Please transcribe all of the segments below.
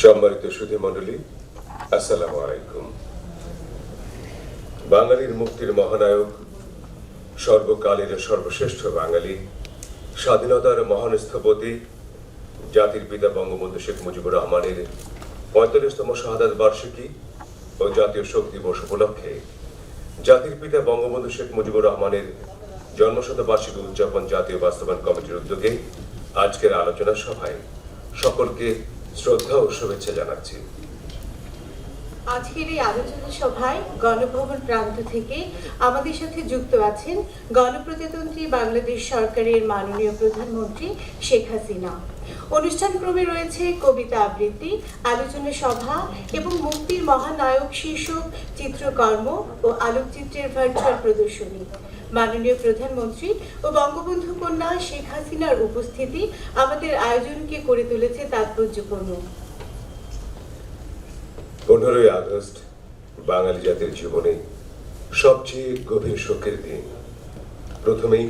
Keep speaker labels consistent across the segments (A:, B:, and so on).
A: সম্মানিত সুধী মণ্ডলী, আসসালামু আলাইকুম। বাঙালির মুক্তির মহানায়ক, সর্বকালের সর্বশ্রেষ্ঠ বাঙালি, স্বাধীনতার মহান স্থপতি, জাতির পিতা বঙ্গবন্ধু শেখ মুজিবুর রহমানের ৪৫তম শাহাদাত বার্ষিকী ও জাতীয় শোক দিবস উপলক্ষে জাতির পিতা বঙ্গবন্ধু শেখ মুজিবুর রহমানের জন্মশতবার্ষিকী উদযাপন জাতীয় বাস্তবায়ন কমিটির উদ্যোগে আজকের আলোচনা সভায় সকলকে শ্রদ্ধা ও শুভেচ্ছা জানাচ্ছি।
B: আজকের এই আলোচনা সভায় গণভবন প্রান্ত থেকে আমাদের সাথে যুক্ত আছেন গণপ্রজাতন্ত্রী বাংলাদেশ সরকারের মাননীয় প্রধানমন্ত্রী শেখ হাসিনা। অনুষ্ঠানক্রমে রয়েছে কবিতা আবৃত্তি, আলোচনা সভা এবং মুক্তির মহানায়ক শীর্ষক চিত্রকর্ম ও আলোকচিত্রের ভার্চুয়াল প্রদর্শনী। মাননীয় প্রধানমন্ত্রী ও বঙ্গবন্ধু কন্যা শেখ হাসিনার উপস্থিতি আমাদের আয়োজনকে করে তুলেছে তাৎপর্যপূর্ণ।
A: 15ই আগস্ট বাঙালি জাতির জীবনে সবচেয়ে গভীর শোকের দিন। প্রথমেই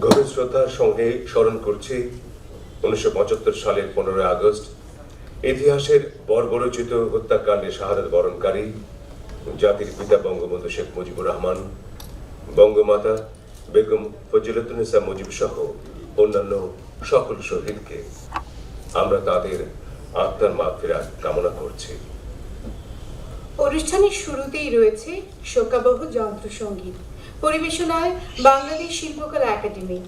A: গভীর শ্রদ্ধার সঙ্গে স্মরণ করছি 1975 সালের 15ই আগস্ট ইতিহাসের বর্বরোচিত হত্যাকাণ্ডে শাহাদাত বরণকারী জাতির পিতা বঙ্গবন্ধু শেখ মুজিবুর রহমান, বঙ্গমাতা বেগম ফজিলাতুন্নেসা মুজিব সহ অন্যান্য সকল শহীদকে আমরা তাদের আত্মার মাগফিরাত কামনা করছি।
B: অনুষ্ঠানের শুরুতেই রয়েছে শোকাবহ যন্ত্রসঙ্গীত, পরিবেশনায় বাংলাদেশ শিল্পকলা একাডেমি।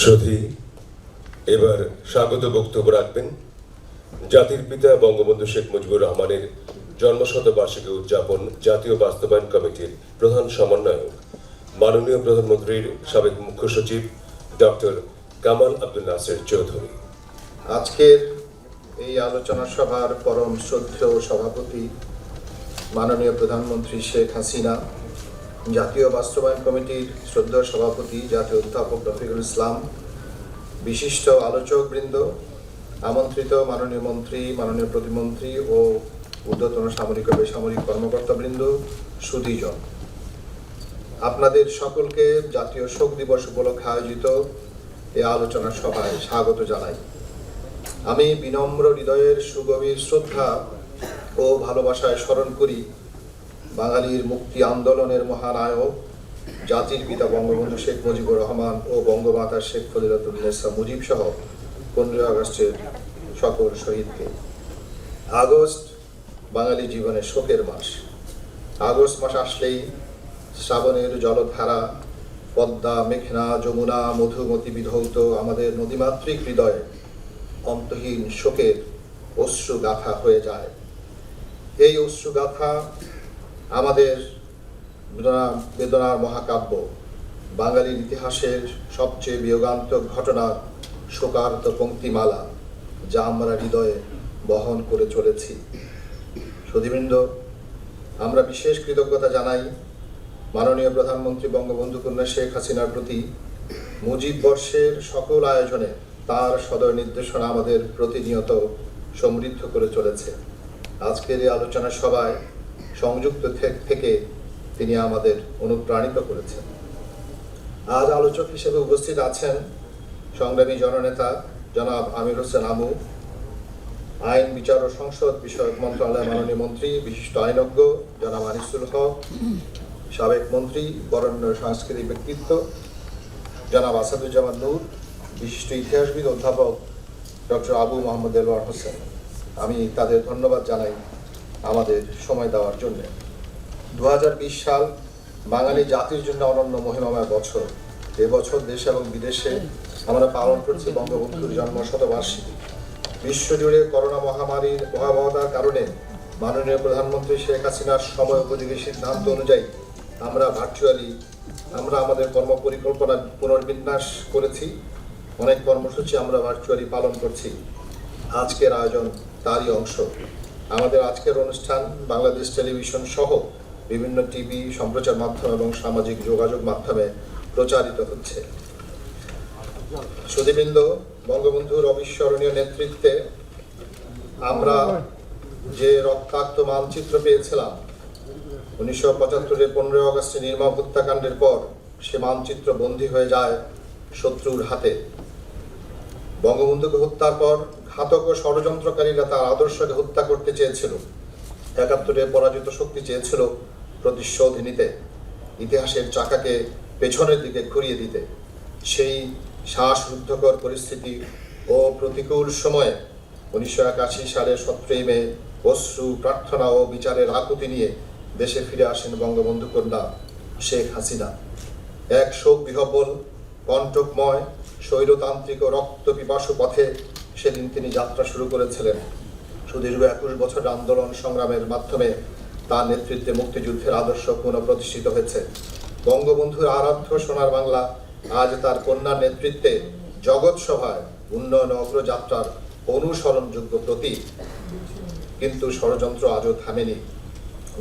A: শ্রদ্ধি এবার স্বাগত বক্তব্য রাখবেন জাতির পিতা বঙ্গবন্ধু শেখ মুজিবুর রহমানের জন্মশতবার্ষিকী উদযাপন জাতীয় বাস্তবায়ন কমিটির প্রধান সমন্বয়ক মাননীয় প্রধানমন্ত্রীর সাবেক মুখ্য সচিব ডক্টর কামাল আব্দুল নাসের চৌধুরী।
C: আজকের এই আলোচনা সভার পরম শ্রদ্ধেয় সভাপতি মাননীয় প্রধানমন্ত্রী শেখ হাসিনা, জাতীয় বাস্তবায়ন কমিটির শ্রদ্ধেয় সভাপতি জাতীয় অধ্যাপক রফিকুল ইসলাম, বিশিষ্ট আলোচকবৃন্দ, আমন্ত্রিত মাননীয় মন্ত্রী, মাননীয় প্রতিমন্ত্রী ও ঊর্ধ্বতন সামরিক ও বেসামরিক কর্মকর্তাবৃন্দ, সুধীজন, আপনাদের সকলকে জাতীয় শোক দিবস উপলক্ষে আয়োজিত এই আলোচনা সভায় স্বাগত জানাই। আমি বিনম্র হৃদয়ের সুগভীর শ্রদ্ধা ও ভালোবাসায় স্মরণ করি বাঙালির মুক্তি আন্দোলনের মহানায়ক জাতির পিতা বঙ্গবন্ধু শেখ মুজিবুর রহমান ও বঙ্গমাতা শেখ ফজিলাতুন্নেসা মুজিব সহ 15 আগস্টের সকল শহীদকে। আগস্ট বাঙালি জীবনের শোকের মাস। আগস্ট মাস আসলেই শ্রাবণের জলধারা পদ্মা, মেঘনা, যমুনা, মধুমতি বিধৌত আমাদের নদীমাতৃক হৃদয়ে অন্তহীন শোকের অশ্রুগাথা হয়ে যায়। এই অশ্রুগাথা আমাদের বেদনার মহাকাব্য, বাঙালির ইতিহাসের সবচেয়ে বিয়োগান্তক ঘটনার শোকার্ত পঙ্ক্তিমালা, যা আমরা হৃদয়ে বহন করে চলেছি। সুধীবৃন্দ, আমরা বিশেষ কৃতজ্ঞতা জানাই মাননীয় প্রধানমন্ত্রী বঙ্গবন্ধু কন্যা শেখ হাসিনার প্রতি। মুজিব বর্ষের সকল আয়োজনে তার সদয় নির্দেশনা আমাদের প্রতিনিয়ত সমৃদ্ধ করে চলেছে। আজকের এই আলোচনা সভায় সংযুক্ত থেকে তিনি আমাদের অনুপ্রাণিত করেছেন। আজ আলোচক হিসেবে উপস্থিত আছেন সংগ্রামী জননেতা জনাব আমির হোসেন আমু, আইন, বিচার ও সংসদ বিষয়ক মন্ত্রণালয়ের মাননীয় মন্ত্রী, বিশিষ্ট আইনজ্ঞ জনাব আনিসুল হক, সাবেক মন্ত্রী, বরেণ্য সাংস্কৃতিক ব্যক্তিত্ব জনাব আসাদুজ্জামান নূর, বিশিষ্ট ইতিহাসবিদ অধ্যাপক ডক্টর আবু মোহাম্মদ দেলোয়ার হোসেন। আমি তাদের ধন্যবাদ জানাই আমাদের সময় দেওয়ার জন্য। 2020 সাল বাঙালি জাতির জন্য অনন্য মহিমাময় বছর। এবছর দেশে এবং বিদেশে আমরা পালন করছি বঙ্গবন্ধুর জন্মশতবার্ষিকী। বিশ্বজুড়ে করোনা মহামারীর ভয়াবহতার কারণে মাননীয় প্রধানমন্ত্রী শেখ হাসিনার সময় উপযোগী সিদ্ধান্ত অনুযায়ী আমরা আমাদের কর্মপরিকল্পনা পুনর্বিন্যাস করেছি। অনেক কর্মসূচি আমরা ভার্চুয়ালি পালন করছি। আজকের আয়োজন তারই অংশ। আমাদের আজকের অনুষ্ঠান বাংলাদেশ টেলিভিশন সহ বিভিন্ন টিভি সম্প্রচার মাধ্যম এবং সামাজিক যোগাযোগ মাধ্যমে প্রচারিত হচ্ছে। সুধীবৃন্দ, বঙ্গবন্ধুর অবিস্মরণীয় নেতৃত্বে আমরা যে রক্তাক্ত মানচিত্র পেয়েছিলাম 1975-এর 15 আগস্টে নির্মম হত্যাকাণ্ডের পর, সে মানচিত্র বন্দী হয়ে যায় শত্রুর হাতে। বঙ্গবন্ধুকে হত্যার পর ঘাতক ও ষড়যন্ত্রকারীরা তার আদর্শকে হত্যা করতে চেয়েছিল। 71-এ পরাজিত শক্তি চেয়েছিল প্রতিশোধ নিতে, ইতিহাসের চাকাকে পেছনের দিকে ঘুরিয়ে দিতে। সেই শ্বাসরুদ্ধকর পরিস্থিতি ও প্রতিকূল সময়ে 1981 সালের 17 মে অশ্রু, প্রার্থনা ও বিচারের আকুতি নিয়ে দেশে ফিরে আসেন বঙ্গবন্ধু কন্যা শেখ হাসিনা। এক শোক বিহ্বল, কণ্টকময়, স্বৈরতান্ত্রিক ও রক্ত পিপাসু পথে সেদিন তিনি যাত্রা শুরু করেছিলেন। সুদীর্ঘ 21 বছর আন্দোলন সংগ্রামের মাধ্যমে তার নেতৃত্বে মুক্তিযুদ্ধের আদর্শ পুনঃপ্রতিষ্ঠিত হয়েছে। বঙ্গবন্ধুর আরাধ্য সোনার বাংলা আজ তার কন্যার নেতৃত্বে জগৎ সভায় উন্নয়ন অগ্রযাত্রার অনুসরণযোগ্য প্রতীক। কিন্তু ষড়যন্ত্র আজও থামেনি।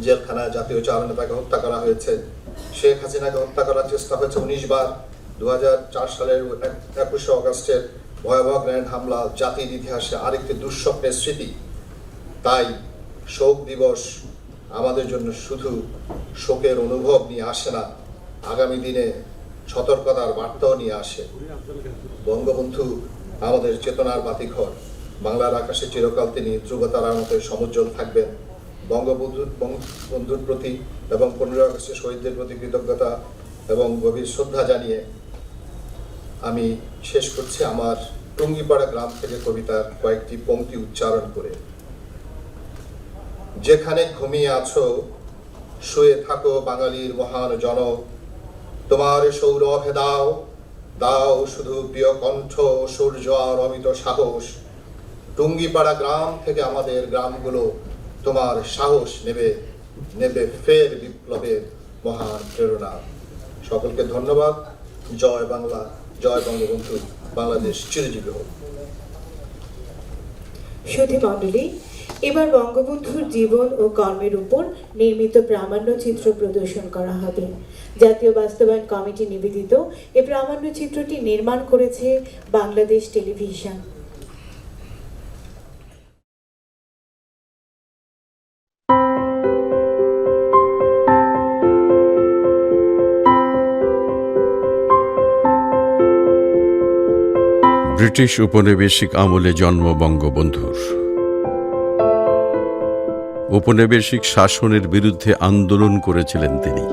C: জেলখানায় জাতীয় চার নেতাকে হত্যা করা হয়েছে। শেখ হাসিনাকে হত্যা করার চেষ্টা হয়েছে 19 বার। 2004 সালের 21 আগস্টের ভয়াবহ গ্র্যান্ড হামলা জাতির ইতিহাসে আরেকটি দুঃস্বপ্নের স্মৃতি। তাই শোক দিবস আমাদের জন্য শুধু শোকের অনুভব নিয়ে আসে না, আগামী দিনে সতর্কতার বার্তাও নিয়ে আসে। বঙ্গবন্ধু আমাদের চেতনার বাতিঘর। বাংলার আকাশে চিরকাল তিনি ধ্রুবতারার মতো সমুজ্জ্বল থাকবেন। বঙ্গবন্ধুর প্রতি এবং 15 আগস্টের শহীদদের প্রতি কৃতজ্ঞতা এবং গভীর শ্রদ্ধা জানিয়ে আমি শেষ করছি আমার টুঙ্গিপাড়া গ্রাম থেকে কবিতার কয়েকটি পংক্তি উচ্চারণ করে। যেখানে ঘুমিয়ে আছো শুয়ে থাকো বাঙালির মহান জনক, তোমার সৌরভে দাও দাও শুধু প্রিয় কণ্ঠ, সূর্য আর অমিত সাহস। টুঙ্গিপাড়া গ্রাম থেকে আমাদের গ্রামগুলো তোমার সাহস নেবে নেবে ফের বিপ্লবের মহান প্রেরণা। সকলকে ধন্যবাদ। জয় বাংলা, জয় বঙ্গবন্ধু, বাংলাদেশ চিরজীবী হোক।
B: সুধী মণ্ডলী, এবার বঙ্গবন্ধুর জীবন ও কর্মের উপর নির্মিত প্রামাণ্য চিত্র প্রদর্শন করা হবে। জাতীয় বাস্তবায়ন কমিটি নিবেদিত এই প্রামাণ্য চিত্রটি নির্মাণ করেছে বাংলাদেশ টেলিভিশন।
D: ব্রিটিশ উপনিবেশিক আমলে জন্ম বঙ্গবন্ধুর। উপনিবেশিক শাসনের বিরুদ্ধে আন্দোলন করেছিলেন তিনি।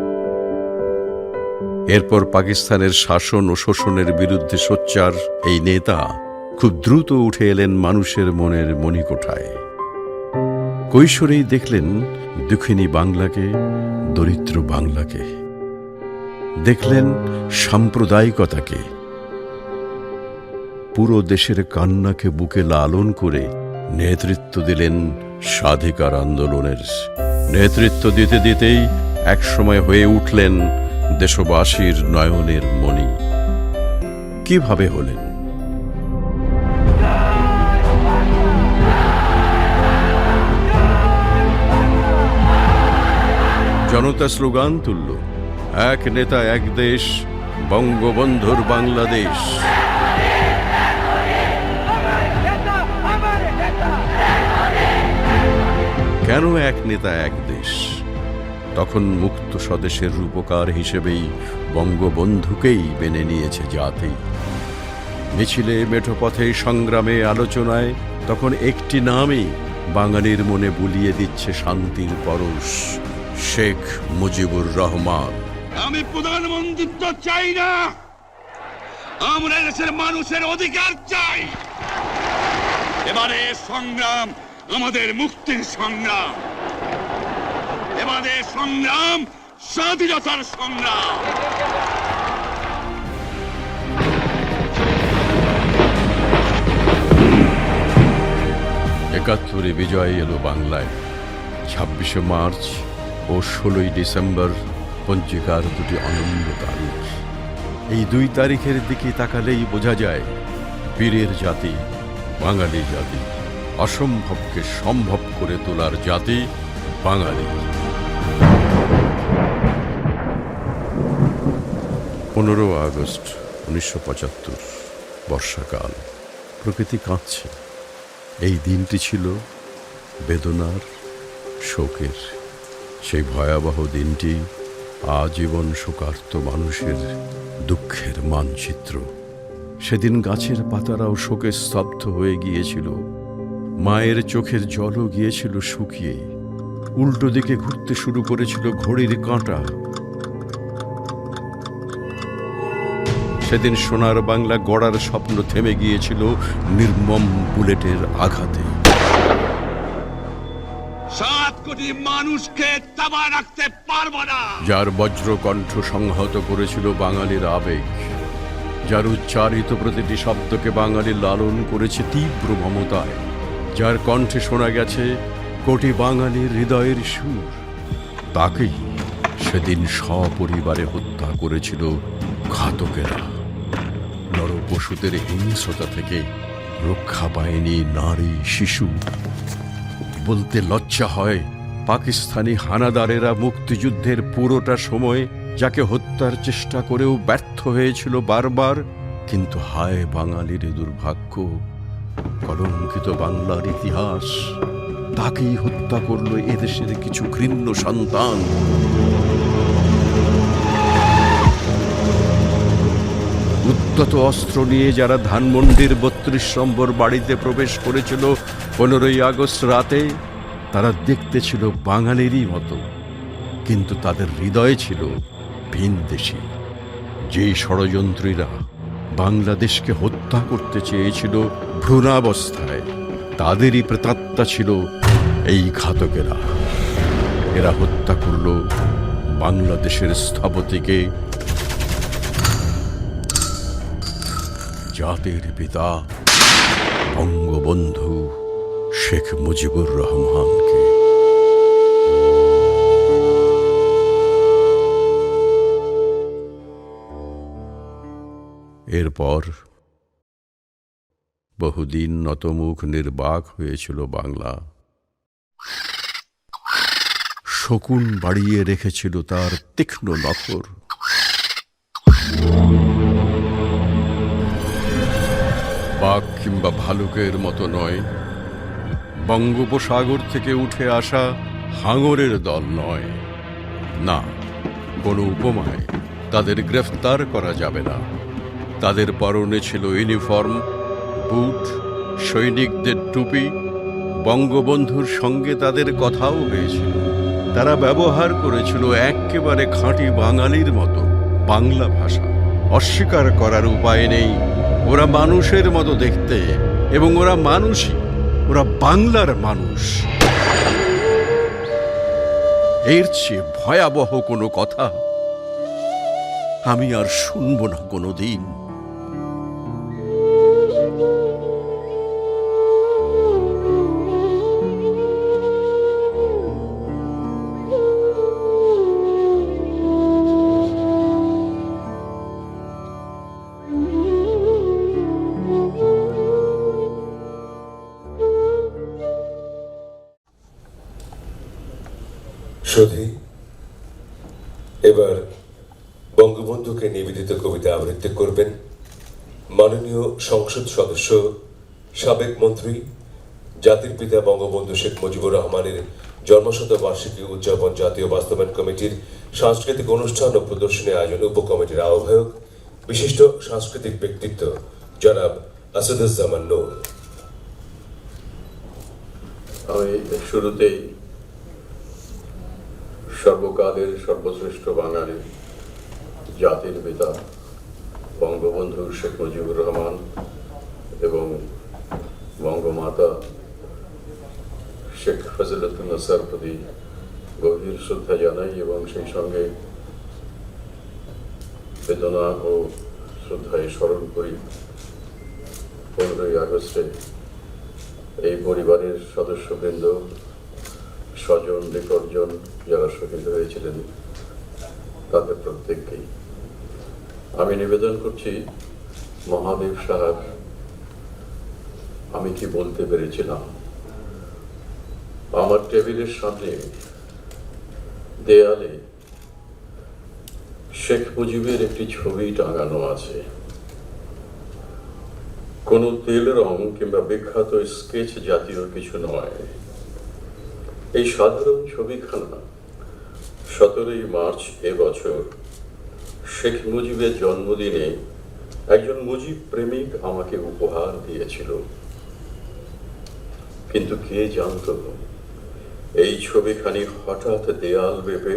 D: এরপর পাকিস্তানের শাসন ও শোষণের বিরুদ্ধে সোচ্চার এই নেতা খুব দ্রুত উঠে এলেন মানুষের মনের মণিকোঠায়। কৈশোরেই দেখলেন দুঃখিনী বাংলাকে, দরিদ্র বাংলাকে, দেখলেন সাম্প্রদায়িকতাকে। পুরো দেশের কান্নাকে বুকে লালন করে নেতৃত্ব দিলেন স্বাধিকার আন্দোলনের। নেতৃত্ব দিতে দিতেই একসময় হয়ে উঠলেন দেশবাসীর নয়নের মণি। কিভাবে হলেন? জনতা স্লোগান তুলল, এক নেতা এক দেশ, বঙ্গবন্ধুর বাংলাদেশ। কেন এক নেতা এক দেশ? তখন মুক্ত স্বদেশের রূপকার হিসেবেই বঙ্গবন্ধুকেই মেনে নিয়েছে জাতি। মিছিলে, মেঠোপথে, সংগ্রামে, আলোচনায় তখন একটি নামই বাঙালির মনে বুলিয়ে দিচ্ছে শান্তির পরশ, শেখ মুজিবুর রহমান।
E: আমি প্রধানমন্ত্রিত্ব চাই না, আমরা দেশের মানুষের অধিকার চাই। এবারে সংগ্রাম আমাদের মুক্তির সংগ্রাম, এবারে সংগ্রাম স্বাধীনতার সংগ্রাম।
D: ৭১ বিজয় এলো বাংলায়। ২৬শে মার্চ ও ১৬ই ডিসেম্বর পঞ্জিকার দুটি অনন্য তারিখ। এই দুই তারিখের দিকে তাকালেই বোঝা যায় বীরের জাতি, বাঙালি জাতি, অসম্ভবকে সম্ভব করে তোলার জাতি বাঙালি। ১৫ আগস্ট ১৯৭৫, বর্ষাকাল। প্রকৃতি কাঁদছে। এই দিনটি ছিল বেদনার, শোকের। সেই ভয়াবহ দিনটি আজীবন শোকার্ত মানুষের দুঃখের মানচিত্র। সেদিন গাছের পাতারাও শোকে স্তব্ধ হয়ে গিয়েছিল। মায়ের চোখের জলও গিয়েছিল শুকিয়ে। উল্টো দিকে ঘুরতে শুরু করেছিল ঘড়ির কাঁটা। সেদিন সোনার বাংলা গড়ার স্বপ্ন থেমে গিয়েছিল নির্মম বুলেটের আঘাতে।
E: ৭ কোটি মানুষকে তাবা রাখতে পারবো না।
D: যার বজ্রকণ্ঠ সংহত করেছিল বাঙালির আবেগ, যার উচ্চারিত প্রতিটি শব্দকে বাঙালি লালন করেছে তীব্র মমতায়, যার কণ্ঠে শোনা গেছে কোটি বাঙালির হৃদয়ের সুর, তাকেই সেদিন সপরিবারে হত্যা করেছিল ঘাতকেরা। নরপশুদের হিংস্রতা থেকে রক্ষা পায়নি নারী, শিশু। বলতে লজ্জা হয়, পাকিস্তানি হানাদারেরা মুক্তিযুদ্ধের পুরোটা সময় যাকে হত্যার চেষ্টা করেও ব্যর্থ হয়েছিল বারবার। কিন্তু হায় বাঙালির দুর্ভাগ্য, কলঙ্কিত বাংলার ইতিহাস, তাকেই হত্যা করল এদেশের কিছু ঘৃণ্য সন্তান। উদ্যত অস্ত্র নিয়ে যারা ধানমন্ডির ৩২ নম্বর বাড়িতে প্রবেশ করেছিল ১৫ই আগস্ট রাতে, তারা দেখতে ছিল বাঙালিরই মতো, কিন্তু তাদের হৃদয়ে ছিল ভিনদেশী। যেই ষড়যন্ত্রীরা বাংলাদেশকে হত্যা করতে চেয়েছিল ভ্রূণাবস্থায়, তাদেরই প্রেতাত্মা ছিল এই ঘাতকেরা। এরা হত্যা করল বাংলাদেশের স্থপতিকে, জাতির পিতা বঙ্গবন্ধু শেখ মুজিবুর রহমানকে। এরপর বহুদিন নতমুখ নির্বাক হয়েছিল বাংলা। শকুন বাড়িয়ে রেখেছিল তার তীক্ষ্ণ নখর। বাঘ কিংবা ভালুকের মতো নয়, বঙ্গোপসাগর থেকে উঠে আসা হাঙরের দল নয়। না, কোনো উপমায় তাদের গ্রেফতার করা যাবে না। তাদের পরনে ছিল ইউনিফর্ম, বুট, সৈনিকদের টুপি। বঙ্গবন্ধুর সঙ্গে তাদের কথাও হয়েছিল। তারা ব্যবহার করেছিল একেবারে খাঁটি বাঙালির মতো বাংলা ভাষা। অস্বীকার করার উপায় নেই, ওরা মানুষের মতো দেখতে, এবং ওরা মানুষই, ওরা বাংলার মানুষ। এর চেয়ে ভয়াবহ কোনো কথা আমি আর শুনব না কোনোদিন।
A: সুধী, এবার বঙ্গবন্ধুকে নিবেদিত কবিতা আবৃত্তি করবেন মাননীয় সংসদ সদস্য, সাবেক মন্ত্রী, জাতির পিতা বঙ্গবন্ধু শেখ মুজিবুর রহমানের জন্মশতবার্ষিকী উদযাপন জাতীয় বাস্তবায়ন কমিটির সাংস্কৃতিক অনুষ্ঠান ও প্রদর্শনী আয়োজন উপকমিটির আহ্বায়ক, বিশিষ্ট সাংস্কৃতিক ব্যক্তিত্ব জনাব আসাদুজ্জামান নূর।
F: আমি শুরুতেই সর্বকালের সর্বশ্রেষ্ঠ বাঙালি, জাতির পিতা বঙ্গবন্ধু শেখ মুজিবুর রহমান এবং বঙ্গমাতা শেখ ফজিলাতুন্নেসার প্রতি গভীর শ্রদ্ধা জানাই এবং সেই সঙ্গে বেদনা ও শ্রদ্ধায় স্মরণ করি 15ই আগস্টে এই পরিবারের সদস্যবৃন্দ, স্বজন নিকটজন যারা শহীদ হয়েছিলেন তাদের প্রত্যেককেই। আমি নিবেদন করছি মহাদেব সাহার আমি কি বলতে পেরেছিলাম। আমার টেবিলের সামনে দেয়ালে শেখ মুজিবের একটি ছবি টাঙানো আছে। কোনো তেল রং কিংবা বিখ্যাত স্কেচ জাতীয় কিছু নয়। এই সাধারণ ছবিখানা 17ই মার্চ এবছর শেখ মুজিবের জন্মদিনে একজন মুজিব প্রেমিক আমাকে উপহার দিয়েছিল। কিন্তু কে জানতো এই ছবিখানি হঠাৎ দেয়াল বেপে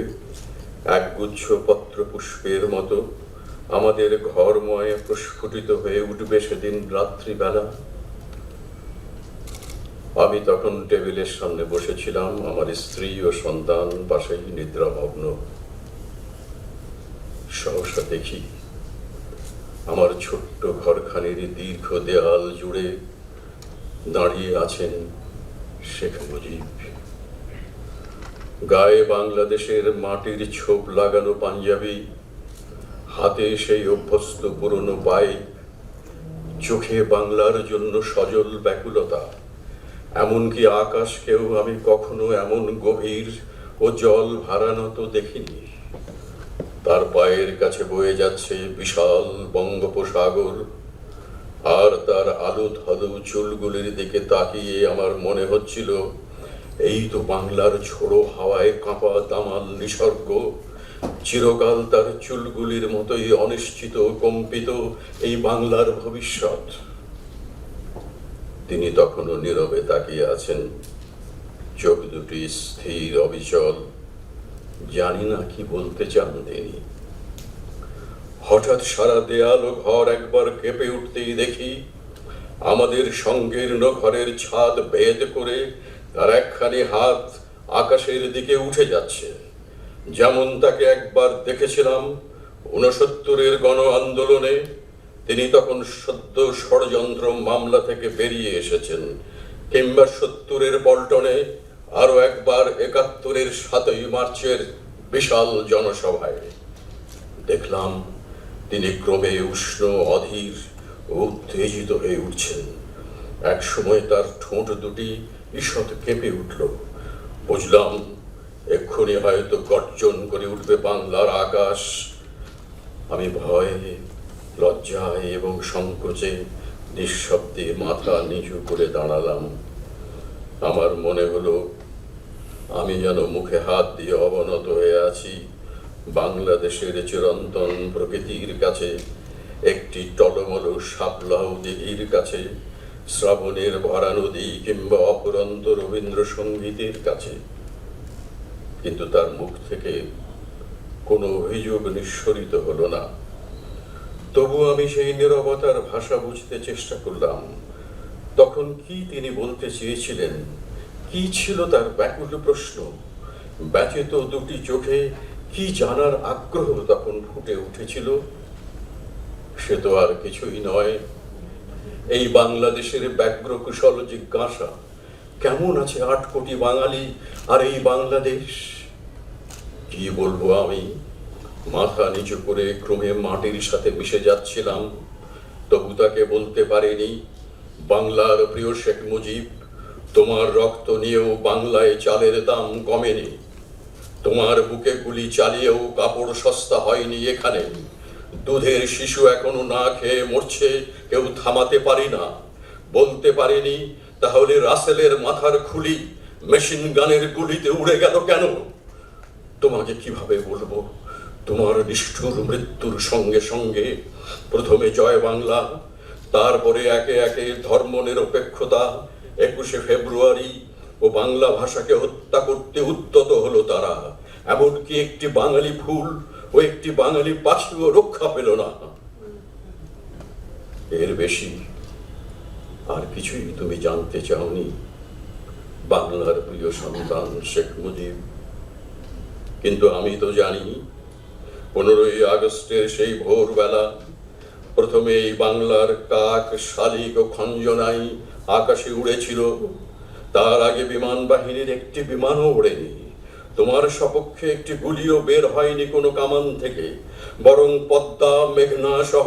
F: একগুচ্ছ পত্র পুষ্পের মতো আমাদের ঘরময় প্রস্ফুটিত হয়ে উঠবে সেদিন রাত্রিবেলা। আমি তখন টেবিলের সামনে বসেছিলাম, আমার স্ত্রী ও সন্তান পাশেই নিদ্রামগ্ন। সহসা দেখি আমার ছোট্ট ঘরখানির দীর্ঘ দেয়াল জুড়ে দাঁড়িয়ে আছেন শেখ মুজিব। গায়ে বাংলাদেশের মাটির ছোপ লাগানো পাঞ্জাবি, হাতে সেই অভ্যস্ত পুরনো পাইপ, চোখে বাংলার জন্য সজল ব্যাকুলতা। এমনকি আকাশকেও আমি কখনো এমন গভীর ও জল ভারানো তো দেখিনি। তার পায়ের কাছে বয়ে যাচ্ছে বিশাল বঙ্গোপসাগর, আর তার আলো ধলো চুলগুলির দিকে তাকিয়ে আমার মনে হচ্ছিল এই তো বাংলার ঝোড়ো হাওয়ায় কাঁপা দামাল নিসর্গ, চিরকাল তার চুলগুলির মতোই অনিশ্চিত কম্পিত এই বাংলার ভবিষ্যৎ। তিনি তখনও নীরবে তাকিয়ে আছেন, চোখ দুটি স্থির অবিচল। জানি না কি বলতে চান তিনি। হঠাৎ সারা দেয়াল ও ঘর একবার কেঁপে উঠতেই দেখি আমাদের সংকীর্ণ ঘরের ছাদ ভেদ করে তার একখানি হাত আকাশের দিকে উঠে যাচ্ছে, যেমন তাকে একবার দেখেছিলাম 69-এর গণ আন্দোলনে তিনি তখন সদ্য ষড়যন্ত্র মামলা থেকে বেরিয়ে এসেছেন, কিংবা 70-এর পল্টনে আরো একবার 71-এর 7ই মার্চের বিশাল জনসভায়। দেখলাম তিনি ক্রমে উষ্ণ, অধীর ও উত্তেজিত হয়ে উঠছেন। এক সময় তার ঠোঁট দুটি ঈষৎ কেঁপে উঠল। বুঝলাম এক্ষুনি হয়তো গর্জন করে উঠবে বাংলার আকাশ। আমি ভয়ে, লজ্জায় এবং সংকোচে নিঃশব্দে মাথা নিচু করে দাঁড়ালাম। আমার মনে হলো আমি যেন মুখে হাত দিয়ে অবনত হয়ে আছি বাংলাদেশের চিরন্তন প্রকৃতির কাছে, একটি টলমল শাপলাও দিঘির কাছে, শ্রাবণের ভরা নদী কিংবা অফুরন্ত রবীন্দ্রসঙ্গীতের কাছে। কিন্তু তার মুখ থেকে কোনো অভিযোগ নিঃসরিত হলো না। তবু আমি সেই নীরবতার ভাষা বুঝতে চেষ্টা করলাম। তখন কি তিনি বলতে চেয়েছিলেন? কি ছিল তার ব্যাকুল প্রশ্ন? ব্যথিত দুটি চোখে কি জানার আগ্রহ তখন ফুটে উঠেছিল? সে তো আর কিছুই নয়, এই বাংলাদেশের ব্যগ্র কুশল জিজ্ঞাসা, কেমন আছে 8 কোটি বাঙালি আর এই বাংলাদেশ? কি বলবো আমি? মাথা নিচু করে ক্রমে মাটির সাথে মিশে যাচ্ছিলাম। তবু তাকে বলতে পারিনি, বাংলার প্রিয় শেখ মুজিব, তোমার রক্ত নিয়েও বাংলায় চালের দাম কমেনি, তোমার বুকে গুলি চালিয়েও কাপড় সস্তা হয়নি এখানে, দুধের শিশু এখনো না খেয়ে মরছে, কেউ থামাতে পারি না। বলতে পারিনি, তাহলে রাসেলের মাথার খুলি মেশিন গানের গুলিতে উড়ে গেল কেন? তোমাকে কিভাবে বলবো? তোমার নিষ্ঠুর মৃত্যুর সঙ্গে সঙ্গে প্রথমে জয় বাংলা, তারপরে একে একে ধর্মনিরপেক্ষতা, 21শে ফেব্রুয়ারি ও বাংলা ভাষাকে হত্যা করতে উদ্যত হলো তারা। এমনকি একটি বাঙালি ফুল ও একটি বাঙালি পাখিও রক্ষা পেল না। এর বেশি আর কিছুই তুমি জানতে চাওনি, বাংলার প্রিয় সন্তান শেখ মুজিব। কিন্তু আমি তো জানি, 15ই আগস্টের সেই ভোরবেলা প্রথমে এই বাংলার কাক, শালিক ও খঞ্জনাই আকাশে উড়েছিল। তার আগে বিমান বাহিনীর একটি বিমানও ওড়েনি। তোমার সপক্ষে একটি গুলিও বের হয়নি কোনো কামান থেকে, বরং পদ্মা, মেঘনা সহ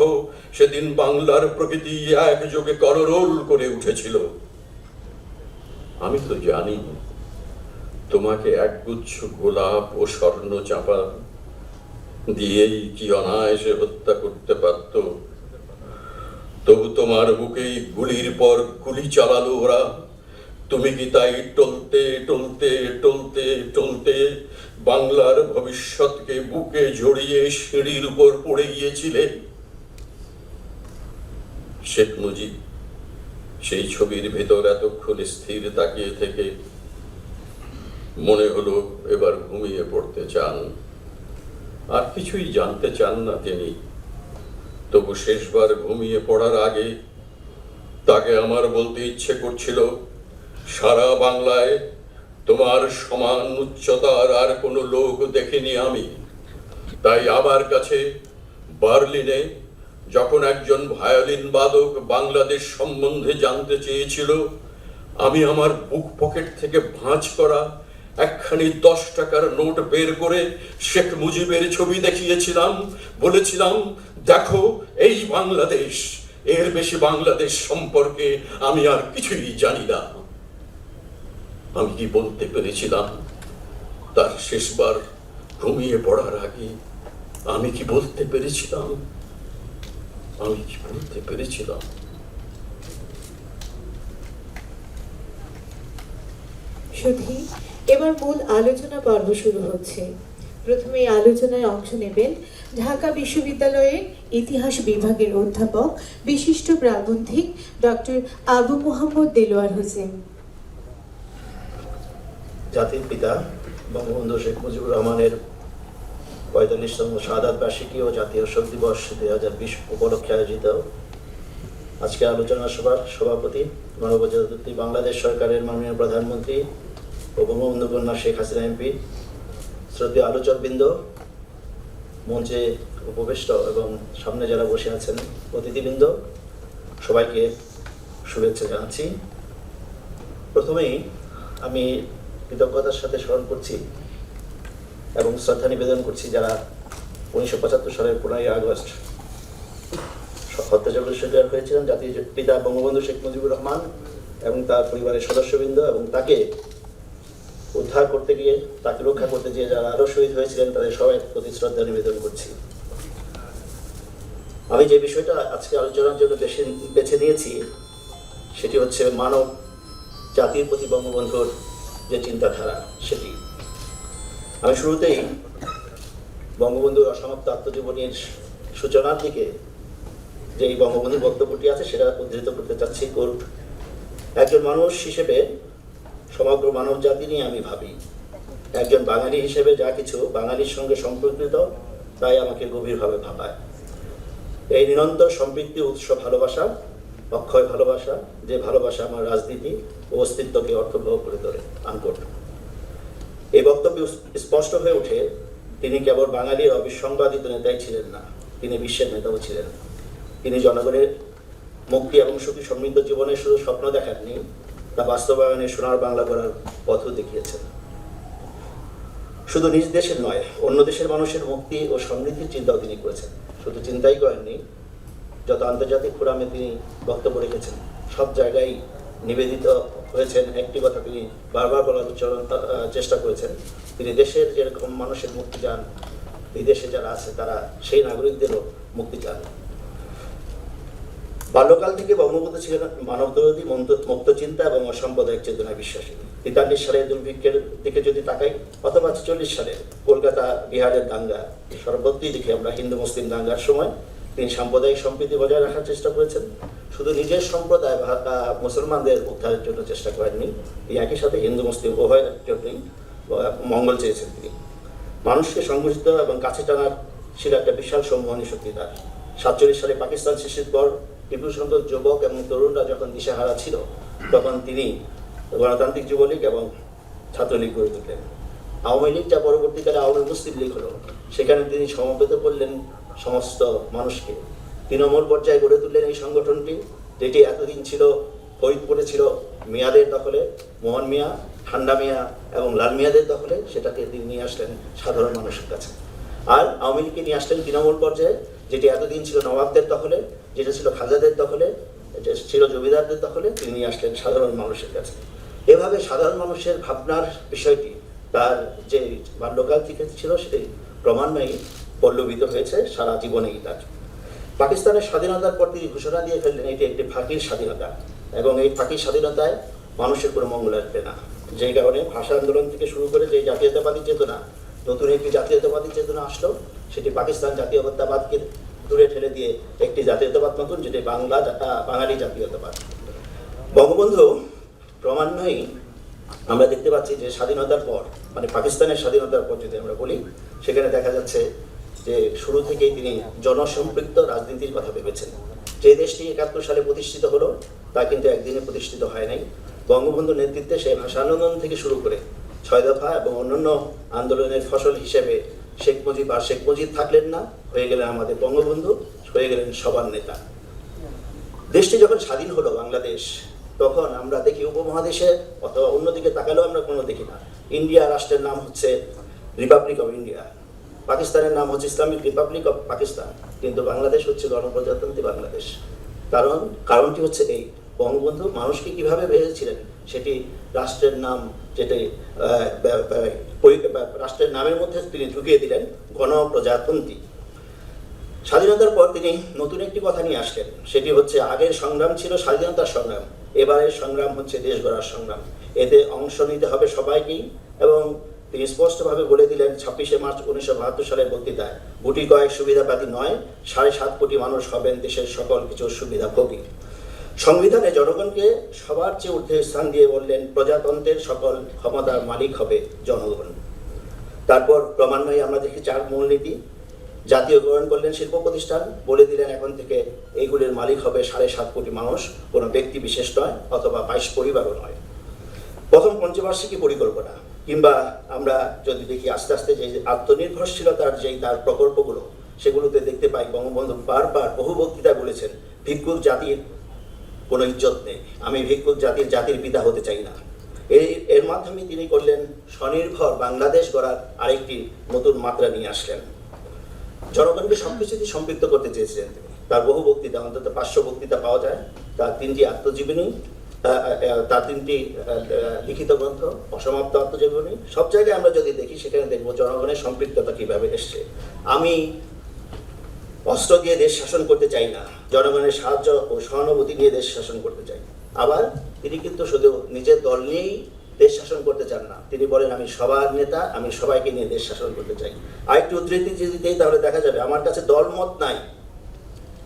F: সেদিন বাংলার প্রকৃতি একযোগে কররোল করে উঠেছিল। আমি তো জানি, তোমাকে একগুচ্ছ গোলাপ ও স্বর্ণ চাপা দিয়েই কি অনায়াসে হত্যা করতে পারত। তবু তোমার বুকেই গুলির পর গুলি চালালো ওরা। তুমি কি তাই টলতে টলতে টলতে টলতে বাংলার ভবিষ্যৎকে বুকে জড়িয়ে সিঁড়ির উপর পড়ে গিয়েছিলে? শেখ মুজিব সেই ছবির ভেতর এতক্ষণ স্থির তাকিয়ে থেকে মনে হলো এবার ঘুমিয়ে পড়তে চান। আর কিছুই জানতে চান না তিনি। তবু শেষবার ঘুমিয়ে পড়ার আগে তাকে আমার বলতে ইচ্ছে করছিল, সারা বাংলায় তোমার সমান উচ্চতার আর কোনো লোক দেখিনি আমি। তাই আমার কাছে বার্লিনে যখন একজন ভায়োলিন বাদক বাংলাদেশ সম্বন্ধে জানতে চেয়েছিল, আমি আমার বুক পকেট থেকে ভাঁজ করা একখানি 10 টাকার নোট বের করে শেখ মুজিবের ছবি দেখিয়েছিলাম। বলেছিলাম, দেখো এই বাংলাদেশ, এর বেশি বাংলাদেশ সম্পর্কে আমি আর কিছুই জানি না। আমি কি বলতে পেরেছিলাম তার শেষবার ঘুমিয়ে পড়ার আগে? আমি কি বলতে পেরেছিলাম? আমি কি বলতে পেরেছিলাম?
B: সুধী, এবার মূল আলোচনা পর্ব শুরু হচ্ছে। প্রথমে এই আলোচনায় অংশ নেবেন ঢাকা বিশ্ববিদ্যালয়ের ইতিহাস বিভাগের অধ্যাপক, বিশিষ্ট প্রাবন্ধিক ডক্টর আবু মোহাম্মদ দেলোয়ার হোসেন।
G: জাতির পিতা বঙ্গবন্ধু শেখ মুজিবুর রহমানের 45তম শাহাদাত বার্ষিকী ও জাতীয় শোক দিবস 2020 উপলক্ষে আয়োজিত আজকে আলোচনা সভার সভাপতি, মানবজাতি বাংলাদেশ সরকারের মাননীয় প্রধানমন্ত্রী ও বঙ্গবন্ধু কন্যা শেখ হাসিনা এমপি, শ্রদ্ধেয় আলোচকবৃন্দ, মঞ্চে উপবিষ্ট এবং সামনে যারা বসে আছেন অতিথিবৃন্দ, সবাইকে শুভেচ্ছা জানাচ্ছি। প্রথমেই আমি কৃতজ্ঞতার সাথে স্মরণ করছি এবং শ্রদ্ধা নিবেদন করছি যারা 1975 সালের 15ই আগস্ট হত্যাযজ্ঞের শিকার হয়েছিলেন জাতির পিতা বঙ্গবন্ধু শেখ মুজিবুর রহমান এবং তার পরিবারের সদস্যবৃন্দ, এবং তাকে উদ্ধার করতে গিয়ে, তাকে রক্ষা করতে গিয়ে যারা আরও শহীদ হয়েছিলেন তাদের সবাই প্রতি শ্রদ্ধা নিবেদন করছি। আমি যে বিষয়টা আজকে আলোচনার জন্য বেছে নিয়েছি সেটি হচ্ছে মানব জাতির প্রতি বঙ্গবন্ধুর যে চিন্তাধারা সেটি। আমি শুরুতেই বঙ্গবন্ধুর অসমাপ্ত আত্মজীবনীর সূচনার দিকে যে এই বঙ্গবন্ধুর বক্তব্যটি আছে সেটা উদ্ধৃত করতে চাচ্ছি। একজন মানুষ হিসেবে সমগ্র মানব জাতি নিয়ে আমি ভাবি। একজন বাঙালি হিসেবে যা কিছু বাঙালির সঙ্গে সম্পর্কিত তাই আমাকে গভীরভাবে ভাবায়। এই নিরন্তর সম্পৃক্তি উৎস ভালোবাসা, অক্ষয় ভালোবাসা, যে ভালোবাসা আমার রাজনীতি ও অস্তিত্বকে অর্থবহ করে তোলে। আনকোট। এই বক্তব্য স্পষ্ট হয়ে ওঠে তিনি কেবল বাঙালির অবিসংবাদিত নেতাই ছিলেন না, তিনি বিশ্বের নেতাও ছিলেন। তিনি জনগণের মুক্তি এবং সুখী সমৃদ্ধ জীবনের শুধু স্বপ্ন দেখাননি, তা বাস্তবায়নে সোনার বাংলা গড়ার পথও দেখিয়েছেন। শুধু নিজ দেশের নয়, অন্য দেশের মানুষের মুক্তি ও সমৃদ্ধির চিন্তাও তিনি করেছেন। শুধু চিন্তাই করেননি, যত আন্তর্জাতিক ফোরামে তিনি বক্তব্য রেখেছেন সব জায়গায় নিবেদিত হয়েছেন একটি কথা তিনি বারবার বলার চেষ্টা করেছেন, তিনি দেশের যেরকম মানুষের মুক্তি চান, বিদেশে যারা আছে তারা সেই নাগরিকদেরও মুক্তি চান। বাল্যকাল থেকে বঙ্গবন্ধু ছিলেন মানবদরদী, মুক্ত চিন্তা এবং অসাম্প্রদায়িক চেতনায় বিশ্বাসী। 43 সালের দুর্ভিক্ষের দিকে যদি তাকাই, অথবা 46 সালে কলকাতা বিহারের দাঙ্গা, সর্বত্রই দেখি আমরা হিন্দু মুসলিম দাঙ্গার সময় তিনি সাম্প্রদায়িক সম্প্রীতি বজায় রাখার চেষ্টা করেছেন। শুধু নিজের সম্প্রদায় বা মুসলমানদের উদ্ধারের জন্য চেষ্টা করেননি, তিনি একই সাথে হিন্দু মুসলিম উভয়ের জন্যই মঙ্গল চেয়েছেন। তিনি মানুষকে সংগঠিত এবং কাছে টানার ছিল একটা বিশাল সম্মোহনী শক্তি তার। 47 সালে পাকিস্তান সৃষ্টির পর বিপুল সংখ্যক যুবক এবং তরুণরা যখন দিশেহারা ছিল, তখন তিনি গণতান্ত্রিক যুবলীগ এবং ছাত্রলীগ গড়ে তুললেন। আওয়ামী লীগ, যা পরবর্তীকালে আওয়ামী মুসলিম লীগ হলো, সেখানে তিনি সমবেত করলেন সমস্ত মানুষকে। তৃণমূল পর্যায়ে গড়ে তুললেন এই সংগঠনটি, যেটি এতদিন ছিল ফরিদপুরে ছিল মিয়াদের দখলে, মোহন মিয়া, ঠান্ডা মিয়া এবং লাল মিয়াদের দখলে, সেটাকে তিনি নিয়ে আসলেন সাধারণ মানুষের কাছে। আর আওয়ামী লীগকে নিয়ে আসলেন তৃণমূল পর্যায়ে, যেটি এতদিন ছিল নবাবদের দখলে, যেটা ছিল খাজাদের দখলে, ছিল জমিদারদের দখলে, তিনি নিয়ে আসলেন সাধারণ মানুষের কাছে। এভাবে সাধারণ মানুষের ভাবনার বিষয়টি তার যে বাল্যকাল থেকে ছিল সেটি ক্রমান্বয়ে পল্লবিত হয়েছে সারা জীবনেই তার। পাকিস্তানের স্বাধীনতার পর তিনি ঘোষণা দিয়ে ফেললেন এটি একটি ফাঁকির স্বাধীনতা, এবং এই ফাঁকির স্বাধীনতায় মানুষের কোনো মঙ্গল আসবে না। যেই কারণে ভাষা আন্দোলন থেকে শুরু করে যে জাতীয়তাবাদী চেতনা, নতুন একটি জাতীয়তাবাদী চেতনা আসলো, সেটি পাকিস্তান জাতীয়তাবাদকে দূরে ঠেলে দিয়ে একটি জাতীয়তাবাদ নতুন, যেটি বাঙালি জাতীয়তাবাদ। বঙ্গবন্ধু ক্রমান্বয়েই আমরা দেখতে পাচ্ছি যে স্বাধীনতার পর, মানে পাকিস্তানের স্বাধীনতার পর যদি আমরা বলি, সেখানে দেখা যাচ্ছে যে শুরু থেকেই তিনি জনসম্পৃক্ত রাজনীতির কথা ভেবেছেন। যে দেশটি 71 সালে প্রতিষ্ঠিত হলো তা কিন্তু একদিনে প্রতিষ্ঠিত হয় নাই। বঙ্গবন্ধুর নেতৃত্বে সেই ভাষা আন্দোলন থেকে শুরু করে 6 দফা এবং অন্যান্য আন্দোলনের ফসল হিসেবে শেখ মুজিব থাকলেন না, হয়ে গেলেন আমাদের বঙ্গবন্ধু, হয়ে গেলেন সবার নেতা। দেশটি যখন স্বাধীন হলো বাংলাদেশ, তখন আমরা দেখি উপমহাদেশে অথবা অন্যদিকে তাকালেও আমরা কোনো দেখি না, ইন্ডিয়া রাষ্ট্রের নাম হচ্ছে রিপাবলিক অফ ইন্ডিয়া, পাকিস্তানের নাম হচ্ছে ইসলামিক রিপাবলিক অফ পাকিস্তান, কিন্তু বাংলাদেশ হচ্ছে গণপ্রজাতন্ত্রী বাংলাদেশ। কারণটি হচ্ছে এই, বঙ্গবন্ধু মানুষকে কিভাবে ভেবেছিলেন সেটি রাষ্ট্রের নাম, যেটি রাষ্ট্রের নামের মধ্যে তিনি ঢুকিয়ে দিলেন গণপ্রজাতন্ত্রী। স্বাধীনতার পর তিনি নতুন একটি কথা নিয়ে আসলেন, সেটি হচ্ছে আগের সংগ্রাম ছিল স্বাধীনতার সংগ্রাম, এবারের সংগ্রাম হচ্ছে দেশ গড়ার সংগ্রাম। এতে অংশ নিতে হবে সবাইকেই, এবং তিনি স্পষ্টভাবে বলে দিলেন 26শে মার্চ 1972 সালের বক্তৃতায়, গুটি কয়েক সুবিধাবাদী নয়, 7.5 কোটি মানুষ হবেন দেশের সকল কিছুর সুবিধাভোগী। সংবিধানে জনগণকে সবার চেয়ে ঊর্ধ্বে স্থান দিয়ে বললেন, প্রজাতন্ত্রের সকল ক্ষমতার মালিক হবে জনগণ। তারপর ক্রমান্বয়ে আমরা দেখি 4 মূলনীতি। জাতীয়করণ করলেন শিল্প প্রতিষ্ঠান, বলে দিলেন এখন থেকে এইগুলির মালিক হবে 7.5 কোটি মানুষ, কোনো ব্যক্তি বিশেষ নয়, অথবা 22 পরিবারও নয়। প্রথম পঞ্চবার্ষিকী পরিকল্পনা, কিংবা আমরা যদি দেখি আস্তে আস্তে যে আত্মনির্ভরশীলতার যেই তার প্রকল্পগুলো, সেগুলোতে দেখতে পাই বঙ্গবন্ধু বারবার বহু বক্তৃতায় বলেছেন ভিক্ষুক জাতির কোনো ইজ্জত নেই, আমি ভিক্ষুক জাতির পিতা হতে চাই না। এর মাধ্যমে তিনি করলেন স্বনির্ভর বাংলাদেশ গড়ার আরেকটি নতুন মাত্রা নিয়ে আসলেন। জনগণকে সবকিছুতে সম্পৃক্ত করতে চেয়েছিলেন তিনি। তার বহু বক্তৃতা, অন্তত 500 বক্তৃতা পাওয়া যায়, তার 3টি আত্মজীবনী, তার 3টি লিখিত গ্রন্থ, অসমাপ্ত আত্মজীবনী। সব জায়গায় আমরা যদি দেখি সেখানে দেখবো জনগণের সম্পৃক্ততা কিভাবে এসছে। আমি অস্ত্র দিয়ে দেশ শাসন করতে চাই না, জনগণের সাহায্য ও সহানুভূতি নিয়ে দেশ শাসন করতে চাই। আবার তিনি কিন্তু শুধু নিজের দল নিয়েই দেশ শাসন করতে চান না, তিনি বলেন আমি সবার নেতা, আমি সবাইকে নিয়ে দেশ শাসন করতে চাই। আরেকটি উদ্ধৃতি যদি দিই তাহলে দেখা যাবে আমার কাছে দলমত নাই,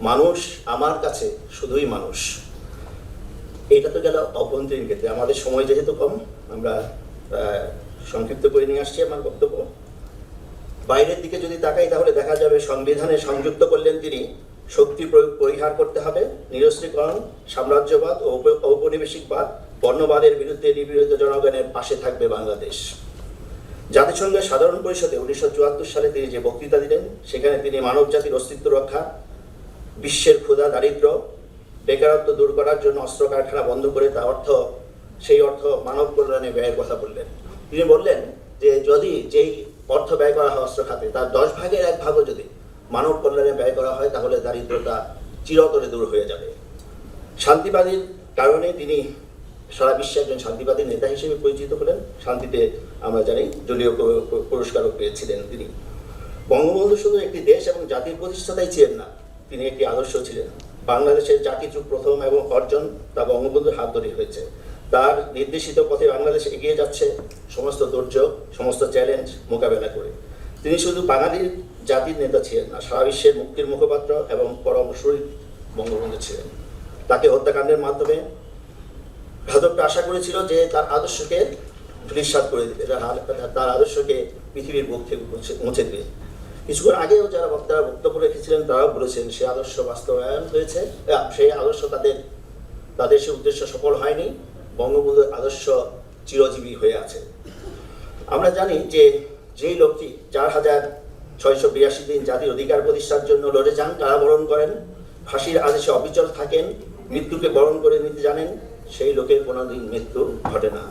G: মানুষ আমার কাছে শুধুই মানুষ। এটা তো গেল অভ্যন্তরীণ ক্ষেত্রে। আমাদের সময় যেহেতু কম, আমরা সংক্ষিপ্ত করে নিয়ে আসছি আমার বক্তব্য। বাইরের দিকে যদি তাকাই তাহলে দেখা যাবে সংবিধানে সংযুক্ত করলেন তিনি শক্তি প্রয়োগ পরিহার করতে হবে, নিরস্ত্রীকরণ, সাম্রাজ্যবাদ ও ঔপনিবেশিকবাদ, বর্ণবাদের বিরুদ্ধে নিপীড়িত জনগণের পাশে থাকবে বাংলাদেশ। জাতিসংঘের সাধারণ পরিষদে 1974 সালে তিনি যে বক্তৃতা দিলেন সেখানে তিনি মানব জাতির অস্তিত্ব রক্ষা, বিশ্বের ক্ষুধা দারিদ্র বেকারত্ব দূর করার জন্য অস্ত্র কারখানা বন্ধ করে সেই অর্থ মানব কল্যাণে ব্যয়ের কথা বললেন। তিনি বললেন যে যদি যেই অর্থ ব্যয় করা হয় অস্ত্র খাতে তার 10 ভাগের 1 ভাগও যদি মানব কল্যাণে ব্যয় করা হয় তাহলে দারিদ্রতা চিরতরে দূর হয়ে যাবে। শান্তিবাদীর কারণে তিনি সারা বিশ্বে একজন শান্তিবাদী নেতা হিসেবে পরিচিত হলেন। শান্তিতে আমরা জানি দলীয় পুরস্কারও পেয়েছিলেন তিনি। বঙ্গবন্ধু শুধু একটি দেশ এবং জাতির প্রতিষ্ঠাতাই ছিলেন না, তিনি একটি আদর্শ ছিলেন। বাংলাদেশের জাতির প্রথম এবং অর্জন তা বঙ্গবন্ধুর হাত ধরে হয়েছে। তার নির্দেশিত পথে বাংলাদেশ এগিয়ে যাচ্ছে সমস্ত দুর্যোগ, সমস্ত চ্যালেঞ্জ মোকাবেলা করে। তিনি শুধু বাঙালির জাতির নেতা ছিলেন না, সারা বিশ্বের মুক্তির মুখপাত্র এবং পরম শহীদ বঙ্গবন্ধু ছিলেন। তাকে হত্যাকাণ্ডের মাধ্যমে ঘাতকরা আশা করেছিল যে তার আদর্শকে ধূলিসাৎ করে দিবে, তার আদর্শকে পৃথিবীর বুক থেকে মুছে দিবে। কিছুক্ষণ আগেও যারা বক্তারা বক্তব্য রেখেছিলেন তারাও বলেছেন সে আদর্শ বাস্তবায়ন হয়েছে, সেই আদর্শ তাদের সে উদ্দেশ্য সফল হয়নি। বঙ্গবন্ধুর আদর্শ চিরজীবী হয়ে আছে। আমরা জানি যে যেই লোকটি 4682 দিন জাতির অধিকার প্রতিষ্ঠার জন্য লড়ে যান, কারাবরণ করেন, ফাঁসির আদেশে অবিচল থাকেন, মৃত্যুকে বরণ করে নিতে জানেন, সেই লোকের কোনোদিন মৃত্যু ঘটে না।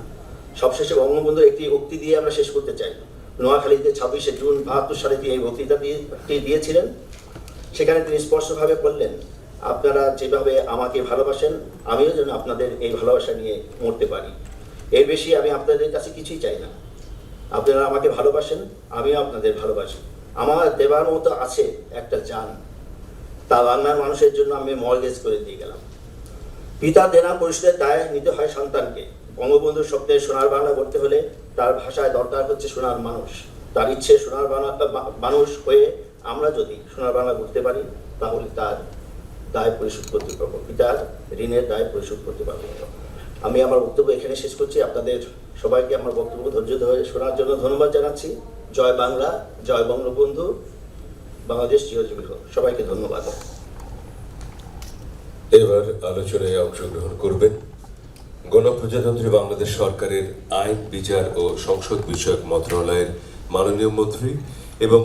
G: সবশেষে বঙ্গবন্ধুর একটি উক্তি দিয়ে আমরা শেষ করতে চাই। নোয়াখালীতে 26শে জুন 72 সালে তিনি এই বক্তৃতা দিয়েছিলেন। সেখানে তিনি স্পষ্টভাবে বললেন, আপনারা যেভাবে আমাকে ভালোবাসেন আমিও যেন আপনাদের এই ভালোবাসা নিয়ে মরতে পারি। এর বেশি আমি আপনাদের কাছে কিছুই চাই না। আপনারা আমাকে ভালোবাসেন, আমিও আপনাদের ভালোবাসি। আমার দেবার মতো আছে একটা জান, তা বাংলার মানুষের জন্য আমি মর্গেজ করে দিয়ে গেলাম। পিতা দেনা পরিশোধের দায় নিতে হয় সন্তানকে। বঙ্গবন্ধুর স্বপ্নের সোনার বাংলা করতে হলে তার ভাষায় দরকার হচ্ছে সোনার মানুষ। তার ইচ্ছে সোনার মানুষ হয়ে আমরা যদি সোনার বাংলা করতে পারি তাহলে তার দায় পরিশোধ করতে পারবো, পিতার ঋণের দায় পরিশোধ করতে পারবো। আমি আমার বক্তব্য এখানে শেষ করছি। আপনাদের সবাইকে আমার বক্তব্য ধৈর্য ধরে শোনার জন্য ধন্যবাদ জানাচ্ছি। জয় বাংলা, জয় বঙ্গবন্ধু, বাংলাদেশ চিরজীবী হোক। সবাইকে ধন্যবাদ।
A: এবার আলোচনায় অংশগ্রহণ করবেন গণপ্রজাতন্ত্রী বাংলাদেশ সরকারের আইন, বিচার ও সংসদ বিষয়ক মন্ত্রণালয়ের মাননীয় মন্ত্রী এবং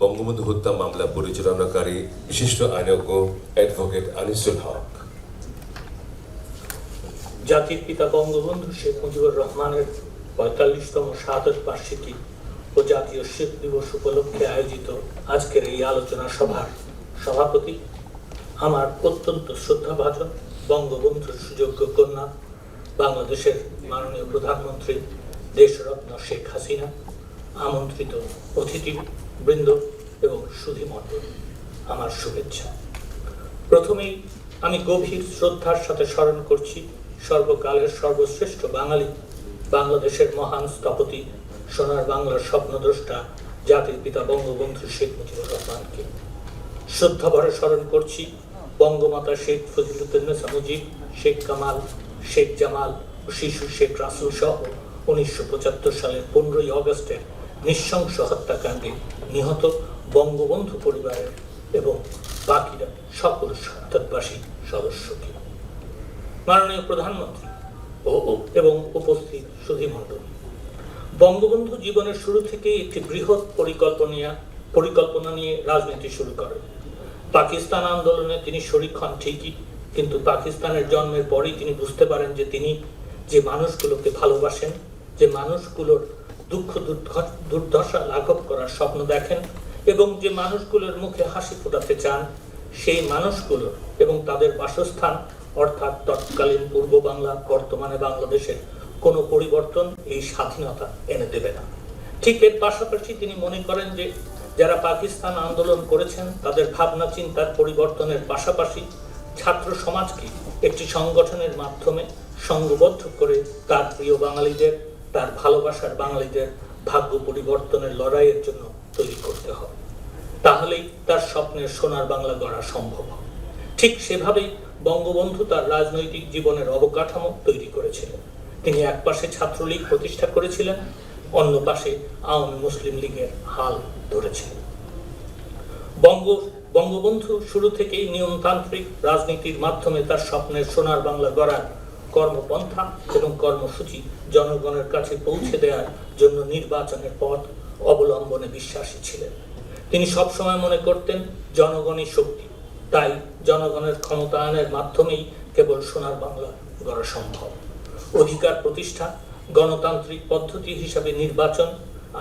A: বঙ্গবন্ধু হত্যা মামলা পরিচালনাকারী বিশিষ্ট আইনজ্ঞ অ্যাডভোকেট আনিসুল হক।
H: জাতির পিতা বঙ্গবন্ধু শেখ মুজিবুর রহমানের ৪৫তম শাহাদত বার্ষিকী ও জাতীয় শহীদ দিবস উপলক্ষে আয়োজিত আজকের এই আলোচনা সভার সভাপতি আমার অত্যন্ত শ্রদ্ধাভাজন বঙ্গবন্ধুর সুযোগ্য কন্যা, বাংলাদেশের মাননীয় প্রধানমন্ত্রী দেশরত্ন শেখ হাসিনা, আমন্ত্রিত অতিথিবৃন্দ এবং সুধীমণ্ডল, আমার শুভেচ্ছা। প্রথমেই আমি গভীর শ্রদ্ধার সাথে স্মরণ করছি সর্বকালের সর্বশ্রেষ্ঠ বাঙালি, বাংলাদেশের মহান স্থপতি, সোনার বাংলার স্বপ্নদ্রষ্টা জাতির পিতা বঙ্গবন্ধু শেখ মুজিবুর রহমানকে। শ্রদ্ধাভরে স্মরণ করছি বঙ্গমাতা শেখ ফজিলুদ্দিনেসা মুজিব, শেখ কামাল, শেখ জামাল ও শিশু শেখ রাসুল সহ 1975 সালের 15ই অগস্টের নৃশংস হত্যাকাণ্ডে নিহত বঙ্গবন্ধু পরিবারের এবং বাকিরা সকল শাহাদাতবাসী সদস্যকে। মাননীয় প্রধানমন্ত্রী এবং উপস্থিত সুধীমণ্ডলী, বঙ্গবন্ধু জীবনের শুরু থেকেই একটি বৃহৎ পরিকল্পনা নিয়ে রাজনীতি শুরু করেন। পাকিস্তান আন্দোলনে তিনি শরিক হন ঠিকই, কিন্তু পাকিস্তানের জন্মের পরেই তিনি বুঝতে পারেন যে তিনি যে মানুষগুলোকে ভালোবাসেন, যে মানুষগুলোর দুঃখ দুর্দশা লাঘব করার স্বপ্ন দেখেন এবং যে মানুষগুলোর মুখে হাসি ফোটাতে চান, সেই মানুষগুলোর এবং তাদের বাসস্থান অর্থাৎ তৎকালীন পূর্ব বাংলা, বর্তমানে বাংলাদেশের কোনো পরিবর্তন এই স্বাধীনতা এনে দেবে না। ঠিক এর পাশাপাশি তিনি মনে করেন যে যারা পাকিস্তান আন্দোলন করেছেন তাদের ভাবনা চিন্তার পরিবর্তনের পাশাপাশি ছাত্র সমাজকে একটি সংগঠনের মাধ্যমে সংঘবদ্ধ করে তার প্রিয় বাঙালিদের, তার ভালোবাসার বাঙালিদের ভাগ্য পরিবর্তনের লড়াইয়ের জন্য তৈরি করতে হবে। তাহলেই তার স্বপ্নের সোনার বাংলা গড়া সম্ভব হবে। ঠিক সেভাবেই বঙ্গবন্ধু তার রাজনৈতিক জীবনের অবকাঠামো তৈরি করেছিলেন। তিনি এক পাশে ছাত্রলীগ প্রতিষ্ঠা করেছিলেন, অন্য পাশে আওয়ামী মুসলিম লীগের হাল ধরেছিলেন। বঙ্গবন্ধু শুরু থেকেই নিয়মতান্ত্রিক রাজনীতির মাধ্যমে তার স্বপ্নের সোনার বাংলা গড়ার কর্মপন্থা এবং কর্মসূচি জনগণের কাছে পৌঁছে দেওয়ার জন্য নির্বাচনের পথ অবলম্বনে বিশ্বাসী ছিলেন। তিনি সবসময় মনে করতেন জনগণই শক্তি, তাই জনগণের ক্ষমতায়নের মাধ্যমেই কেবল সোনার বাংলা গড়া সম্ভব। অধিকার প্রতিষ্ঠা, গণতান্ত্রিক পদ্ধতি হিসাবে নির্বাচন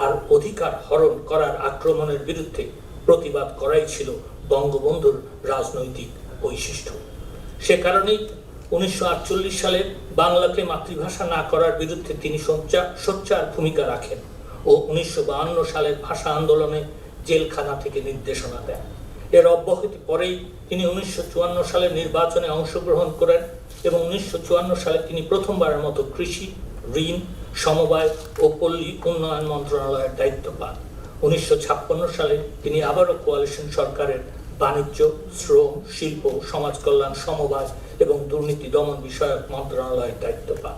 H: আর অধিকার হরণ করার আক্রমণের বিরুদ্ধে প্রতিবাদ করাই ছিল বঙ্গবন্ধুর রাজনৈতিক বৈশিষ্ট্য। সে কারণেই 1948 সালে বাংলাকে মাতৃভাষা না করার বিরুদ্ধে তিনি সোচ্চার ভূমিকা রাখেন ও 1952 সালের ভাষা আন্দোলনে জেলখানা থেকে নির্দেশনা দেন। এর অব্যাহতি পরেই তিনি 1954 সালের নির্বাচনে অংশগ্রহণ করেন এবং 1954 সালে তিনি প্রথমবারের মতো কৃষি, ঋণ, সমবায় ও পল্লী উন্নয়ন মন্ত্রণালয়ের দায়িত্ব পান। 1956 সালে তিনি আবারও কোয়ালিশন সরকারের বাণিজ্য, শ্রম, শিল্প, সমাজ কল্যাণ, সমবায় এবং দুর্নীতি দমন বিষয়ক মন্ত্রণালয়ের দায়িত্ব পান।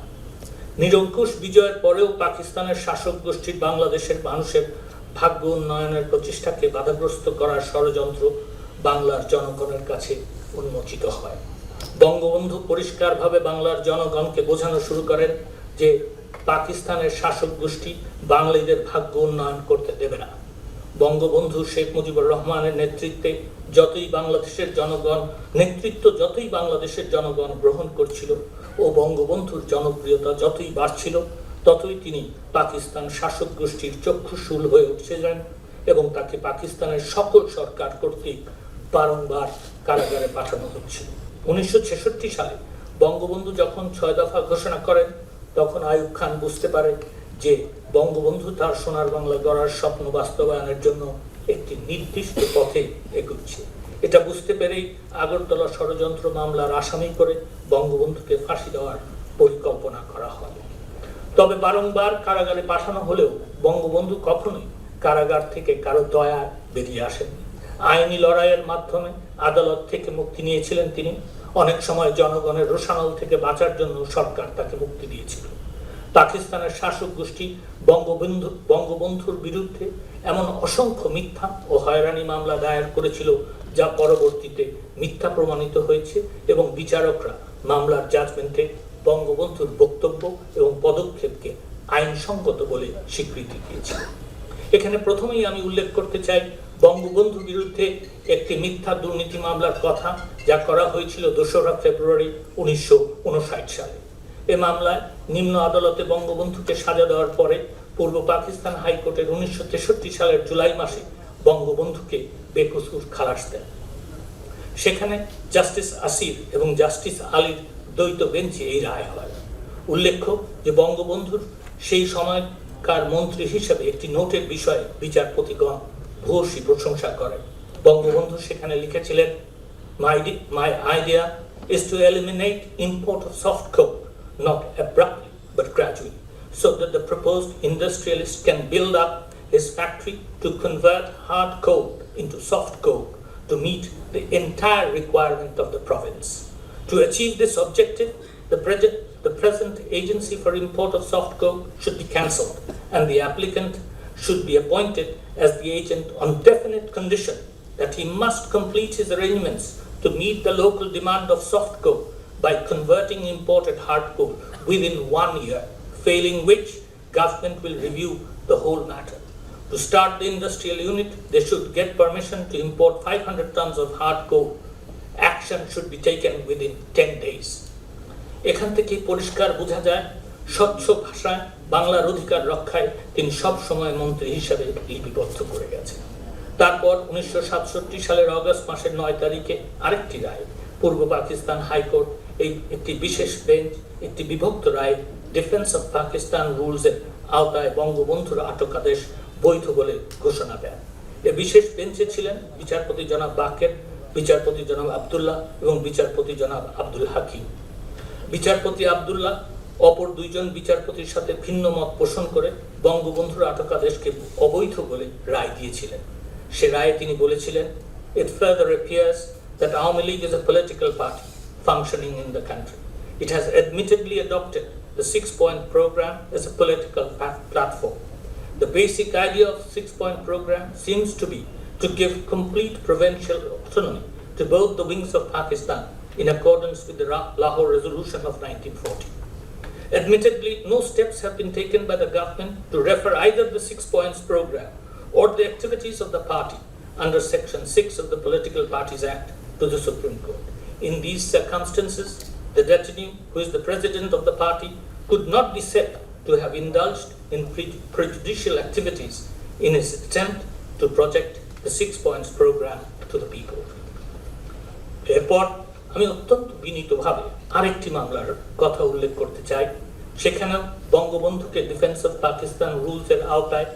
H: নিরঙ্কুশ বিজয়ের পরেও পাকিস্তানের শাসক গোষ্ঠীর বাংলাদেশের মানুষের ভাগ্য উন্নয়নের প্রচেষ্টাকে বাধাগ্রস্ত করার ষড়যন্ত্র বাংলার জনগণের কাছে উন্মোচিত হয়। বঙ্গবন্ধু পরিষ্কারভাবে বাংলার জনগণকে বোঝানো শুরু করেন যে পাকিস্তানের শাসক গোষ্ঠী বাঙালিদের ভাগ্য উন্নয়ন করতে দেবে না। বঙ্গবন্ধু শেখ মুজিবুর রহমানের নেতৃত্বে যতই বাংলাদেশের জনগণ গ্রহণ করছিল ও বঙ্গবন্ধুর জনপ্রিয়তা যতই বাড়ছিল, ততই তিনি পাকিস্তান শাসক গোষ্ঠীর চক্ষুশূল হয়ে উঠছিলেন এবং তাকে পাকিস্তানের সকল সরকার কর্তৃক বারংবার কারাগারে পাঠানো হচ্ছিল। 1966 সালে বঙ্গবন্ধু যখন 6 দফা ঘোষণা করেন, তখন আইয়ুব খান বুঝতে পারে যে বঙ্গবন্ধু তার সোনার বাংলা গড়ার স্বপ্ন বাস্তবায়নের জন্য একটি নির্দিষ্ট পথে এগুচ্ছে। এটা বুঝতে পেরেই আগরতলা ষড়যন্ত্র মামলার আসামি করে বঙ্গবন্ধুকে ফাঁসি দেওয়ার পরিকল্পনা করা হয়। তবে বারংবার কারাগারে পাঠানো হলেও বঙ্গবন্ধু কখনোই কারাগার থেকে কারো দয়া বেরিয়ে আসেন। আইনি লড়াইয়ের মাধ্যমে আদালত থেকে মুক্তি নিয়েছিলেন তিনি। অনেক সময় জনগণের রোষানল থেকে বাঁচার জন্য সরকার তাকে মুক্তি দিয়েছিল। পাকিস্তানের শাসক গোষ্ঠী বঙ্গবন্ধুর বিরুদ্ধে এমন অসংখ্য মিথ্যা ও হয়রানি মামলা দায়ের করেছিল যা পরবর্তীতে মিথ্যা প্রমাণিত হয়েছে এবং বিচারকরা মামলার জাজমেন্টে বঙ্গবন্ধুর বক্তব্য এবং পদক্ষেপকে আইনসঙ্গত বলে স্বীকৃতি দিয়েছিল। এখানে প্রথমেই আমি উল্লেখ করতে চাই বঙ্গবন্ধুর বিরুদ্ধে একটি মিথ্যা দুর্নীতি মামলার কথা, যা করা হয়েছিল 2রা ফেব্রুয়ারি 1959 সালে। এ মামলায় নিম্ন আদালতে বঙ্গবন্ধুকে সাজা দেওয়ার পরে পূর্ব পাকিস্তান হাইকোর্টের 1963 সালের জুলাই মাসে বঙ্গবন্ধুকে বেকসুর খালাস দেন। সেখানে জাস্টিস আসির এবং জাস্টিস আলীর দ্বৈত বেঞ্চে এই রায় হয়। উল্লেখ্য যে বঙ্গবন্ধুর সেই সময়কার মন্ত্রী হিসেবে একটি নোটের বিষয়ে বিচারপতিগণ ভূয়সী প্রশংসা করেন। বঙ্গবন্ধু সেখানে লিখেছিলেন, My idea is to eliminate import of soft coke, not abruptly but gradually, so that the proposed industrialist can build up his factory to convert hard coke into soft coke to meet the entire requirement of the province. To achieve this objective, the present agency for import of soft coke should be cancelled and the applicant should be appointed as the agent on definite condition that he must complete his arrangements to meet the local demand of soft coke by converting imported hard coke within 1 year, failing which government will review the whole matter. To start the industrial unit, they should get permission to import 500 tons of hard coal. Action should be taken within 10 days. এখান থেকে পরিষ্কার বোঝা যায় স্বচ্ছ ভাষায় বাংলার অধিকার রক্ষায় তিনি সব সময় মন্ত্রী হিসাবে লিপিবদ্ধ করে গেছেন। তারপর 1967 সালের অগস্ট মাসের 9 তারিখে আরেকটি রায়, পূর্ব পাকিস্তান হাইকোর্ট একটি বিশেষ বেঞ্চ একটি বিভক্ত রায় ডিফেন্স অফ পাকিস্তান রুলস এর আওতায় বঙ্গবন্ধুর আটকাদেশ বৈধ বলে ঘোষণা দেন। এই বিশেষ বেঞ্চে ছিলেন বিচারপতি জনাব বাকের, বিচারপতি জনাব আব্দুল্লাহ এবং বিচারপতি জনাব আব্দুল হাকিম। বিচারপতি আব্দুল্লাহ অপর দুইজন বিচারপতির সাথে ভিন্ন মত পোষণ করে বঙ্গবন্ধুর আটকাদেশকে অবৈধ বলে রায় দিয়েছিলেন। সে রায়ে তিনি বলেছিলেন, It further appears that Awami League is a political party functioning in the country. It has admittedly adopted the 6-point program as a political platform. The basic idea of the 6-point program seems to be to give complete provincial autonomy to both the wings of Pakistan in accordance with the Lahore Resolution of 1940. Admittedly, no steps have been taken by the government to refer either the 6 points program or the activities of the party under Section 6 of the Political Parties Act to the Supreme Court. In these circumstances, the detainee, who is the president of the party, could not be said to have indulged in prejudicial activities in his attempt to project the 6 points program to the people. এরপর আমি অত্যন্ত বিনীতভাবে আরেকটি মামলার কথা উল্লেখ করতে চাই। সেখানেও বঙ্গবন্ধুকে ডিফেন্স অফ পাকিস্তান রুলস এর আওতায়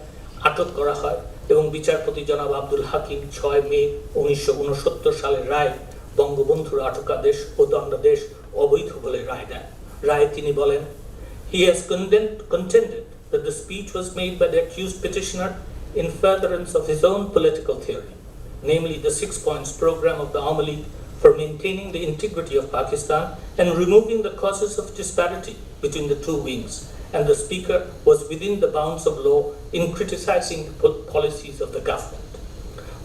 H: আটক করা হয় এবং বিচারপতি জনাব আব্দুল হাকিম 6 মে 1969 সালের রায় বঙ্গবন্ধুর আটকাদেশ ও দণ্ডাদেশ অবৈধ বলে রায় দেন। রায়ে তিনি বলেন, He has contended that the speech was made by the accused petitioner in furtherance of his own political theory, namely the 6 points program of the Awami League for maintaining the integrity of Pakistan and removing the causes of disparity between the two wings, and the speaker was within the bounds of law in criticizing the policies of the government.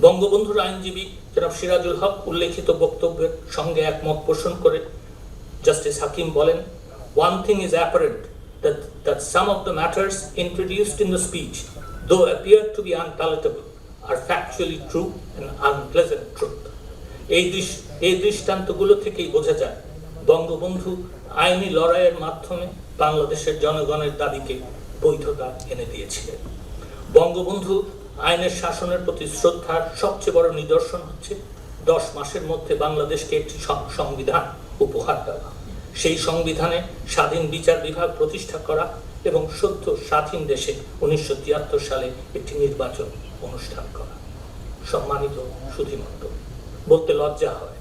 H: বঙ্গবন্ধুর আইনজীবী জনাব সিরাজুল হক উল্লেখিত বক্তব্যের সঙ্গে একমত পোষণ করে justice হাকিম বলেন, One thing is apparent that some of the matters introduced in the speech, though appear to be unpalatable, are factually true and unpleasant truth. এই দৃষ্টান্তগুলো থেকেই বোঝা যায় বঙ্গবন্ধু আইনি লড়াইয়ের মাধ্যমে বাংলাদেশের জনগণের দাবিকে বৈধতা এনে দিয়েছিলেন। বঙ্গবন্ধু আইনের শাসনের প্রতি শ্রদ্ধার সবচেয়ে বড় নিদর্শন হচ্ছে 10 মাসের মধ্যে বাংলাদেশকে একটি সংবিধান উপহার দেওয়া, সেই সংবিধানে স্বাধীন বিচার বিভাগ প্রতিষ্ঠা করা এবং সদ্য স্বাধীন দেশে 1973 সালে একটি নির্বাচন অনুষ্ঠান করা। সম্মানিত সুধীমন্ত, বলতে লজ্জা হয়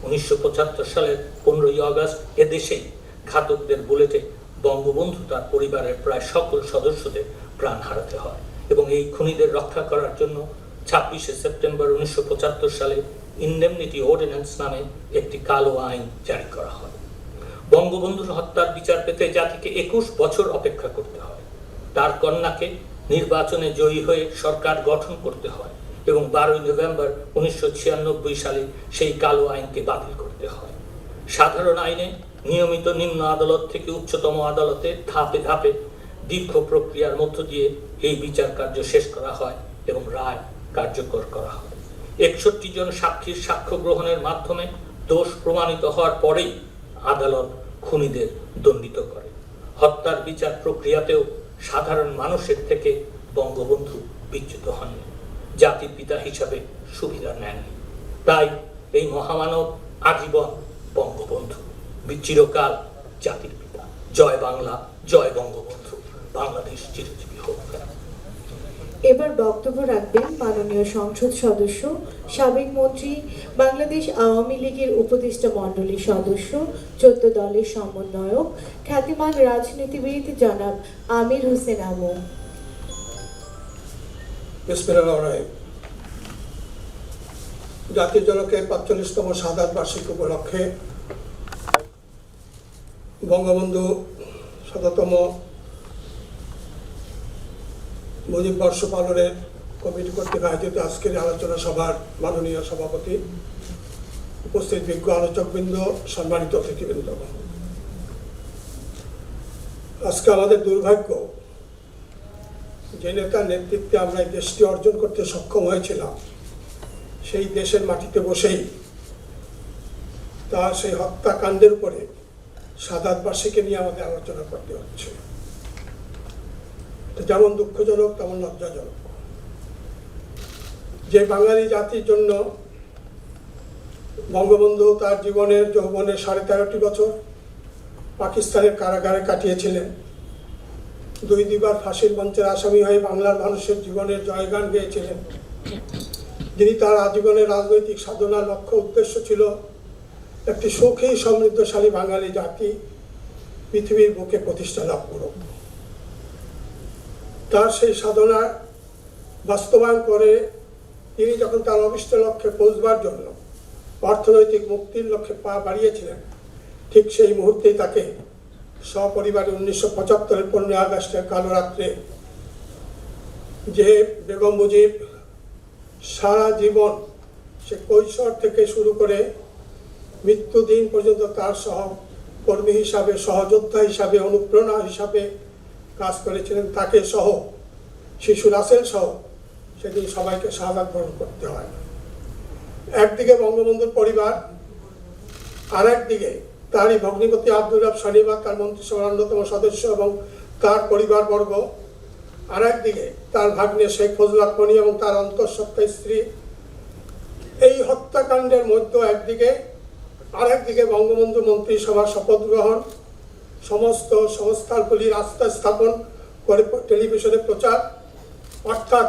H: 1975 সালের 15ই আগস্ট এদেশেই ঘাতকদের বুলেটে বঙ্গবন্ধু তার পরিবারের প্রায় সকল সদস্যদের প্রাণ হারাতে হয় এবং এই খুনিদের রক্ষা করার জন্য 26শে সেপ্টেম্বর 1975 সালে ইনডেমনিটি অর্ডিন্যান্স নামে একটি কালো আইন জারি করা হয়। বঙ্গবন্ধুর হত্যার বিচার পেতে জাতিকে 21 বছর অপেক্ষা করতে হয়। তার কন্যাকে নির্বাচনে জয়ী হয়ে সরকার গঠন করতে হয় এবং 12 নভেম্বর 1996 সালে সেই কালো আইনকে বাতিল করতে হয়। সাধারণ আইনে নিয়মিত নিম্ন আদালত থেকে উচ্চতম আদালতে ধাপে ধাপে দীর্ঘ প্রক্রিয়ার মধ্য দিয়ে এই বিচার কার্য শেষ করা হয় এবং রায় কার্যকর করা হয়। 61 জন সাক্ষীর সাক্ষ্য গ্রহণের মাধ্যমে দোষ প্রমাণিত হওয়ার পরেই আদালত খুনিদের দণ্ডিত করে। হত্যার বিচার প্রক্রিয়াতেও সাধারণ মানুষের থেকে বঙ্গবন্ধু বিচ্যুত হননি, জাতির পিতা হিসাবে সুবিধা নেননি। তাই এই মহামানব আজীবন বঙ্গবন্ধু, চিরকাল জাতির পিতা। জয় বাংলা, জয় বঙ্গবন্ধু, বাংলাদেশ চিরজীবী হোক।
B: এবার বক্তব্য রাখবেন মাননীয় সংসদ সদস্য, সাবেক মন্ত্রী, বাংলাদেশ আওয়ামী লীগের উপদেষ্টা মণ্ডলীর সদস্য, 14 দলের সমন্বয়ক, খ্যাতিমান রাজনীতিবিদ জনাব আমির হোসেন আমু।
I: জাতীয় জনকের 45তম শাহাদাত বার্ষিকী উপলক্ষে বঙ্গবন্ধু 100তম মুজিব বর্ষ পালনের কমিটি কর্তৃক আয়োজিত আজকের আলোচনা সভার মাননীয় সভাপতি, উপস্থিত বিজ্ঞ আলোচকবৃন্দ, সম্মানিত অতিথিবৃন্দ, আজকে আমাদের দুর্ভাগ্য যে নেতার নেতৃত্বে আমরা এই দেশটি অর্জন করতে সক্ষম হয়েছিলাম, সেই দেশের মাটিতে বসেই তার সেই হত্যাকাণ্ডের উপরে সাদাত বার্ষিকী নিয়ে আমাদের আলোচনা করতে হচ্ছে। যেমন দুঃখজনক তেমন লজ্জাজনক যে বাঙালি জাতির জন্য বঙ্গবন্ধু তার জীবনের যৌবনের 13.5 বছর পাকিস্তানের কারাগারে কাটিয়েছিলেন, 2 ফাঁসির মঞ্চের আসামি হয়ে বাংলার মানুষের জীবনের জয়গান গেয়েছিলেন, যিনি তার আজীবনের রাজনৈতিক সাধনার লক্ষ্য উদ্দেশ্য ছিল একটি সুখী সমৃদ্ধশালী বাঙালি জাতি পৃথিবীর বুকে প্রতিষ্ঠা লাভ করুক। তার সেই সাধনা বাস্তবায়ন করে তিনি যখন তার অভিষ্ট লক্ষ্যে পৌঁছবার জন্য অর্থনৈতিক মুক্তির লক্ষ্যে পা বাড়িয়েছিলেন, ঠিক সেই মুহূর্তেই তাকে সপরিবারে 1975-এর 15 আগস্টের কালো রাত্রে যে বেগম মুজিব সারা জীবন সে কৈশোর থেকে শুরু করে মৃত্যুদিন পর্যন্ত তার সহকর্মী হিসাবে, সহযোদ্ধা হিসাবে, অনুপ্রেরণা হিসাবে কাজ করেছিলেন, তাকে সহ শিশু রাসেল সহ সেদিন সবাইকে শাহাদাত বরণ করতে হয়। একদিকে বঙ্গবন্ধুর পরিবার, আর একদিকে তারই ভগ্নিপতি আব্দুল রব শনিবার তার মন্ত্রিসভার অন্যতম সদস্য এবং তার পরিবারবর্গ, আর একদিকে তার ভাগ্নে শেখ ফজলুল মনি এবং তার অন্তঃসত্ত্বা স্ত্রী। এই হত্যাকাণ্ডের মধ্যে একদিকে, আর একদিকে বঙ্গবন্ধু মন্ত্রিসভার শপথ গ্রহণ, সমস্ত সংস্থাগুলির আস্থা স্থাপন করে টেলিভিশনে প্রচার, অর্থাৎ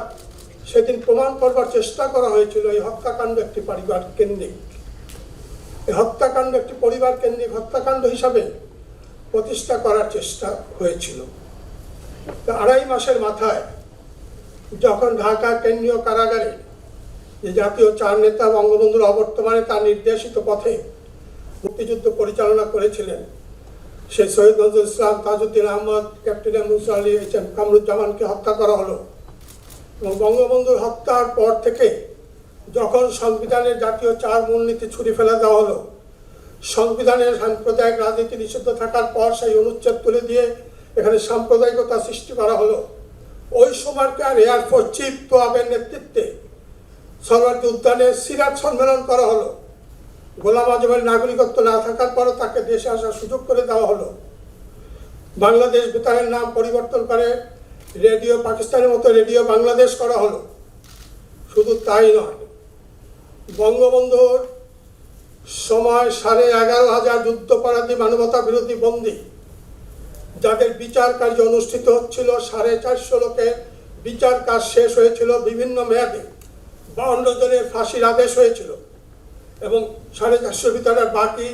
I: সেদিন প্রমাণ করবার চেষ্টা করা হয়েছিল এই হত্যাকাণ্ড একটি পরিবার কেন্দ্রিক, এই হত্যাকাণ্ড একটি পরিবার কেন্দ্রিক হত্যাকাণ্ড হিসাবে প্রতিষ্ঠা করার চেষ্টা হয়েছিল। 2.5 মাসের মাথায় যখন ঢাকা কেন্দ্রীয় কারাগারে যে জাতীয় 4 নেতা বঙ্গবন্ধুর অবর্তমানে তার নির্দেশিত পথে মুক্তিযুদ্ধ পরিচালনা করেছিলেন, সেই শহীদ নজরুল ইসলাম, তাজউদ্দিন আহমদ, ক্যাপ্টেন মুসা আলী, এইচ.এম. কামরুজ্জামানকে হত্যা করা হলো এবং বঙ্গবন্ধুর হত্যার পর থেকে যখন সংবিধানের জাতীয় 4 মূলনীতি ছুঁড়ে ফেলে দেওয়া হলো, সংবিধানের সাম্প্রদায়িক রাজনীতি নিষিদ্ধ থাকার পর সেই অনুচ্ছেদ তুলে দিয়ে এখানে সাম্প্রদায়িকতা সৃষ্টি করা হলো, ওই সময়কার এয়ারফোর্স চিফ তোয়াবের নেতৃত্বে সরওয়ার্দী উদ্যানে সিরাত সম্মেলন করা হলো। গোলাম আজমের নাগরিকত্ব না থাকার পরও তাকে দেশে আসার সুযোগ করে দেওয়া হলো। বাংলাদেশ বেতারের নাম পরিবর্তন করে রেডিও পাকিস্তানের মতো রেডিও বাংলাদেশ করা হলো। শুধু তাই নয়, বঙ্গবন্ধুর সময় 11,500 যুদ্ধাপরাধী মানবতা বিরোধী বন্দী যাদের বিচার কার্য অনুষ্ঠিত হচ্ছিল, 450 লোকের বিচার কাজ শেষ হয়েছিল বিভিন্ন মেয়াদে, 52 জনের ফাঁসির আদেশ হয়েছিল এবং 450 ভিতরে বাকি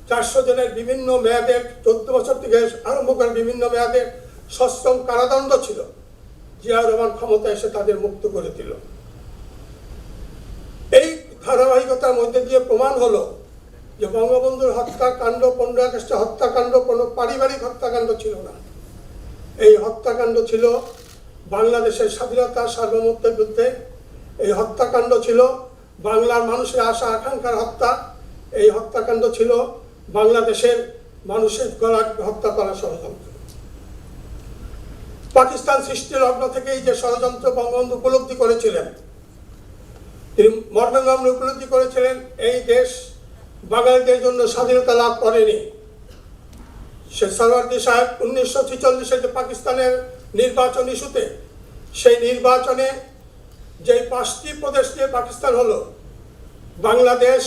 I: 400 জনের বিভিন্ন মেয়াদের 14 বছর থেকে আরম্ভ করে বিভিন্ন মেয়াদের সশ্রম কারাদণ্ড ছিল। জিয়াউর রহমান ক্ষমতা এসে তাদের মুক্ত করে দিল। এই ধারাবাহিকতার মধ্যে দিয়ে প্রমাণ হলো যে বঙ্গবন্ধুর হত্যাকাণ্ড, 15 আগস্টে হত্যাকাণ্ড কোনো পারিবারিক হত্যাকাণ্ড ছিল না। এই হত্যাকাণ্ড ছিল বাংলাদেশের স্বাধীনতা সার্বভৌমত্বের বিরুদ্ধে, এই হত্যাকাণ্ড ছিল বাংলার মানুষের আশা আকাঙ্ক্ষার হত্যা, এই হত্যাকাণ্ড ছিল বাংলাদেশের মানুষের গলা হত্যা করার ষড়যন্ত্র। পাকিস্তান সৃষ্টির লগ্ন থেকেই যে ষড়যন্ত্র বঙ্গবন্ধু উপলব্ধি করেছিলেন, তিনি মর্মে উপলব্ধি করেছিলেন এই দেশ বাঙালিদের জন্য স্বাধীনতা লাভ করেনি। সে সরওয়ার্দী সাহেব 1946-এ যে পাকিস্তানের নির্বাচন ইস্যুতে, সেই নির্বাচনে যে 5টি প্রদেশ নিয়ে পাকিস্তান হলো, বাংলাদেশ,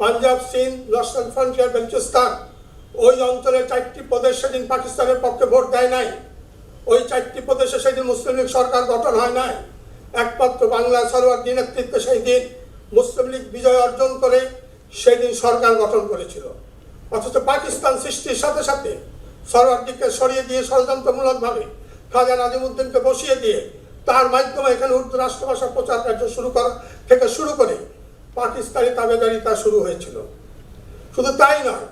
I: পাঞ্জাব, সিন্ধ, ন্যাশনাল ফ্রন্টিয়ার, বেলুচিস্তান, ওই অঞ্চলের 4টি প্রদেশ সেদিন পাকিস্তানের পক্ষে ভোট দেয় নাই। ওই 4টি প্রদেশে সেদিন মুসলিম লীগ সরকার গঠন হয় নাই। একমাত্র বাংলা সরওয়ার্দী নেতৃত্বে সেই দিন মুসলিম লীগ বিজয় অর্জন করে সেই দিন সরকার গঠন করেছিল। অথচ পাকিস্তান সৃষ্টির সাথে সাথে সরওয়ার্দীকে সরিয়ে দিয়ে ষড়যন্ত্রমূলকভাবে খাজা নাজিমুদ্দিনকে বসিয়ে দিয়ে তার মাধ্যমে এখানে উর্দু রাষ্ট্রভাষা প্রচার কার্য শুরু করে পাকিস্তানি তাবেদারিতা শুরু হয়েছিল। শুধু তাই নয়,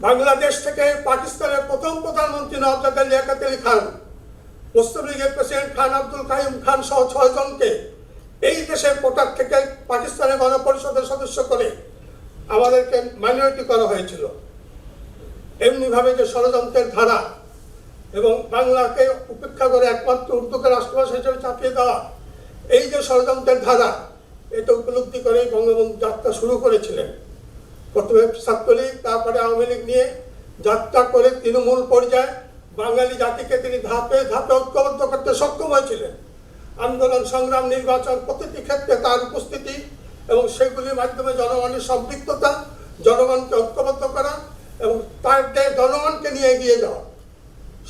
I: বাংলাদেশ থেকে পাকিস্তানের প্রথম প্রধানমন্ত্রী নওয়াব লিয়াকত আলী খান, মুসলিম লীগের প্রেসিডেন্ট খান আব্দুল কাইয়ুম খান সহ 6 জনকে এই দেশের কোটা থেকে পাকিস্তানের গণপরিষদের সদস্য করে আমাদেরকে মাইনরিটি করা হয়েছিল। এমনিভাবে যে ষড়যন্ত্রের ধারা এবং বাংলাকে উপেক্ষা করে একমাত্র উর্দুকে রাষ্ট্রভাষা হিসেবে চাপিয়ে দেওয়া, এই যে ষড়যন্ত্রের ধারা, এটা উপলব্ধি করে বঙ্গবন্ধু যাত্রা শুরু করেছিলেন। প্রথমে ছাত্রলীগ, তারপরে আওয়ামী লীগ নিয়ে যাত্রা করে তৃণমূল পর্যায়ে বাঙালি জাতিকে তিনি ধাপে ধাপে ঐক্যবদ্ধ করতে সক্ষম হয়েছিলেন। আন্দোলন, সংগ্রাম, নির্বাচন, প্রতিটি ক্ষেত্রে তার উপস্থিতি এবং সেগুলির মাধ্যমে জনগণের সম্পৃক্ততা, জনগণকে ঐক্যবদ্ধ করা এবং তার জনগণকে নিয়ে এগিয়ে যাওয়া।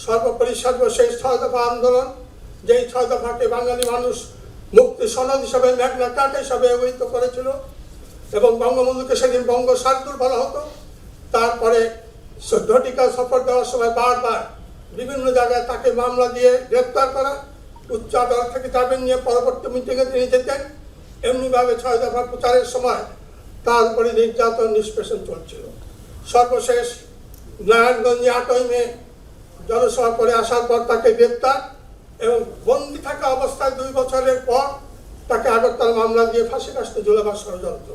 I: সর্বোপরি সর্বশেষ 6 দফা আন্দোলন, যেই 6 দফাকে বাঙালি মানুষ মুক্তি সনদ হিসাবে, ম্যাগনা কার্টা হিসাবে অভিহিত করেছিল এবং বঙ্গবন্ধুকে সেদিন বঙ্গ শার্দুল বলা হতো। তারপরে ঝটিকা সফর দেওয়ার সময় বারবার বিভিন্ন জায়গায় তাকে মামলা দিয়ে গ্রেপ্তার করা, উচ্চ আদালত থেকে জামিন নিয়ে পরবর্তী মিটিংয়ে তিনি যেতেন। এমনিভাবে 6 দফা প্রচারের সময় তার উপরে নির্যাতন, নিষ্পেষণ চলছিল। সর্বশেষ নারায়ণগঞ্জে 8ই মে জনসভা করে আসার পর তাকে গ্রেপ্তার এবং বন্দি থাকা অবস্থায় 2 বছরের পর তাকে আগরতলা মামলা দিয়ে ফাঁসি কাস্তে ঝুলাবার ষড়যন্ত্র।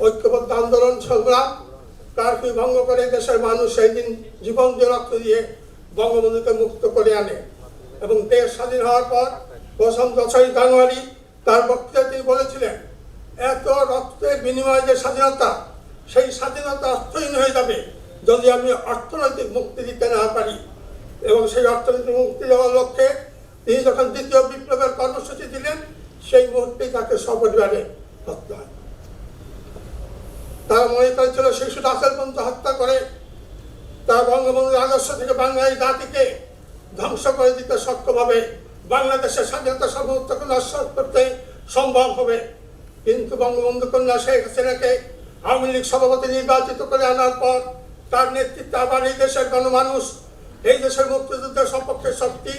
I: ঐক্যবদ্ধ আন্দোলন, সংগ্রাম, কারফিউ ভঙ্গ করে দেশের মানুষ সেই দিন জীবন দিয়ে রক্ত দিয়ে বঙ্গবন্ধুকে মুক্ত করে আনে এবং দেশ স্বাধীন হওয়ার পর 5ই জানুয়ারি তার বক্তৃতায় তিনি বলেছিলেন, এত রক্তের বিনিময়ে যে স্বাধীনতা, সেই স্বাধীনতা অর্থহীন হয়ে যাবে যদি আমি অর্থনৈতিক মুক্তি দিতে না পারি। এবং সেই অর্থনৈতিক মুক্তি দেওয়ার লক্ষ্যে তিনি যখন দ্বিতীয় বিপ্লবের কর্মসূচি দিলেন, সেই মুহূর্তেই তাকে সপরিবারে হত্যা হয়। তারা মনে করেছিল শিশু রাসেল পর্যন্ত হত্যা করে তার বঙ্গবন্ধুর আদর্শ থেকে বাঙালি জাতিকে ধ্বংস করে দিতে সক্ষম হবে, বাংলাদেশের স্বাধীনতা সার্বভৌমত্বকে নষ্ট করতে সম্ভব হবে। কিন্তু বঙ্গবন্ধু কন্যা শেখ হাসিনাকে আওয়ামী লীগ সভাপতি নির্বাচিত করে আনার পর তার নেতৃত্বে আবার এই দেশের গণমানুষ, এই দেশের মুক্তিযুদ্ধের সপক্ষের শক্তি,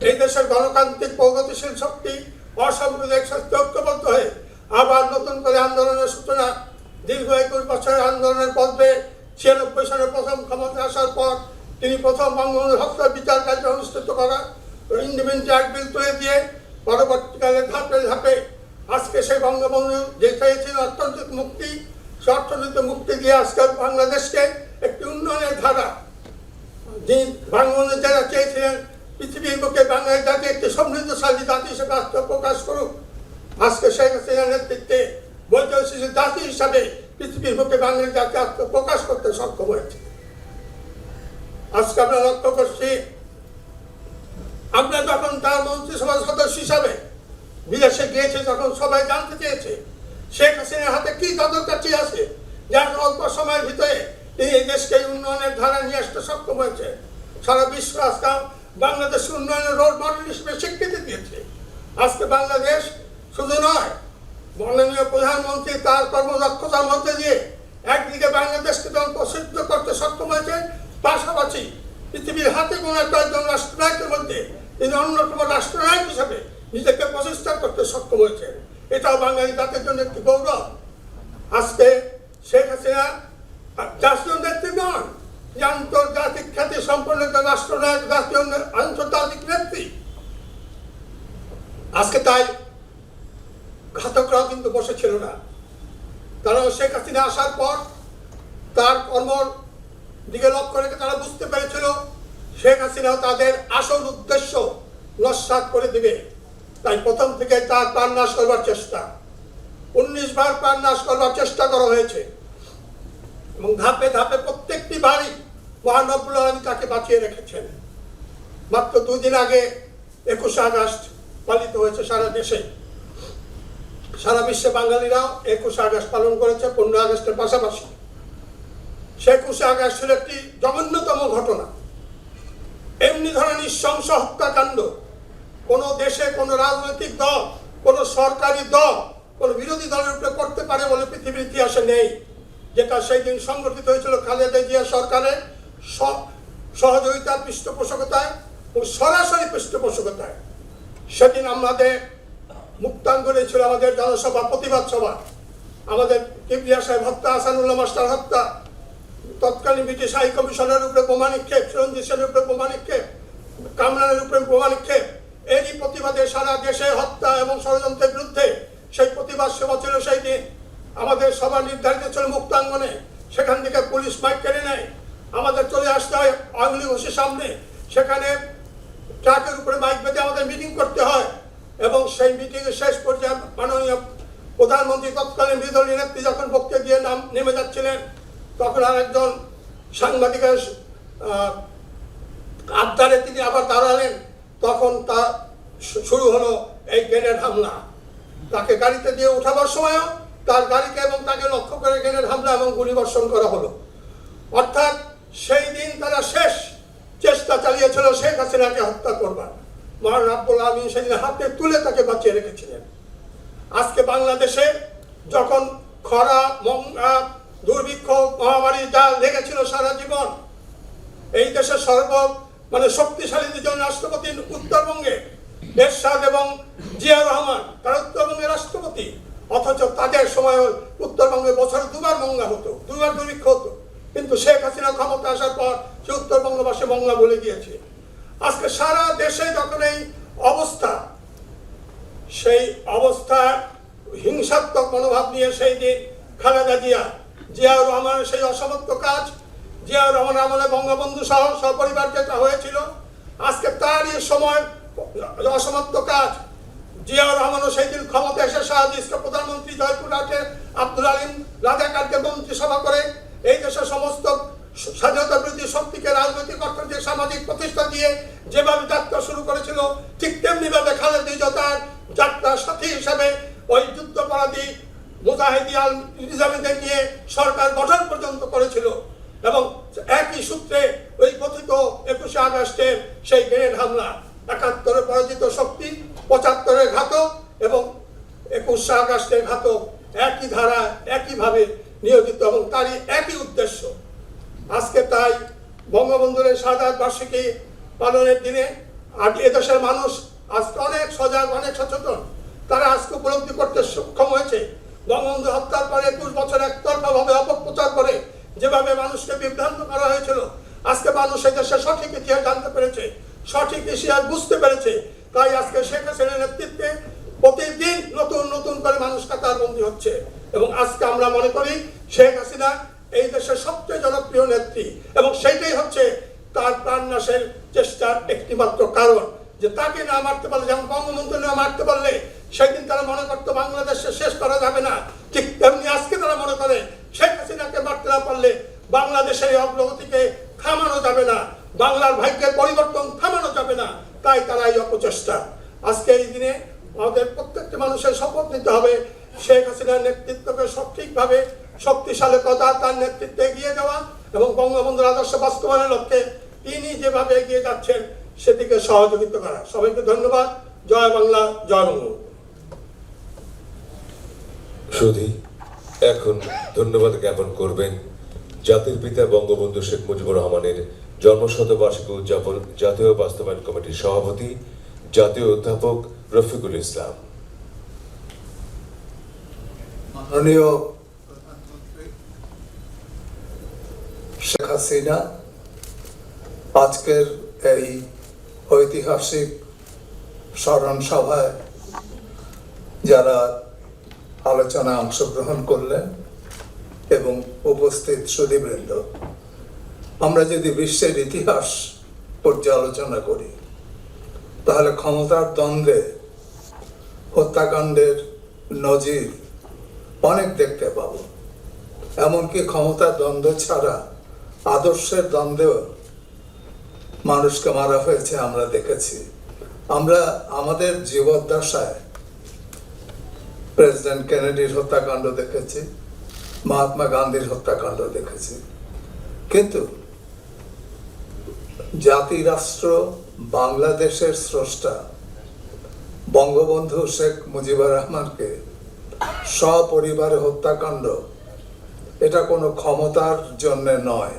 I: এই দেশের গণতান্ত্রিক প্রগতিশীল শক্তি, অসাম্প্রদায়িক শক্তি ঐক্যবদ্ধ হয়ে আবার নতুন করে আন্দোলনের সূচনা। দীর্ঘ 21 বছরের আন্দোলনের পর্বে 96 সালে প্রথম ক্ষমতায় আসার পর তিনি প্রথম বঙ্গবন্ধুর হত্যা বিচার কার্য অনুষ্ঠিত করা, ইন্ডিপেন্ডেন্ট অ্যাক্ট বিল তুলে দিয়ে পরবর্তীকালে ধাপে ধাপে আজকে সেই বঙ্গবন্ধু যে চেয়েছিল অর্থনৈতিক মুক্তি, সে অর্থনৈতিক মুক্তি দিয়ে আজকে বাংলাদেশকে একটি উন্নয়নের ধারা, যিনি বঙ্গবন্ধু যারা চেয়েছিলেন পৃথিবীর বুকে বাঙালি জাতি একটি সমৃদ্ধশালী জাতি হিসেবে আত্মপ্রকাশ করুক, আজকে শেখ হাসিনার নেতৃত্বে বৈদেশিক জাতি হিসাবে পৃথিবীর বুকে বাঙালি জাতি আত্মপ্রকাশ করতে সক্ষম হয়েছে। আজকে আমরা লক্ষ্য করছি, আমরা যখন তার মন্ত্রিসভার সদস্য হিসাবে বিদেশে গিয়েছে, তখন সবাই জানতে চেয়েছে শেখ হাসিনার হাতে কি জাদুর কাঠি আছে, যার অল্প সময়ের ভিতরে তিনি এই দেশকে উন্নয়নের ধারা নিয়ে আসতে সক্ষম হয়েছে। সারা বিশ্ব আজকে বাংলাদেশ উন্নয়নের রোল মডেল হিসেবে স্বীকৃতি দিয়েছে। আজকে বাংলাদেশ শুধু নয়, মাননীয় প্রধানমন্ত্রী তার কর্মদক্ষতার মধ্যে দিয়ে একদিকে বাংলাদেশকে যখন প্রসিদ্ধ করতে সক্ষম হয়েছে, পাশাপাশি পৃথিবীর হাতে গোনা কয়েকজন রাষ্ট্রনায়কের মধ্যে তিনি অন্যতম রাষ্ট্রনায়ক হিসেবে নিজেকে প্রতিষ্ঠা করতে সক্ষম হয়েছে। এটাও বাঙালি জাতির জন্য একটি গৌরব। আজকে শেখ হাসিনা জাতীয় নেত্রী নন, যে আন্তর্জাতিক খ্যাতি সম্পন্ন একটা রাষ্ট্রনায়ক, জাতীয় আন্তর্জাতিক নেত্রী। আজকে তাই ঘাতকরাও কিন্তু বসেছিল না, তারাও শেখ হাসিনা আসার পর তার কর্মর দিকে লক্ষ্য রেখে তারা বুঝতে পেরেছিল শেখ হাসিনাও তাদের আসল উদ্দেশ্য নস্যাৎ করে দিবে। তাই প্রথম থেকে তার প্রাণনাশ করবার চেষ্টা, 19 বার প্রাণনাশ করবার চেষ্টা করা হয়েছে এবং ধাপে ধাপে প্রত্যেকটি বাড়ি মহানবুল আলমী তাকে বাঁচিয়ে রেখেছেন। মাত্র 2 দিন আগে 21 আগস্ট পালিত হয়েছে সারা দেশে, সারা বিশ্বে বাঙালিরাও 21 আগস্ট পালন করেছে 15 আগস্টের পাশাপাশি। 21 আগস্ট ছিল একটি জঘন্যতম ঘটনা। এমনি ধরনের নৃশংস হত্যাকাণ্ড কোন দেশে, কোন রাজনৈতিক দল, কোন সরকারি দল, কোন বিরোধী দলের উপরে করতে পারে বলে পৃথিবীর ইতিহাসে নেই, যেটা সেই দিন সংগঠিত হয়েছিল খালেদা জিয়া সরকারের সহযোগিতার পৃষ্ঠপোষকতায় ও সরাসরি পৃষ্ঠপোষকতায়। সেদিন আমাদের মুক্তাঙ্গনে ছিল আমাদের জনসভা, প্রতিবাদ সভা। আমাদের কিবরিয়া সাহেব হত্যা, আসানুল্লাহ মাস্টার হত্যা, তৎকালীন ব্রিটিশ হাই কমিশনের উপরে বোমা নিক্ষেপ, চিরঞ্জিত সেনের উপরে বোমা নিক্ষেপ, কামরানের উপরে বোমা নিক্ষেপ, এরই প্রতিবাদে সারা দেশে হত্যা এবং ষড়যন্ত্রের বিরুদ্ধে সেই প্রতিবাদ সভা ছিল। সেই দিন আমাদের সভা নির্ধারিত ছিল মুক্তাঙ্গনে, সেখান থেকে পুলিশ মাইক কেড়ে নেয়, আমাদের চলে আসতে হয় আওয়ামী লীগ সামনে, সেখানে ট্রাকের উপরে মাইক বেঁধে আমাদের মিটিং করতে হয় এবং সেই মিটিংয়ের শেষ পর্যায়ে মাননীয় প্রধানমন্ত্রী তৎকালীন বিরোধী নেত্রী যখন বক্তব্য দিয়ে নেমে যাচ্ছিলেন, তখন আরেকজন সাংবাদিকের আবদারে তিনি আবার দাঁড়ালেন। তখন তা শুরু হলো এই গ্রেনেড হামলা। তাকে গাড়িতে দিয়ে উঠাবার সময়ও তার গাড়িকে এবং তাকে লক্ষ্য করে গ্রেনেড হামলা এবং গুলিবর্ষণ করা হলো। অর্থাৎ সেই দিন তারা শেষ চেষ্টা চালিয়েছিল শেখ হাসিনাকে হত্যা করবার। মহান রব্বুল আলামিন সেদিন হাতে তুলে তাকে বাঁচিয়ে রেখেছিলেন। আজকে বাংলাদেশে যখন খরা, দুর্ভিক্ষ, মহামারী যা লেগেছিল সারা জীবন, এই দেশের শক্তিশালী দুজন রাষ্ট্রপতি উত্তরবঙ্গে এরশাদ এবং জিয়া রহমান, তারা উত্তরবঙ্গের রাষ্ট্রপতি, অথচ তাদের সময় উত্তরবঙ্গে বছরে দুবার মঙ্গা হতো, দুবার দুর্ভিক্ষ হতো। কিন্তু শেখ হাসিনা ক্ষমতা আসার পর সে উত্তরবঙ্গবাসী মঙ্গা বলে গিয়েছে। আজকে সারা দেশে যখন এই অবস্থা, সেই অবস্থার হিংসাত্মক মনোভাব নিয়ে সেই দিন খালেদা জিয়াউর রহমানের সেই অসমাপ্ত কাজ, জিয়াউর রহমান আমলে বঙ্গবন্ধু সহ সপরিবার যেটা হয়েছিল, আজকে তারই সময় অসমাপ্ত কাজ। জিয়াউর রহমানও সেই দিন ক্ষমতা এসে শাহজিজকে প্রধানমন্ত্রী, জয়পুরহাটে আব্দুল আলিম রাজাকারকে মন্ত্রিসভা করে এই দেশের সমস্ত স্বাধীনতা বিরোধী শক্তিকে রাজনৈতিক, অর্থনৈতিক, সামাজিক প্রতিষ্ঠা দিয়ে যেভাবে যাত্রা শুরু করেছিল, ঠিক তেমনি ভাবে খালেদা জিয়া তার যাত্রার সাথী হিসাবে ওই যুদ্ধাপরাধী মুজাহিদি আল নিজামীদের নিয়ে সরকার গঠন পর্যন্ত করেছিল। এবং একই সূত্রে ওই কথিত 21শে আগস্টের সেই গ্রেনেড হামলা, 71-এ পরাজিত শক্তি, 75-এর ঘাতক এবং 21শে আগস্টের ঘাতক একই ধারা, একইভাবে নিয়োজিত এবং তারই একই উদ্দেশ্য। আজকে তাই বঙ্গবন্ধুর শাহাদাত বার্ষিকী পালনের দিনে এদেশের মানুষ আজকে অনেক সজাগ, অনেক সচেতন। তারা আজকে উপলব্ধি করতে সক্ষম হয়েছে বঙ্গবন্ধু হত্যার পরে 21 বছর একতরফা ভাবে অপপ্রচার করে যেভাবে মানুষকে বিভ্রান্ত করা হয়েছিল, আজকে মানুষ এই দেশের সঠিক ইতিহাস জানতে পেরেছে, সঠিক ইতিহাস বুঝতে পেরেছে। তাই আজকে শেখ হাসিনার নেতৃত্বে প্রতিদিন নতুন নতুন করে মানুষ কাতারবন্দী হচ্ছে। এবং আজকে আমরা মনে করি শেখ হাসিনা এই দেশের সবচেয়ে জনপ্রিয় নেত্রী এবং সেইটাই হচ্ছে তার প্রাণনাশের চেষ্টার একটি মাত্র কারণ, যে তাকে না মারতে পারলে, যেমন বঙ্গবন্ধু না মারতে পারলে সেদিন তারা মনে করতো বাংলাদেশে শেষ করা যাবে না, ঠিক তেমনি আজকে তারা মনে করে শেখ হাসিনাকে মারতে না পারলে বাংলাদেশের এই অগ্রগতিকে থামানো যাবে না, বাংলার ভাগ্যের পরিবর্তন থামানো যাবে না। তাই তারা এই অপচেষ্টা। আজকে এই দিনে আমাদের প্রত্যেকটি মানুষের শপথ নিতে হবে শেখ হাসিনার নেতৃত্বকে সঠিকভাবে শক্তিশালীকতা, তার নেতৃত্বে এগিয়ে যাওয়া এবং বঙ্গবন্ধুর আদর্শ বাস্তবায়নের লক্ষ্যে তিনি যেভাবে এগিয়ে যাচ্ছেন সেদিকে সহযোগিতা করা। সবাইকে ধন্যবাদ। জয় বাংলা, জয় বঙ্গবন্ধু।
A: শুধু এখন ধন্যবাদ জ্ঞাপন করবেন জাতির পিতা বঙ্গবন্ধু শেখ মুজিবুর রহমানের জন্মশতবার্ষিকী উদযাপন জাতীয় বাস্তবায়ন কমিটির সভাপতি জাতীয় অধ্যাপক রফিকুল ইসলাম।
J: মাননীয় শেখ হাসিনা আজকের এই ঐতিহাসিক স্মরণ সভায় যারা আলোচনায় অংশগ্রহণ করলেন এবং উপস্থিত সুধীবৃন্দ, আমরা যদি বিশ্বের ইতিহাস পর্যালোচনা করি তাহলে ক্ষমতার দ্বন্দ্বে হত্যাকাণ্ডের নজির অনেক দেখতে পাব। এমনকি ক্ষমতার দ্বন্দ্ব ছাড়া আদর্শের দ্বন্দ্বেও মানুষকে মারা হয়েছে আমরা দেখেছি। আমরা আমাদের জীবদ্দশায় প্রেসিডেন্ট কেনেডির হত্যাকাণ্ড দেখেছি, মহাত্মা গান্ধীর হত্যাকাণ্ড দেখেছি, কিন্তু জাতি রাষ্ট্র বাংলাদেশের স্রষ্টা বঙ্গবন্ধু শেখ মুজিবুর রহমানকে সপরিবারে হত্যাকাণ্ড, এটা কোনো ক্ষমতার জন্য নয়।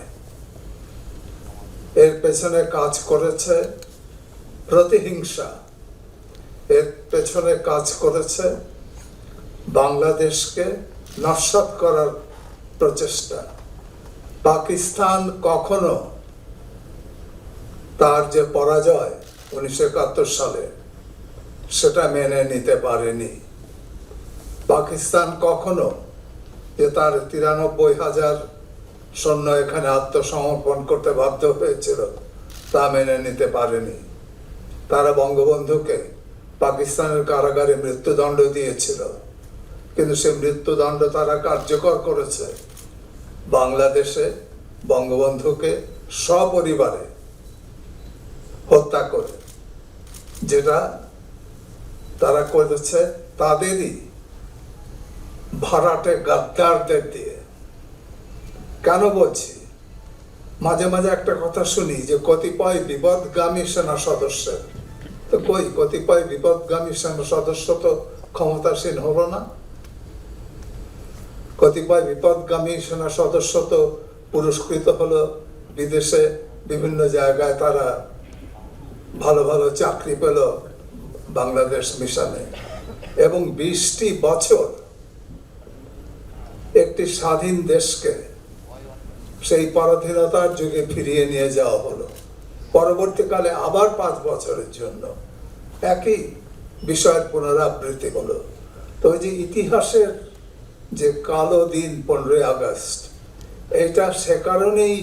J: এর পেছনে কাজ করেছে প্রতিহিংসা, এর পেছনে কাজ করেছে বাংলাদেশকে নস্যাৎ করার প্রচেষ্টা। পাকিস্তান কখনো তার যে পরাজয় 1971 সালে সেটা মেনে নিতে পারেনি। পাকিস্তান কখনো যে তার 93,000 সৈন্য এখানে আত্মসমর্পণ করতে বাধ্য হয়েছিল তা মেনে নিতে পারেনি। তারা বঙ্গবন্ধুকে পাকিস্তানের কারাগারে মৃত্যুদণ্ড দিয়েছিল, কিন্তু সে মৃত্যুদণ্ড তারা কার্যকর করেছে বাংলাদেশে বঙ্গবন্ধুকে সপরিবারে হত্যা করে, যেটা তারা করেছে তাদেরই ভাড়াটে গাদ্দারদের দিয়ে। কেন বলছি? মাঝে মাঝে একটা কথা শুনি যে কতিপয় বিপদগামী সেনা সদস্যের, তো কই কতিপয় বিপদগামী সেনা সদস্য তো ক্ষমতাসীন হলো না। কতিপয় বিপদগামী সেনা সদস্য তো পুরস্কৃত হলো, বিদেশে বিভিন্ন জায়গায় তারা ভালো ভালো চাকরি পেল বাংলাদেশ মিশনে, এবং 20টি বছর একটি স্বাধীন দেশকে সেই পরাধীনতার যুগে ফিরিয়ে নিয়ে যাওয়া হলো। পরবর্তীকালে আবার 5 বছরের জন্য একই বিষয়ের পুনরাবৃত্তি হলো। তো ওই যে ইতিহাসের যে কালো দিন 15ই আগস্ট, এটা সে কারণেই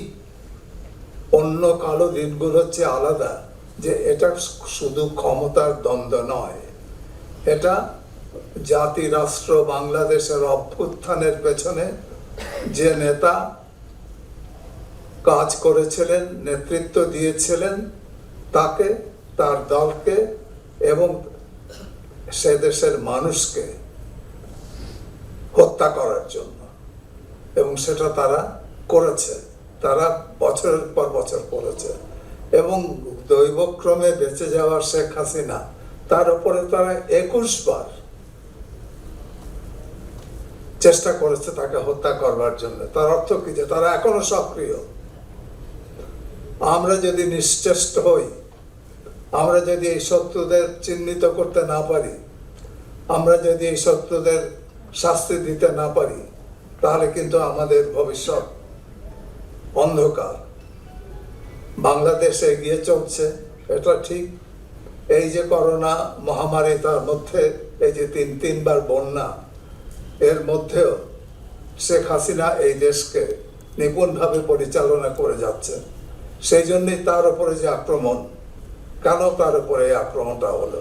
J: অন্য কালো দিনগুলো হচ্ছে আলাদা, যে এটা শুধু ক্ষমতার দ্বন্দ্ব নয়, এটা জাতি রাষ্ট্র বাংলাদেশের অভ্যুত্থানের পেছনে যে নেতা কাজ করেছিলেন, নেতৃত্ব দিয়েছিলেন, তাকে, তার দলকে এবং সে দেশের মানুষকে হত্যা করার জন্য, এবং সেটা তারা করেছে, তারা বছরের পর বছর করেছে। এবং দৈবক্রমে বেঁচে যাওয়া শেখ হাসিনা, তার উপরে তারা 21 বার চেষ্টা করেছে তাকে হত্যা করবার জন্য। তার অর্থ কি? যে তারা এখনো সক্রিয়। আমরা যদি নিশ্চেষ্ট হই, আমরা যদি এই শত্রুদের চিহ্নিত করতে না পারি, আমরা যদি এই শত্রুদের শাস্তি দিতে না পারি, তাহলে কিন্তু আমাদের ভবিষ্যৎ অন্ধকার। বাংলাদেশ এগিয়ে চলছে, এটা ঠিক। এই যে করোনা মহামারী, তার মধ্যে এই যে তিনবার বন্যা, এর মধ্যেও শেখ হাসিনা এই দেশকে নিপুণভাবে পরিচালনা করে যাচ্ছে। সেই জন্যই তার উপরে যে আক্রমণ, কেন তার উপরে এই আক্রমণটা হলো?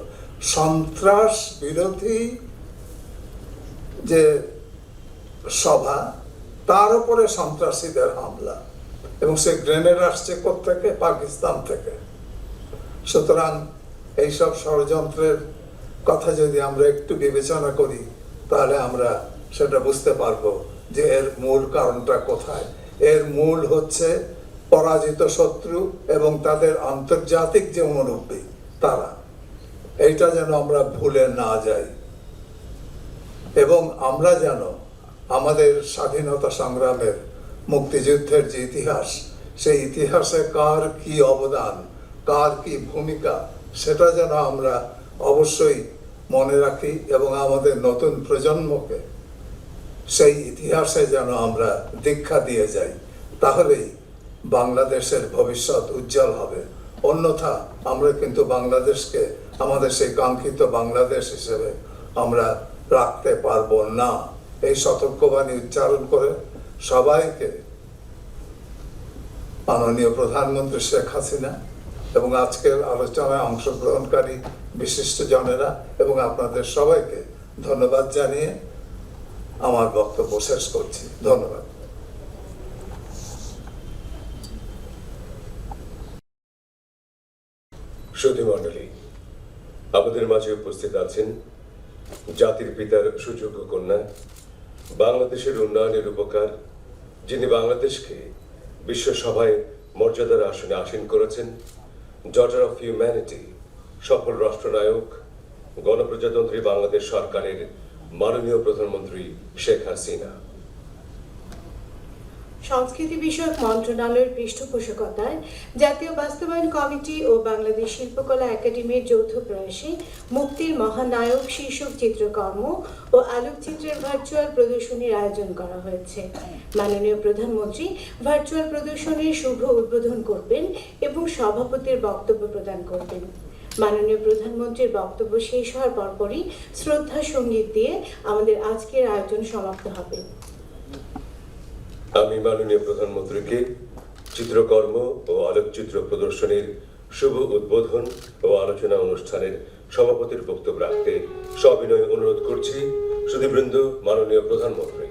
J: সন্ত্রাস বিরোধী যে সভা, তার উপরে সন্ত্রাসীদের হামলা, এবং সে গ্রেনেড আসছে কোত্থেকে? পাকিস্তান থেকে। সুতরাং এইসব ষড়যন্ত্রের কথা যদি আমরা একটু বিবেচনা করি, তাহলে আমরা সেটা বুঝতে পারবো যে এর মূল কারণটা কোথায়। এর মূল হচ্ছে পরাজিত শত্রু এবং তাদের আন্তর্জাতিক যে মুরব্বী, তারা। এইটা যেন আমরা ভুলে না যাই, এবং আমরা যেন আমাদের স্বাধীনতা সংগ্রামের, মুক্তিযুদ্ধের যে ইতিহাস, সেই ইতিহাসে কার কি অবদান, কার কি ভূমিকা, সেটা যেন আমরা অবশ্যই মনে রাখি, এবং আমাদের নতুন প্রজন্মকে সেই ইতিহাসে যেন আমরা দীক্ষা দিয়ে যাই। তাহলেই বাংলাদেশের ভবিষ্যৎ উজ্জ্বল হবে। অন্যথা আমরা কিন্তু বাংলাদেশকে আমাদের সেই কাঙ্ক্ষিত বাংলাদেশ হিসেবে আমরা রাখতে পারবো না। এই সতর্কবাণী উচ্চারণ করে সবাইকে মাননীয় প্রধানমন্ত্রী শেখ হাসিনা এবং আজকের আলোচনায় অংশগ্রহণকারী বিশিষ্ট জনেরা এবং আপনাদের সবাইকে ধন্যবাদ জানিয়ে আমার বক্তব্য শেষ করছি। ধন্যবাদ।
A: সুধী মণ্ডলী, আমাদের মাঝে উপস্থিত আছেন জাতির পিতার সুযোগ্য কন্যা, বাংলাদেশের উন্নয়নের উপকার, যিনি বাংলাদেশকে বিশ্বসভায় মর্যাদার আসনে আসীন করেছেন, ডটার অফ হিউম্যানিটি, সফল রাষ্ট্রনায়ক, গণপ্রজাতন্ত্রী বাংলাদেশ সরকারের মাননীয় প্রধানমন্ত্রী শেখ হাসিনা।
B: সংস্কৃতি বিষয়ক মন্ত্রণালয়ের পৃষ্ঠপোষকতায় জাতীয় বাস্তবায়ন কমিটি ও বাংলাদেশ শিল্পকলা একাডেমির যৌথ প্রয়াসে মুক্তির মহানায়ক শীর্ষক চিত্রকর্ম ও আলোকচিত্রের ভার্চুয়াল প্রদর্শনীর আয়োজন করা হয়েছে। মাননীয় প্রধানমন্ত্রী ভার্চুয়াল প্রদর্শনীর শুভ উদ্বোধন করবেন এবং সভাপতির বক্তব্য প্রদান করবেন। মাননীয় প্রধানমন্ত্রীর বক্তব্য শেষ হওয়ার পরপরই শ্রদ্ধা সঙ্গীত দিয়ে আমাদের আজকের আয়োজন সমাপ্ত হবে।
A: আমি মাননীয় প্রধানমন্ত্রীকে চিত্রকর্ম ও আলোকচিত্র প্রদর্শনীর শুভ উদ্বোধন ও আলোচনা অনুষ্ঠানের সভাপতির বক্তব্য রাখতে সবিনয় অনুরোধ করছি সুধীবৃন্দ, মাননীয় প্রধানমন্ত্রী।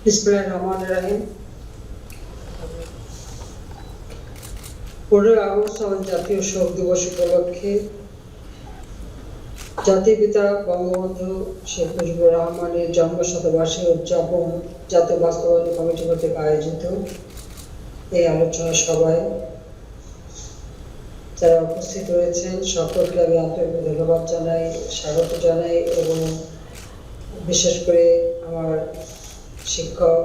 K: बिस्मिल्लाहिर्रहमानिर्रहीम। 15 আগস্ট জাতীয় শোক দিবস উপলক্ষে জাতির পিতা বঙ্গবন্ধু শেখ মুজিবুর রহমানের জন্মশতবার্ষিকী উদযাপন জাতীয় বাস্তবায়ন কমিটি কর্তৃক আয়োজিত এই আলোচনা সভায় যারা উপস্থিত রয়েছেন সকলকে আমি আন্তরিক ধন্যবাদ জানাই, স্বাগত জানাই এবং বিশেষ করে আমার শিক্ষক,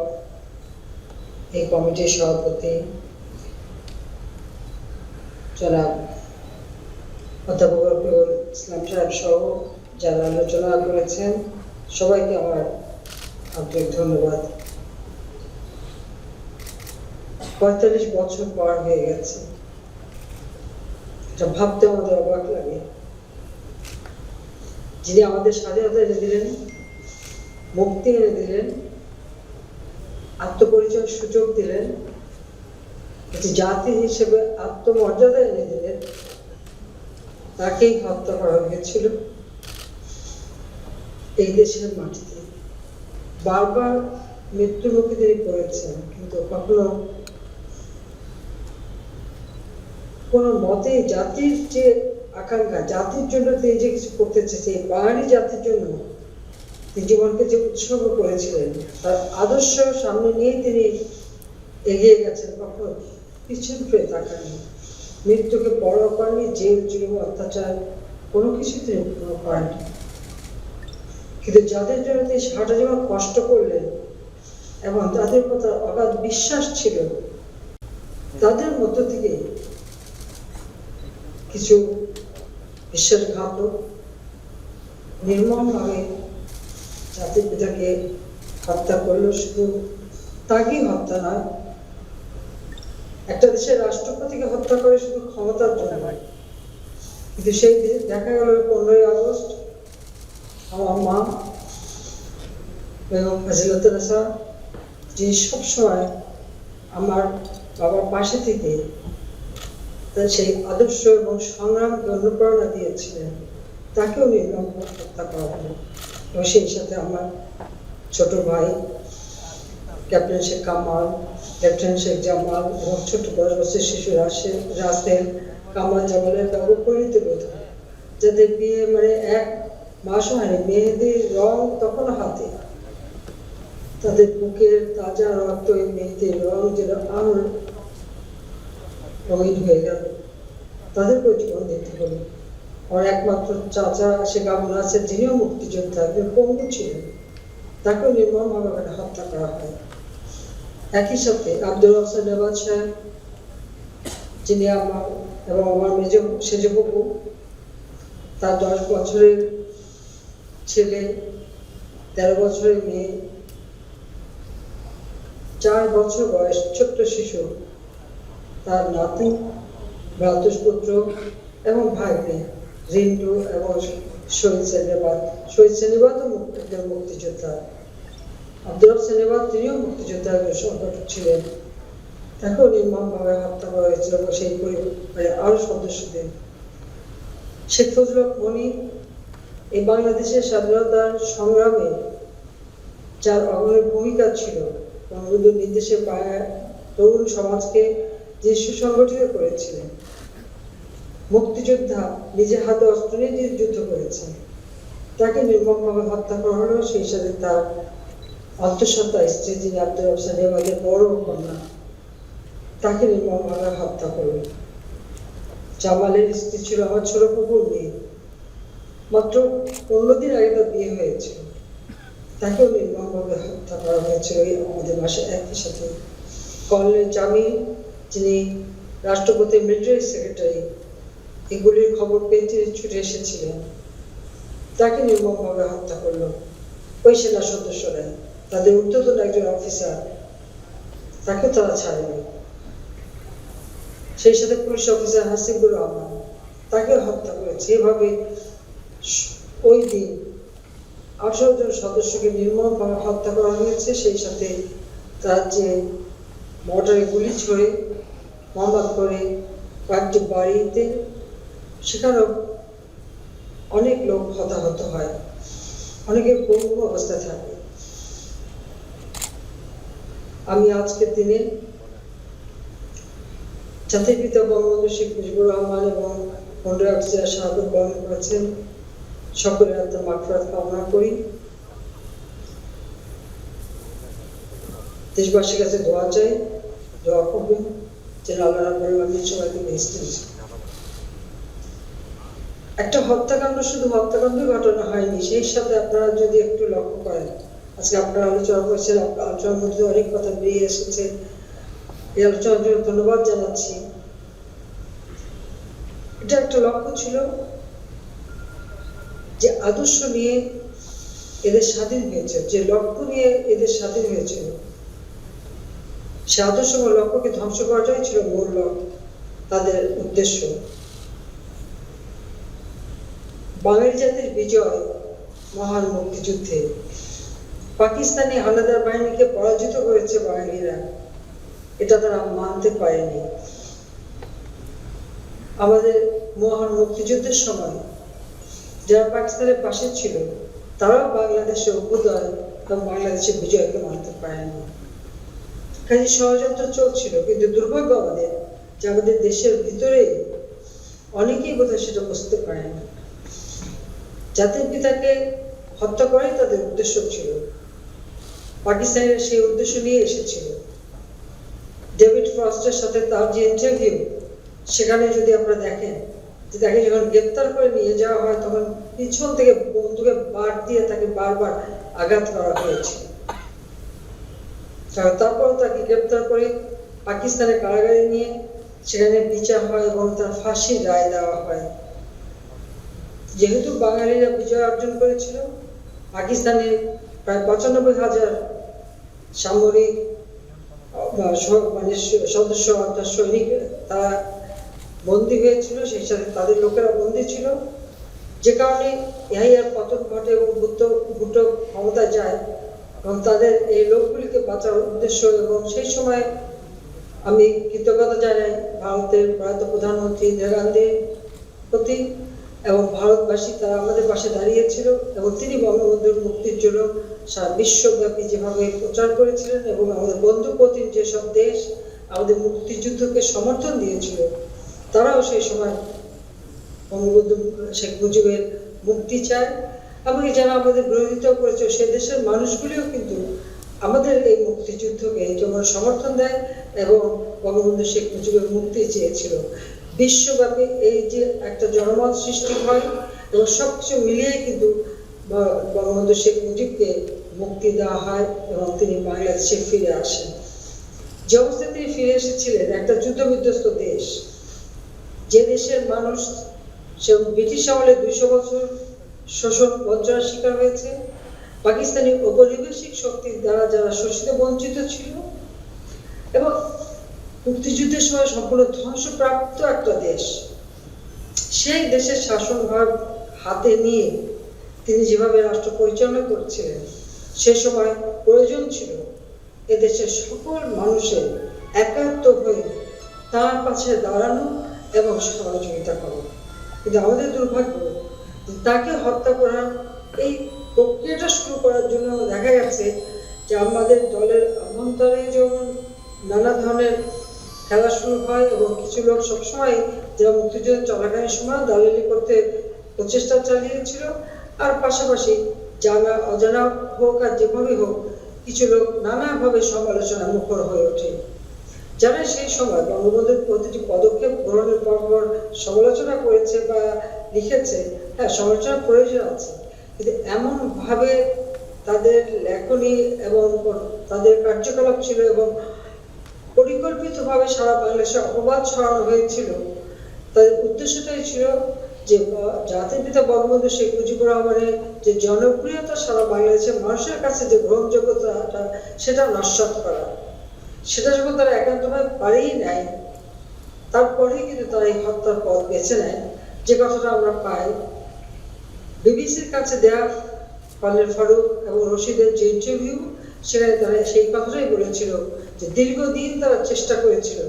K: এই কমিটির সভাপতি জনাব অধ্যাপক রফিকুল ইসলাম সাহেব সহ যারা আলোচনা করেছেন সবাইকে আমার আন্তরিক ধন্যবাদ। 45 বছর পার হয়ে গেছে, এটা ভাবতে আমাদের অবাক লাগে। যিনি আমাদের স্বাধীনতা এনে দিলেন, মুক্তি এনে দিলেন, আত্মপরিচয়ের সুযোগ দিলেন, একটি জাতি হিসেবে আত্মমর্যাদা এনে দিলেন, তাকেই হত্যা করা হয়েছিল এই দেশের মাটিতে। বারবার মৃত্যুর মুখে তিনি পড়েছেন, কিন্তু কখনো কোনো মতে জাতির যে আকাঙ্ক্ষা, জাতির জন্য তিনি যে কিছু করতে চেয়েছে, বাঙালি জাতির জন্য তিনি জীবনকে যে উৎসর্গ করেছিলেন, তার আদর্শ সামনে নিয়ে তিনি এগিয়ে গেছেন, কখনো পিছন ফিরে তাকাননি। মৃত্যুকে পরোয়া করেনি, জেল জুলুম অত্যাচার কোনো কিছুতে করেনি। কিন্তু যাদের জন্য তিনি সারাটা জীবন কষ্ট করলেন এবং তাদের কথা অগাধ বিশ্বাস ছিল, তাদের মধ্য থেকে কিছু বিশ্বাসঘাতক নির্মমভাবে জাতির পিতাকে হত্যা করলো। শুধু তাকেই হত্যা নয়, একটা দেশের রাষ্ট্রপতিকে হত্যা করে শুধু ক্ষমতার জন্য। কিন্তু সেই দেখা গেল 15ই আগস্ট আমার মা বেগম ফাজিলাতুন্নেসা, যিনি সবসময় আমার বাবার পাশে থেকে তার সেই আদর্শ এবং সংগ্রামকে অনুপ্রেরণা দিয়েছিলেন, তাকেও নির্মমভাবে হত্যা করা হলো। এবং সেই সাথে আমার ছোট ভাই ক্যাপ্টেন শেখ কামাল, ক্যাপ্টেন শেখ জামাল এবং ছোট 10 বছরের শিশু রাসেল, কামাল জামালের কাউকে পরিণত বোধ হয়, যাদের বিয়ে মানে 1 মাসও হয়নি, মেহেদির রং তখন হাতে, তাদের বুকের তাজা রক্ত ওই মেহেদির রং যেন আরো রঙিন হয়ে গেল, তাদেরকেও জীবন দিতে হলো। আমার একমাত্র চাচা শেখ আবুল নাসের, যিনিও মুক্তিযোদ্ধা, পঙ্গু ছিলেন, তাকেও নির্মমভাবে হত্যা করা হয়। একই সাথে আব্দুল হাসান নেবাজ সাহেব, যিনি আমার এবং আমার সেজবাবু, তার 10 বছরের ছেলে, 13 বছরের মেয়ে, 4 বছর বয়স ছোট্ট শিশু, তার নাতি, ভ্রাতুষ্পুত্র এবং ভাইকে রিন্টু এবং শহীদ সেনিবাদও মুক্তিযোদ্ধা। আব্দুল হাসান নেবাজ, তিনিও মুক্তিযোদ্ধা সংগঠক ছিলেন, তাকেও নির্মমভাবে হত্যা করা হয়েছিল এবং সেই পরিবারের আরো সদস্যদের। শেখ ফজলুল হক মনি এই বাংলাদেশের স্বাধীনতার সংগ্রামে যার অগ্রণী ভূমিকা ছিল, বঙ্গবন্ধুর নির্দেশে তরুণ সমাজকে যে সুসংগঠিত করেছিলেন, মুক্তিযোদ্ধা নিজে হাতে অস্ত্র নিয়ে যুদ্ধ করেছেন, তাকে নির্মমভাবে হত্যা করা হলো। সেই সাথে তার অন্তঃসত্ত্বা স্ত্রী, যিনি আব্দুল হাসান নেবাজের বড় কন্যা, তাকে নির্মমভাবে হত্যা করল। জামালের স্ত্রী ছিল আমার ছোট পুকুর মেয়ে, মাত্র 15 দিন আগে তার বিয়ে হয়েছিল, তাকেও নির্মমভাবে হত্যা করা হয়েছিল আমাদের বাসায়। একই সাথে কর্নেল জামিল, যিনি রাষ্ট্রপতির মিলিটারি সেক্রেটারি, এগুলির খবর পেয়ে তিনি ছুটে এসেছিলেন, তাকে নির্মমভাবে হত্যা করলো ওই সেনা সদস্যরা, তাদের ঊর্ধ্বতন একজন অফিসার, তাকেও তারা ছাড়েনি। সেই সাথে পুলিশ অফিসার হাসিবুর রহমান, তাকে হত্যা করেছে। এভাবে ওই দিন 18 জন সদস্যকে নির্মমভাবে হত্যা করা হয়েছে। সেই সাথে তার যে মর্টারে গুলি ছড়ে মামলা করে কয়েকটি বাড়িতে, সেখানেও অনেক লোক হতাহত হয়, অনেকে পঙ্গু অবস্থায় থাকে। আমি আজকের দিনে জাতির পিতা বঙ্গবন্ধু শেখ মুজিবুর রহমান এবং 15 আগস্ট যারা শাহাদত বরণ করেছেন, সকলের আত্মার মাগফিরাত কামনা করি। দেশবাসীর কাছে দোয়া চাই, দোয়া করবেন যেন আল্লাহ রাব্বুল আলামিন সবাইকে বেহেশতে দিন। একটা হত্যাকাণ্ড শুধু হত্যাকাণ্ডই ঘটনা হয়নি, সেই সাথে আপনারা যদি একটু লক্ষ্য করেন, আজকে আপনারা আলোচনা করছেন, আলোচনার মধ্যে অনেক কথা বেরিয়ে এসেছে, এই আলোচনার জন্য ধন্যবাদ জানাচ্ছি। এটা একটা লক্ষ্য ছিল যে আদর্শ নিয়ে এদের স্বাধীন হয়েছে, যে লক্ষ্য নিয়ে এদের স্বাধীন হয়েছিল, সে আদর্শ এবং লক্ষ্যকে ধ্বংস করাটাই ছিল মূল তাদের উদ্দেশ্য। বাঙালি জাতির বিজয় মহান মুক্তিযুদ্ধে পাকিস্তানি হানাদার বাহিনীকে পরাজিত করেছে বাঙালিরা, এটা তারা মানতে পারেনি। আমাদের মহান মুক্তিযুদ্ধের সময় যারা পাকিস্তানের পাশে ছিল, তারাও বাংলাদেশের অভ্যুদয় এবং বাংলাদেশের বিজয়কে মানতে পারেনি। কাজে ষড়যন্ত্র চলছিল, কিন্তু দুর্ভাগ্য আমাদের যে আমাদের দেশের ভিতরে অনেকেই বোধহয় সেটা বুঝতে পারেনি। জাতির পিতাকে হত্যা করাই তাদের উদ্দেশ্য ছিল, পাকিস্তানিরা সেই উদ্দেশ্য নিয়ে এসেছিল। ডেভিড ফ্রস্টের সাথে তার যে ইন্টারভিউ, সেখানে যদি আপনারা দেখেন যে তাকে যখন গ্রেপ্তার করে নিয়ে যাওয়া হয় তখন পিছন থেকে বন্দুকে বাট দিয়ে তাকে বারবার আঘাত করা হয়েছিল। তারপর তাকে গ্রেপ্তার করে পাকিস্তানের কারাগারে নিয়ে সেখানে বিচার হয় এবং তার ফাঁসির রায় দেওয়া হয়। যেহেতু বাঙালিরা বিজয় অর্জন করেছিল, পাকিস্তানের প্রায় ৯৫,০০০ সামরিক মানে সদস্য অর্থাৎ সৈনিক তারা বন্দী হয়েছিল, সেই সাথে তাদের লোকেরা বন্দী ছিল, যে কারণে ইয়াহিয়ার পতন ঘটে এবং ভুট্টো ক্ষমতা যায় এবং তাদের এই লোকগুলিকে বাঁচার উদ্দেশ্য। এবং সেই সময় আমি কৃতজ্ঞতা জানাই ভারতের প্রয়াত প্রধানমন্ত্রী ইন্দিরা গান্ধীর প্রতি এবং ভারতবাসী তারা আমাদের পাশে দাঁড়িয়েছিল এবং তিনি বঙ্গবন্ধুর মুক্তির জন্য সারা বিশ্বব্যাপী যেভাবে প্রচার করেছিলেন এবং আমাদের বন্ধুপ্রতিম যেসব দেশ আমাদের মুক্তিযুদ্ধকে সমর্থন দিয়েছিল তারাও সেই সময় বঙ্গবন্ধু শেখ মুজিবের মুক্তি চায়। এমনকি যারা আমাদের বিরোধিতা করেছে সে দেশের মানুষগুলিও কিন্তু আমাদের এই মুক্তিযুদ্ধকে যেমন সমর্থন দেয় এবং বঙ্গবন্ধু শেখ মুজিবের মুক্তি চেয়েছিল। বিশ্বব্যাপী এই যে একটা জনমত সৃষ্টি হয় এবং সবকিছু মিলিয়ে কিন্তু বঙ্গবন্ধু শেখ মুজিবকে মুক্তি দেওয়া হয় এবং তিনি বাংলাদেশে ফিরে আসেন। যে অবস্থায় তিনি ফিরে এসেছিলেন একটা যুদ্ধবিধ্বস্ত দেশ, যে দেশের মানুষ সে ব্রিটিশ আমলে ২০০ বছর শোষণ বঞ্চনার শিকার হয়েছে, পাকিস্তানি ঔপনিবেশিক শক্তির দ্বারা যারা শোষিত বঞ্চিত ছিল এবং মুক্তিযুদ্ধের সময় সম্পূর্ণ ধ্বংসপ্রাপ্ত একটা দেশ, সেই দেশের শাসনভার হাতে নিয়ে তিনি যেভাবে রাষ্ট্র পরিচালনা করছিলেন সে সময় প্রয়োজন ছিল এদেশের সকল মানুষের একাত্ম হয়ে তার পাশে দাঁড়ানো এবং সহযোগিতা করা। কিন্তু আমাদের দুর্ভাগ্য তাকে হত্যা করার এই প্রক্রিয়াটা শুরু করার জন্য দেখা গেছে যে আমাদের দলের অভ্যন্তরে যেমন নানা ধরনের খেলা শুরু হয় এবং কিছু লোক সবসময় যারা মুক্তিযুদ্ধ চলাকালীন সময় দালালি করতে প্রচেষ্টা চালিয়েছিল, আর পাশাপাশি জানা অজানা হোক আর যেভাবে হোক কিছু লোক নানাভাবে সমালোচনা মুখর হয়ে ওঠে, যারা সেই সময় বঙ্গবন্ধুর প্রতিটি পদক্ষেপ গ্রহণের পর সমালোচনা করেছে বা লিখেছে। হ্যাঁ, সমালোচনার প্রয়োজন আছে, কিন্তু এমনভাবে তাদের লেখনী এবং তাদের কার্যকলাপ ছিল এবং পরিকল্পিতভাবে সারা বাংলাদেশে অপবাদ ছড়ানো হয়েছিল। তাদের উদ্দেশ্যটাই ছিল যে জাতির পিতা বঙ্গবন্ধু শেখ মুজিবুর রহমানের যে জনপ্রিয়তা সারা বাংলাদেশের মানুষের কাছে যে গ্রহণযোগ্যতাটা সেটা নস্যাৎ করা। সেটা যখন তারা একান্তভাবে পারেই নেয়, তারপরেই কিন্তু তারা এই হত্যার পথ বেছে নেয়। যে কথাটা আমরা পাই বিবিসির কাছে দেয়া কর্নেল ফারুক এবং রশিদের যে ইন্টারভিউ, সেখানে তারা সেই কথাটাই বলেছিল যে দীর্ঘদিন তারা চেষ্টা করেছিল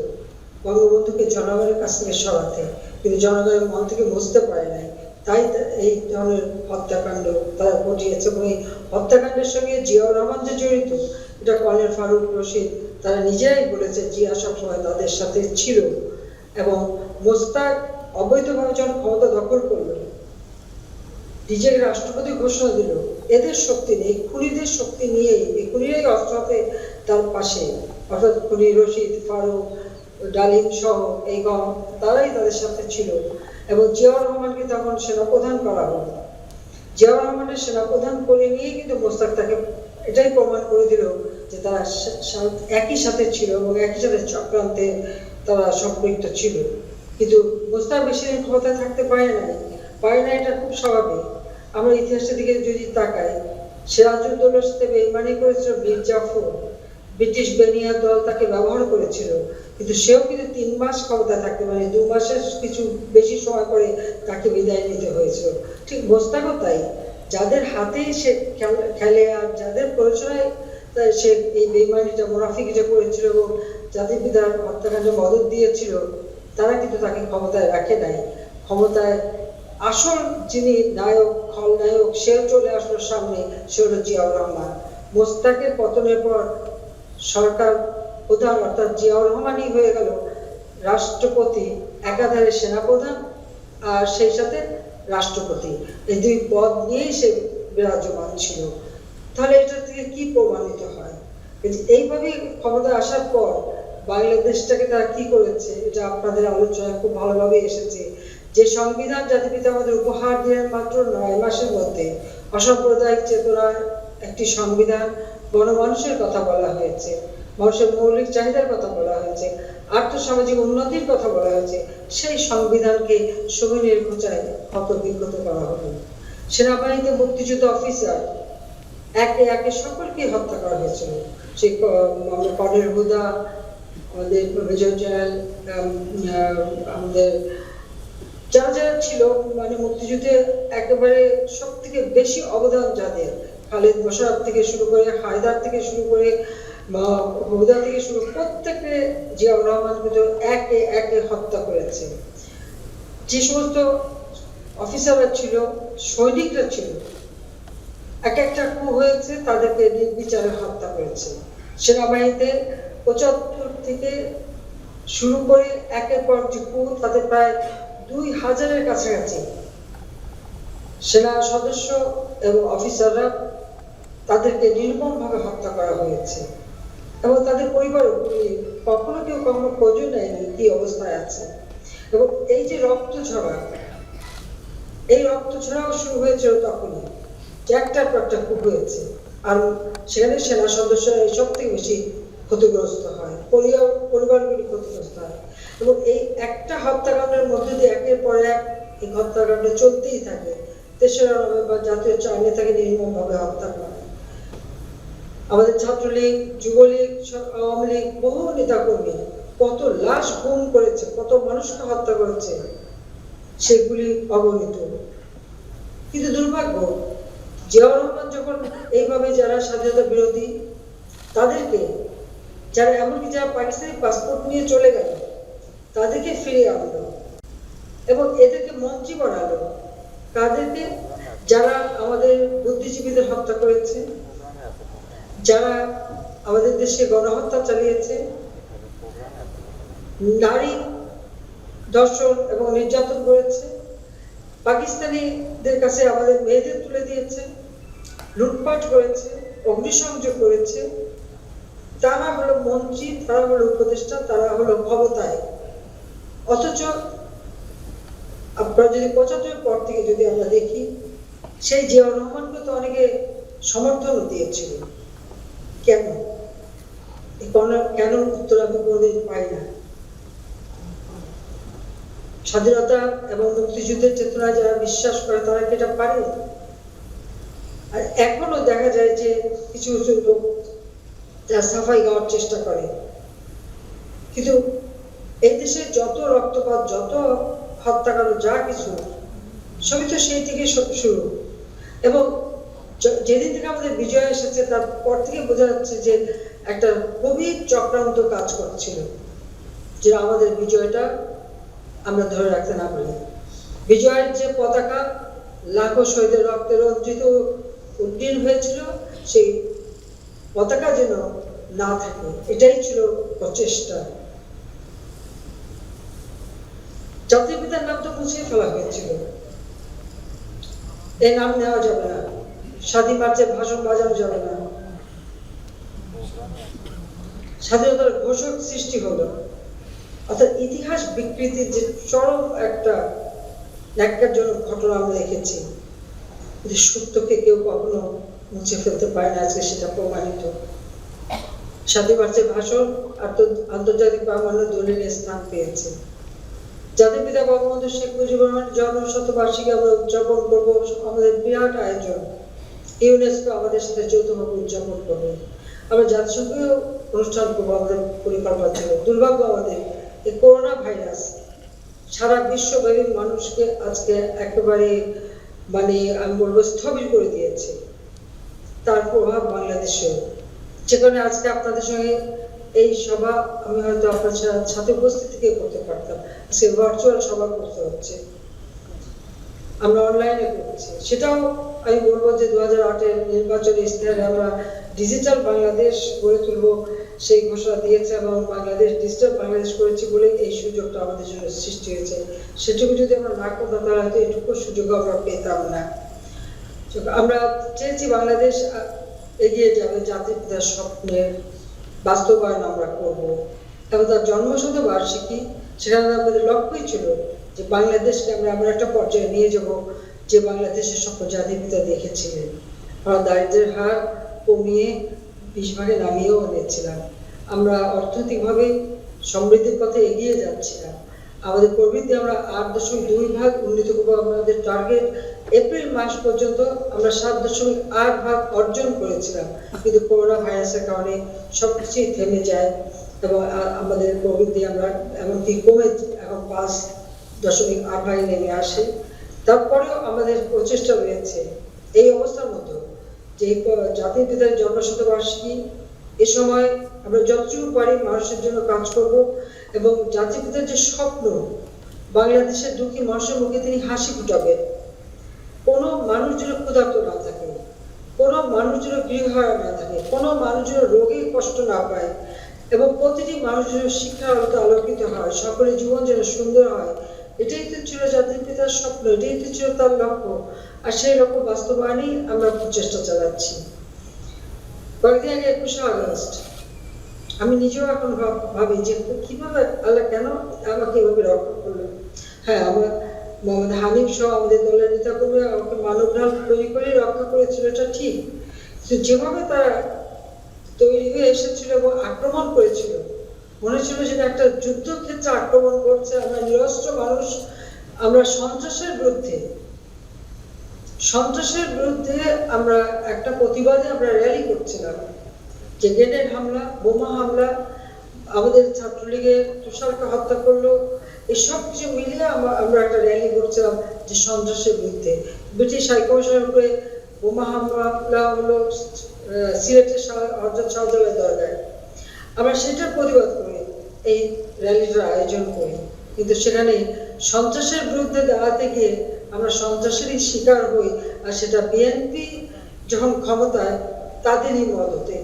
K: বঙ্গবন্ধুকে জনগণের কাছ থেকে সরাতে, কিন্তু জনগণের মন থেকে বুঝতে পারে নাই, তাই এই ধরনের হত্যাকাণ্ড তারা ঘটিয়েছে। এবং এই হত্যাকাণ্ডের সঙ্গে জিয়াউর রহমান যে জড়িত এটা কর্নেল ফারুক রশিদ তারা নিজেরাই বলেছে জিয়া সবসময় তাদের সাথে ছিল। এবং মোস্তাক অবৈধভাবে যখন ক্ষমতা দখল করলো, নিজেকে রাষ্ট্রপতি ঘোষণা দিল, এদের শক্তি নেই, খুনিদের শক্তি নিয়েই এই খুনিরাই অস্ত্র হাতে তার পাশে, অর্থাৎ খুনি রশিদ, ফারুক, ডালিম সহ এই গণ তারাই তাদের সাথে ছিল। এবং জিয়াউর রহমানকে তখন সেনাপ্রধান করা হলো। জিয়াউর রহমানের সেনাপ্রধান করে নিয়ে কিন্তু মোস্তাক তাকে এটাই প্রমাণ করে দিল যে তারা একই সাথে ছিল এবং একই সাথে চক্রান্তে তারা সম্পৃক্ত ছিল। কিন্তু মোস্তাক বেশি দিন ক্ষমতায় থাকতে পারে না, এটা খুব স্বাভাবিক। আমরা ইতিহাসের দিকে যদি তাকাই, সিরাজউদ্দৌলার সাথে বেইমানি করেছিল মীর জাফর, ব্রিটিশ বেনিয়া দল তাকে ব্যবহার করেছিল, কিন্তু সেও কিন্তু ৩ মাস ক্ষমতায় থাকতে পারে, ২ মাসের কিছু বেশি সময় পরে তাকে বিদায় নিতে হয়েছিল। ঠিক মোস্তাকও তাই, যাদের হাতেই সে খেলে আর যাদের প্ররোচনায় সে এই বেইমানিটা মুনাফিকিটা করেছিল এবং জাতির পিতার হত্যাকাণ্ডে মদত দিয়েছিল, তারা কিন্তু তাকে ক্ষমতায় রাখে নাই। ক্ষমতায় আসল যিনি নায়ক, খলনায়ক, সেও চলে আসলো সামনে, সে হলো জিয়াউর রহমান। মোস্তাকের পতনের পর সরকার প্রধান অর্থাৎ জিয়াউর রহমানই হয়ে গেল রাষ্ট্রপতি, একাধারে সেনাপ্রধান আর সেই সাথে রাষ্ট্রপতি, এই 2 পদ নিয়েই সে বিরাজমান ছিল। তাহলে এটা থেকে কি প্রমাণিত হয়? এইভাবে ক্ষমতা আসার পর বাংলাদেশটাকে তারা কি করেছে এটা আপনাদের আলোচনায় খুব ভালোভাবে এসেছে। যে সংবিধান জাতিপিতা আমাদের উপহার দিলেন মাত্র 9 মাসের মধ্যে, অসাম্প্রদায়িক চেতনার একটি সংবিধান, গণমানুষের কথা বলা হয়েছে, মানুষের মৌলিক চাহিদার কথা বলা হয়েছে, আর্থসামাজিক উন্নতির কথা বলা হয়েছে। সেই সংবিধানকে সবিনের খোঁচায় হতবিক্ষত করা হলো। সেনাবাহিনীতে মুক্তিযুদ্ধ অফিসার একে একে সকলকে হত্যা করা হয়েছিল। সেই কর্নেল হুদা, আমাদের মেজর জেনারেল, আমাদের যারা যারা ছিল মানে মুক্তিযুদ্ধে একেবারে সব থেকে বেশি অবদান যাদের, খালেদ মোশাররফ থেকে শুরু করে, হায়দার থেকে শুরু করে, হুদা থেকে শুরু, প্রত্যেকে জিয়াউর রহমান কিন্তু একে একে হত্যা করেছে। যে সমস্ত অফিসাররা ছিল, সৈনিকরা ছিল, এক একটা কু হয়েছে, তাদেরকে নির্বিচারে হত্যা করেছে। সেনাবাহিনীতে 75 থেকে শুরু করে একের পর যে কু, তাদের প্রায় 2000-এর কাছাকাছি সেনা সদস্য এবং অফিসাররা, তাদেরকে নির্মমভাবে হত্যা করা হয়েছে এবং তাদের পরিবারও কখনো কেউ কখনো খোঁজও নেয়নি কি অবস্থায় আছে। এবং এই যে রক্ত ঝরা, এই রক্ত ঝরাও শুরু হয়েছিল তখনই, যে একটার পর একটা কূপ হয়েছে, আর সেখানে সেনা সদস্যরা এই সব থেকে বেশি ক্ষতিগ্রস্ত হয়, পরিবারগুলি ক্ষতিগ্রস্ত হয়। এবং এই একটা হত্যাকাণ্ডের মধ্যে দিয়ে একের পর এক এই হত্যাকাণ্ড চলতেই থাকে। 3রা নভেম্বর জাতীয় নেতাকে নির্মমভাবে হত্যা করা, আমাদের ছাত্রলীগ, যুবলীগ, আওয়ামী লীগ, বহু নেতাকর্মী কত লাশ গুম করেছে, কত মানুষকে হত্যা করেছে, সেগুলি অগণিত। কিন্তু দুর্ভাগ্য, জিয়াউর রহমান যখন এইভাবে যারা স্বাধীনতা বিরোধী, তাদেরকে, যারা এমনকি যারা পাকিস্তানি পাসপোর্ট নিয়ে চলে গেল, তাদেরকে ফিরিয়ে আনলো এবং এদেরকে মন্ত্রী বানালো। তাদেরকে, যারা আমাদের বুদ্ধিজীবীদের হত্যা করেছে, যারা আমাদের দেশে গণহত্যা চালিয়েছে, নারী ধর্ষণ এবং নির্যাতন করেছে, পাকিস্তানিদের কাছে আমাদের মেয়েদের তুলে দিয়েছে, লুটপাট করেছে, অগ্নিসংযোগ করেছে, তারা হলো মন্ত্রী, তারা হলো উপদেষ্টা, তারা হলো ক্ষমতায়। অথচ আপনারা যদি 75 পর থেকে যদি আমরা দেখি, সেই জিয়াউর রহমানকে তো অনেকে সমর্থনও দিয়েছিল। কেন? কেন উত্তর আমি কোনোদিন পাই না। স্বাধীনতা এবং মুক্তিযুদ্ধের চেতনায় যারা বিশ্বাস করে, তারা কি এটা পারে? আর এখনো দেখা যায় যে কিছু কিছু লোক যারা সাফাই গাওয়ার চেষ্টা করে। কিন্তু এই দেশে যত রক্তপাত, যত হত্যাকাণ্ড, যা কিছু, সবই তো সেই থেকে শুরু। এবং যেদিন থেকে আমাদের বিজয় এসেছে, তারপর থেকে বোঝা যাচ্ছে যে একটা গভীর চক্রান্ত কাজ করছিল, যে আমাদের বিজয়টা আমরা ধরে রাখতে না পারি। বিজয়ের যে পতাকা লাখো শহীদের রক্তে রঞ্জিত উড্ডীন হয়েছিল, সেই পতাকা যেন না থাকে, এটাই ছিল প্রচেষ্টা। জাতির পিতার নাম তো মুছে ফেলা হয়েছিল, এই নাম নেওয়া যাবে না, স্বাধীন মার্চের ভাষণ বাজানো যাবে না। স্বাধীনতার ঘোষক সৃষ্টি হলো, অর্থাৎ ইতিহাস বিকৃতির যে চরম একটা ন্যাক্কারজনক ঘটনা আমরা দেখেছি। কিন্তু সত্যকে কেউ কখনো মুছে ফেলতে পারে না, আজকে সেটা প্রমাণিত। স্বাধীন মার্চের ভাষণ আন্তর্জাতিক প্রামাণ্য দলিলে স্থান পেয়েছে। জাতির পিতা বঙ্গবন্ধু শেখ মুজিবুর রহমানের জন্মশতবার্ষিকী আমরা উদযাপন করবো, আমাদের বিরাট আয়োজন। ইউনেস্কো আমাদের সাথে যৌথভাবে উদযাপন করবে, আমরা জাতিসংঘেও অনুষ্ঠান করবো, আমাদের পরিকল্পনা ছিল। দুর্ভাগ্য আমাদের এই করোনা ভাইরাস সারা বিশ্বব্যাপী মানুষকে আজকে একেবারে মানে আমি বলবো স্থবির করে দিয়েছে। তার প্রভাব বাংলাদেশেও, যেখানে আজকে আপনাদের সঙ্গে এই সভা আমি হয়তো আপনার সাথে উপস্থিত থেকে করতে পারতাম, আজকে ভার্চুয়াল সভা করতে হচ্ছে, আমরা অনলাইনে করছি। সেটাও আমি বলবো যে 2008-এর নির্বাচনী ইশতেহারে আমরা ডিজিটাল বাংলাদেশ গড়ে তুলব, সেই ঘোষণা দিয়েছে এবং বাংলাদেশ ডিজিটাল বাংলাদেশ করেছি বলে এই সুযোগটা আমাদের জন্য সৃষ্টি হয়েছে। সেটুকু যদি আমরা না করতাম, তাহলে হয়তো এটুকু সুযোগ আমরা পেতাম না। আমরা চেয়েছি বাংলাদেশ এগিয়ে যাবে, জাতির পিতার স্বপ্নের বাস্তবায়ন আমরা করব। এবং তার জন্মশতবার্ষিকী, সেখানে আমাদের লক্ষ্যই ছিল যে বাংলাদেশকে আমরা এমন একটা পর্যায়ে নিয়ে যাব যে বাংলাদেশের সকল জাতির পিতা দেখেছিলেন। আমরা দারিদ্র্যের হার কমিয়ে 20 ভাগে নামিয়েও এনেছিলাম। আমরা অর্থনৈতিকভাবে সমৃদ্ধির পথে এগিয়ে যাচ্ছিলাম। আমাদের প্রবৃদ্ধি আমরা 8.2 ভাগ উন্নীত করবো। আমাদের টার্গেট এপ্রিল মাস পর্যন্ত আমরা 7.8 ভাগ অর্জন করেছিলাম, কিন্তু করোনা ভাইরাসের কারণে সবকিছুই থেমে যায় এবং আমাদের প্রবৃদ্ধি আমরা এমনকি কমে এখন 5.8 ভাগে নেমে আসে। তারপরেও আমাদের প্রচেষ্টা রয়েছে এই অবস্থার মতো যে জাতির পিতার জন্মশতবার্ষিকী, এ সময় আমরা যতটুকু পারি মানুষের জন্য কাজ করব এবং জাতির পিতার যে স্বপ্ন, বাংলাদেশের দুঃখী মানুষের মুখে তিনি হাসি ফুটাবেন, কোনো মানুষ যেন ক্ষুধার্ত না থাকে, কোনো মানুষ যেন গৃহহারা না থাকে, কোনো মানুষ যেন রোগে কষ্ট না পায় এবং প্রতিটি মানুষ যেন শিক্ষার আলোতে আলোকিত হয়, সকলের জীবন যেন সুন্দর হয়। এটাই তো ছিল জাতির পিতার স্বপ্ন, এটাই তো ছিল তার লক্ষ্য। আর সেই লক্ষ্য বাস্তবায়নেই আমরা প্রচেষ্টা চালাচ্ছি। কয়েকদিন আগে 21শে আগস্ট আমি নিজেও এখন ভাবি যে কিভাবে আল্লাহ কেন আমাকে এভাবে রক্ষা করলেন। হ্যাঁ, আমার মোহাম্মদ হানিফ সহ আমাদের দলের নেতাকর্মীরা আমাকে মানবঢাল তৈরি করে রক্ষা করেছিল, এটা ঠিক। কিন্তু যেভাবে তারা তৈরি হয়ে এসেছিল এবং আক্রমণ করেছিল, মনে ছিল যেটা একটা যুদ্ধক্ষেত্রে আক্রমণ করছে। আমরা নিরস্ত্র মানুষ, আমরা সন্ত্রাসের বিরুদ্ধে আমরা একটা প্রতিবাদে আমরা র্যালি করছিলাম। যে গ্রেনেড হামলা, বোমা হামলা, আমাদের ছাত্রলীগের তুষারকে হত্যা করলো, এসব কিছু মিলিয়ে আমরা একটা র্যালি করছিলাম যে সন্ত্রাসের বিরুদ্ধে। ব্রিটিশ হাইকমিশনের উপরে বোমা হামলা হলো সিলেটের হযরত শাহজালাল দরগায়। আমরা সেটার প্রতিবাদ করি, এই র্যালিটার আয়োজন করি, কিন্তু সেখানে সন্ত্রাসের বিরুদ্ধে দাঁড়াতে গিয়ে আমরা সন্ত্রাসেরই শিকার হই। আর সেটা বিএনপি যখন ক্ষমতায়, তাদেরই মদতে,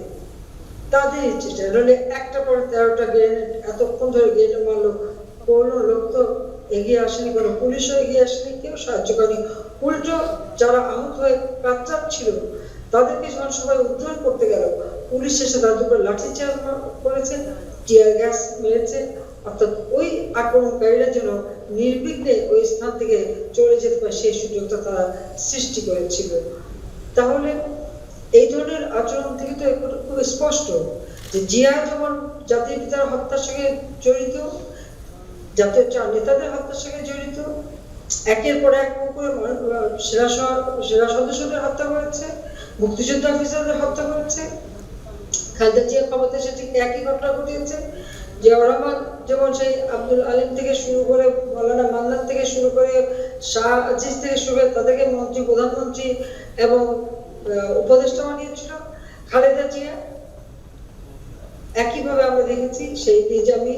K: তাদেরই চেষ্টা। নাহলে একটা পর 13টা গ্রেনেড এতক্ষণ ধরে গ্রেনেড মারলো, কোনো লোক তো এগিয়ে আসেনি, কোনো পুলিশও এগিয়ে আসেনি, কেউ সাহায্য করেনি। উল্টো যারা আহত হয়ে কাচ্চাপ ছিল তাদেরকে যখন সবাই উদ্ধার করতে গেল, পুলিশ এসে তাদের উপরে লাঠিচার্জ করেছে, টিয়ার গ্যাস মেরেছে। অর্থাৎ ওই আক্রমণকারীরা যেন নির্বিঘ্নে ওই স্থান থেকে চলে যেতে পারে সেই সুযোগটা তারা সৃষ্টি করেছিল। তাহলে এই ধরনের আচরণ থেকে তো খুব স্পষ্ট যে জিয়া যেমন জাতির পিতার হত্যার সঙ্গে জড়িত, জাতীয় চার নেতাদের হত্যার সঙ্গে জড়িত, একের পর এক করে সেনা সদস্যদের হত্যা করেছে, মুক্তিযোদ্ধা অফিসারদের হত্যা করেছে। খালেদা জিয়া ক্ষমতা এসে ঠিক একই ঘটনা ঘটিয়েছে। জিয়াউর রহমান যেমন সেই আব্দুল আলিম থেকে শুরু করে মৌলানা মান্নান থেকে শুরু করে শাহ আজিজ থেকে শুরু করে তাদেরকে মন্ত্রী, প্রধানমন্ত্রী এবং উপদেষ্টা বানিয়েছিল। খালেদা জিয়া একইভাবে আমরা দেখেছি সেই নিজামী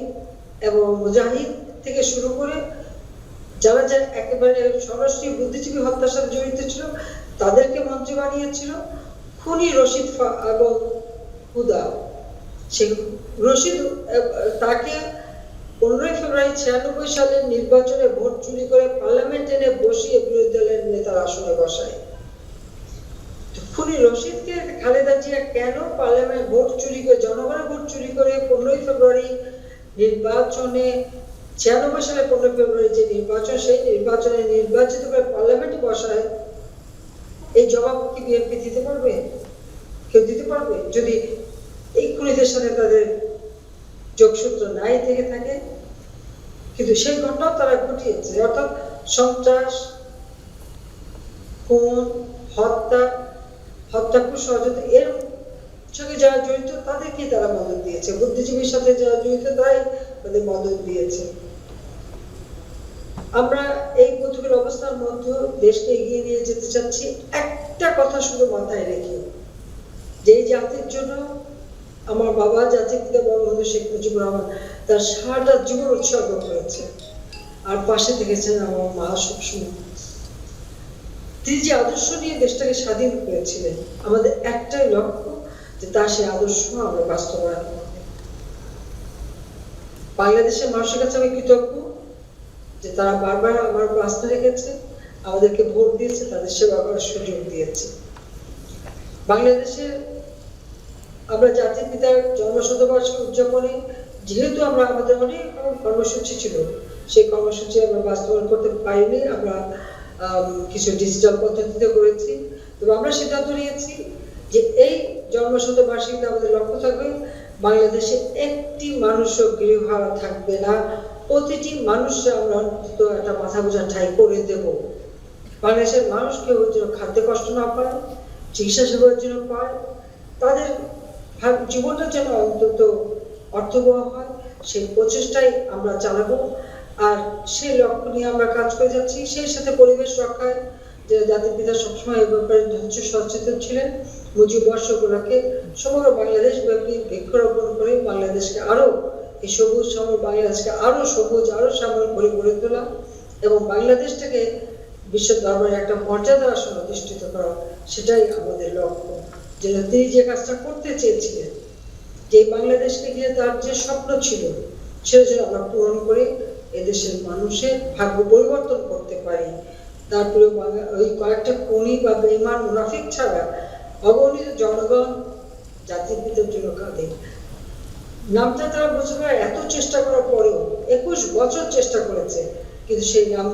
K: এবং মুজাহিদ থেকে শুরু করে যারা একেবারে সরাসরি বুদ্ধিজীবী হত্যার সাথে জড়িত ছিল তাদেরকে মন্ত্রী বানিয়েছিল। খুনি রশিদ এবং হুদা, সেই রশিদ তাকে 15 ফেব্রুয়ারি 96 সালের নির্বাচনে ভোট চুরি করে পার্লামেন্ট এনে বসিয়ে বিরোধী দলের নেতার আসনে বসায়। খুনি রশিদকে খালেদা জিয়া কেন পার্লামেন্ট ভোট চুরি করে, জনগণের ভোট চুরি করে 15 ফেব্রুয়ারি নির্বাচনে 96 সালে 15 ফেব্রুয়ারি যে নির্বাচন, সেই নির্বাচনে নির্বাচিত করে পার্লামেন্টে বসায়, এই জবাব কি বিএনপি দিতে পারবে? কেউ দিতে পারবে যদি এই খুনিদের সাথে তাদের যোগসূত্র নাই থেকে থাকে? কিন্তু সেই ঘটনাও তারা ঘটিয়েছে। অর্থাৎ সন্ত্রাস, খুন, হত্যাকুশ ষড়যন্ত্র এর সঙ্গে যারা জড়িত তাদেরকে তারা মদত দিয়েছে, বুদ্ধিজীবীর সাথে যারা জড়িত তারাই তাদের মদত দিয়েছে। আমরা এই প্রতিকূল অবস্থার মধ্যে দেশকে এগিয়ে নিয়ে যেতে চাচ্ছি একটা কথা শুধু মাথায় রেখে, যে জাতির জন্য আমার বাবা জাতির পিতা বঙ্গবন্ধু শেখ মুজিবুর রহমান তার সারাটা জীবন উৎসর্গ করেছে, আর পাশে থেকেছেন আমার মা সবসময়। তিনি যে আদর্শ নিয়ে দেশটাকে স্বাধীন করেছিলেন, আমাদের একটাই লক্ষ্য যে তার সেই আদর্শ আমরা বাস্তবায়ন করব। বাংলাদেশের মানুষের কাছে আমি কৃতজ্ঞ যে তারা বারবার আমার উপর আস্থা রেখেছে, আমাদেরকে ভোট দিয়েছে, তাদের সেবা করার সুযোগ দিয়েছে। বাংলাদেশের আমরা জাতির পিতার জন্মশতবার্ষিকী উদযাপনে যেহেতু আমরা আমাদের অনেক কর্মসূচি ছিল, সেই কর্মসূচি আমরা বাস্তবায়ন করতে পারিনি। আমরা কিছু ডিজিটাল পদ্ধতিতে করেছি। তবে আমরা সিদ্ধান্ত নিয়েছি যে এই জন্মশতবার্ষিকীতে আমাদের লক্ষ্য থাকবে বাংলাদেশে একটি মানুষও গৃহহারা থাকবে না, প্রতিটি মানুষকে আমরা অন্তত একটা মাথা বোঝা ঠাঁই করে দেব। বাংলাদেশের মানুষ কেউ যেন খাদ্যে কষ্ট না পায়, চিকিৎসা সেবার জন্য পায়, তাদের জীবনটা যেন অন্তত অর্থবহ হয়, সেই প্রচেষ্টাই আমরা চালাবো। আর সেই লক্ষ্য নিয়ে আমরা কাজ করে যাচ্ছি। সেই সাথে পরিবেশ রক্ষায় যে জাতির পিতা সবসময় এই ব্যাপারে যথেষ্ট সচেতন ছিলেন। মুজিব বর্ষ উপলক্ষে সমগ্র বাংলাদেশ ব্যাপী বৃক্ষরোপণ করে বাংলাদেশকে আরো এই সবুজ শ্যামল বাংলাদেশকে আরো সবুজ আরো শ্যামল করে গড়ে তোলা এবং বাংলাদেশটাকে বিশ্ব দরবারে একটা মর্যাদার আসন অধিষ্ঠিত করা, সেটাই আমাদের লক্ষ্য। যেন তিনি যে কাজটা করতে চেয়েছিলেন, যে বাংলাদেশকে ঘিরে তার যে স্বপ্ন ছিল, সেটা যেন আমরা পূরণ করে এদেশের মানুষের ভাগ্য পরিবর্তন করতে পারি। তারপরে ওই কয়েকটা খুনি বা বেঈমান মুনাফিক ছাড়া অগণিত জনগণ জাতির পিতার জন্য কাঁদে। নামটা তারা বুঝতে এত চেষ্টা করার পরেও 21 বছর চেষ্টা করেছে, কিন্তু সেই নাম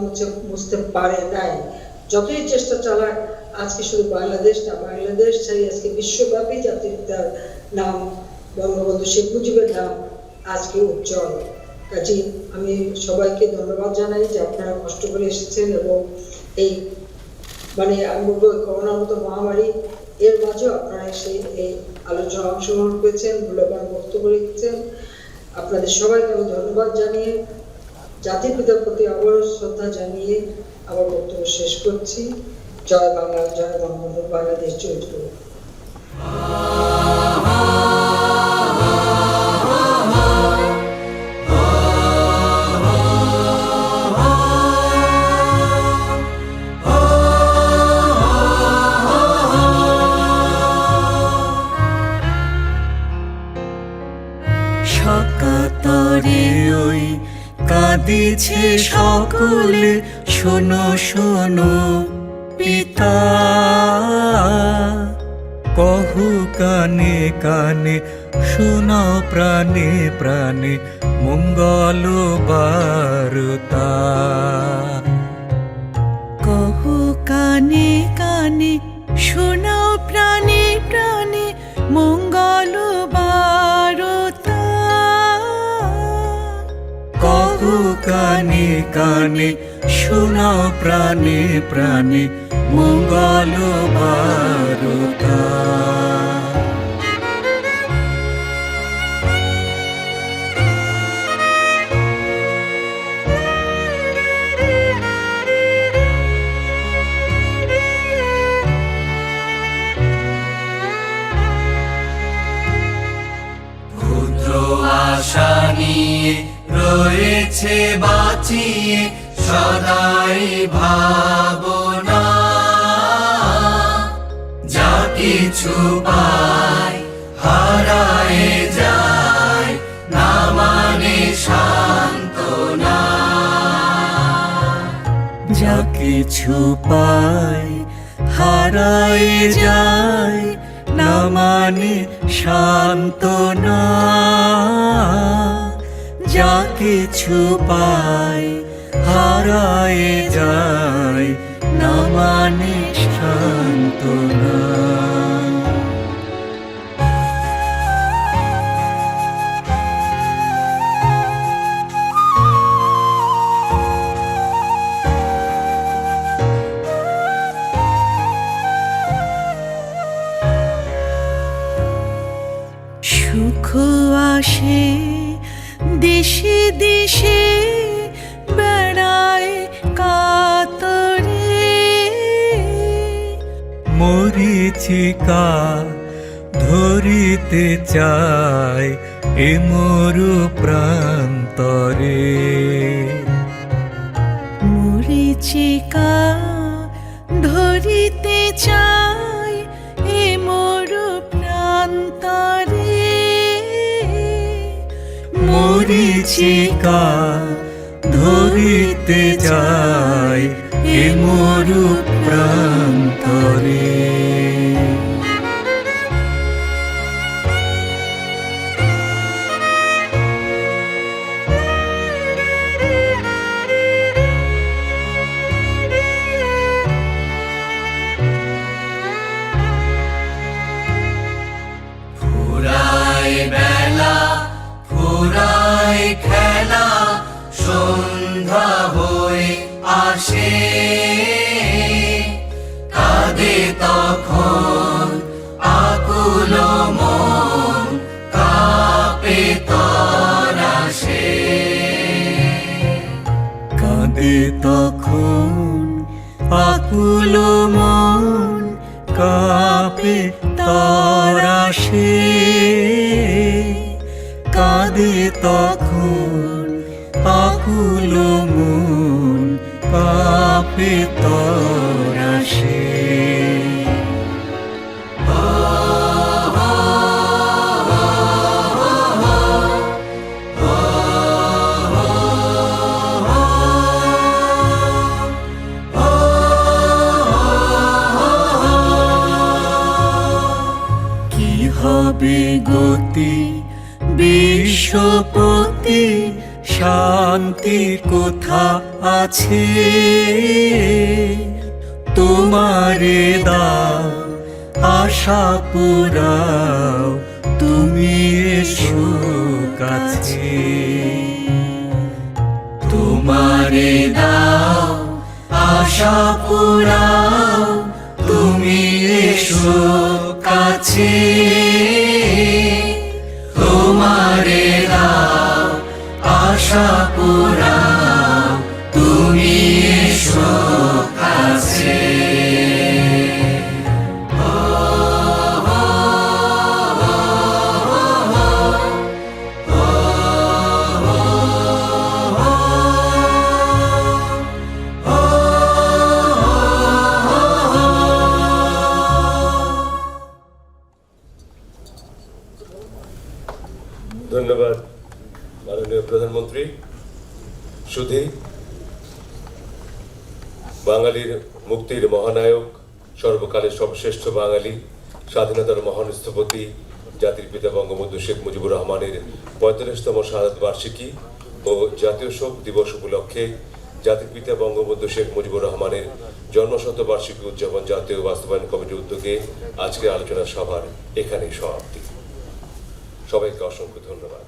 K: বুঝতে পারে নাই। যতই চেষ্টা চালায়, আজকে শুধু বাংলাদেশ না, বাংলাদেশ ছাড়ি আজকে বিশ্বব্যাপী জাতির পিতার নাম, বঙ্গবন্ধু শেখ মুজিবের নাম আজকে উজ্জ্বল। কাজে আমি সবাইকে ধন্যবাদ জানাই যে আপনারা কষ্ট করে এসেছেন এবং এই আমি বলবো করোনার মতো মহামারী এর মাঝেও আপনারা সেই এই আলোচনা অংশগ্রহণ করেছেন, মূল্যবান বক্তব্য রেখেছেন। আপনাদের সবাইকে আমি ধন্যবাদ জানিয়ে জাতির পিতার প্রতি আবারও শ্রদ্ধা জানিয়ে আমার বক্তব্য শেষ করছি। জয় বাংলা, জয় বঙ্গবন্ধু, বাংলাদেশ জয় করুন।
L: সকাতরে ওই কাঁদিছে সকলে, শোনো শোনো পিতা, কহু কানে কানে, শোনাও প্রাণে প্রাণে মঙ্গল বার্তা। কহু কানে কানে, শোনাও প্রাণে প্রাণে মঙ্গল বার্তা। কহু কানে কানে, শোনাও প্রাণে প্রাণে মঙ্গল বার্তা। ক্ষুদ্র আশা নিয়ে রয়েছে বাঁচিয়ে সদাই ভাবনা, যা কিছু পায় হারায় যায় না মানে সান্ত্বনা। যা কিছু পায় হারায় যায় না মানে সান্ত্বনা। যা কিছু পায় হারায় যায় না মানে সান্ত্বনা। সুখ আসে দেশে দেশে, বেড়ায় কাতরে মরীচিকা ধরিতে চায় এ মরু প্রান্তরে। মরীচিকা ধরিতে চায় এ মরু প্রান্তরে। মরীচিকা ধরিতে যায় এ মরু প্রান্তরে। আকুল মন কাঁপে তরাসে, কাঁদে তখন আকুল মন কাঁপে তরাসে। হবে গতি বিশ্বপতি, শান্তি কোথা আছে? তোমারে দাও আশা পুরাও, তুমি এসো কাছে। তোমারে দাও আশা পুরাও, তুমি এসো কাছে। তোমারে দাও আশা পুরাও, তুমি এসো কাছে।
A: ধন্যবাদ মাননীয় প্রধানমন্ত্রী। শুধু বাঙালির মুক্তির মহানায়ক, সর্বকালের সর্বশ্রেষ্ঠ বাঙালি, স্বাধীনতার মহান স্থপতি জাতির পিতা বঙ্গবন্ধু শেখ মুজিবুর রহমানের 45তম শাহাদাত বার্ষিকী ও জাতীয় শোক দিবস উপলক্ষে জাতির পিতা বঙ্গবন্ধু শেখ মুজিবুর রহমানের জন্মশতবার্ষিকী উদযাপন জাতীয় বাস্তবায়ন কমিটির উদ্যোগে আজকের আলোচনা সভার এখানেই সমাপ্তি। সবাইকে অসংখ্য ধন্যবাদ।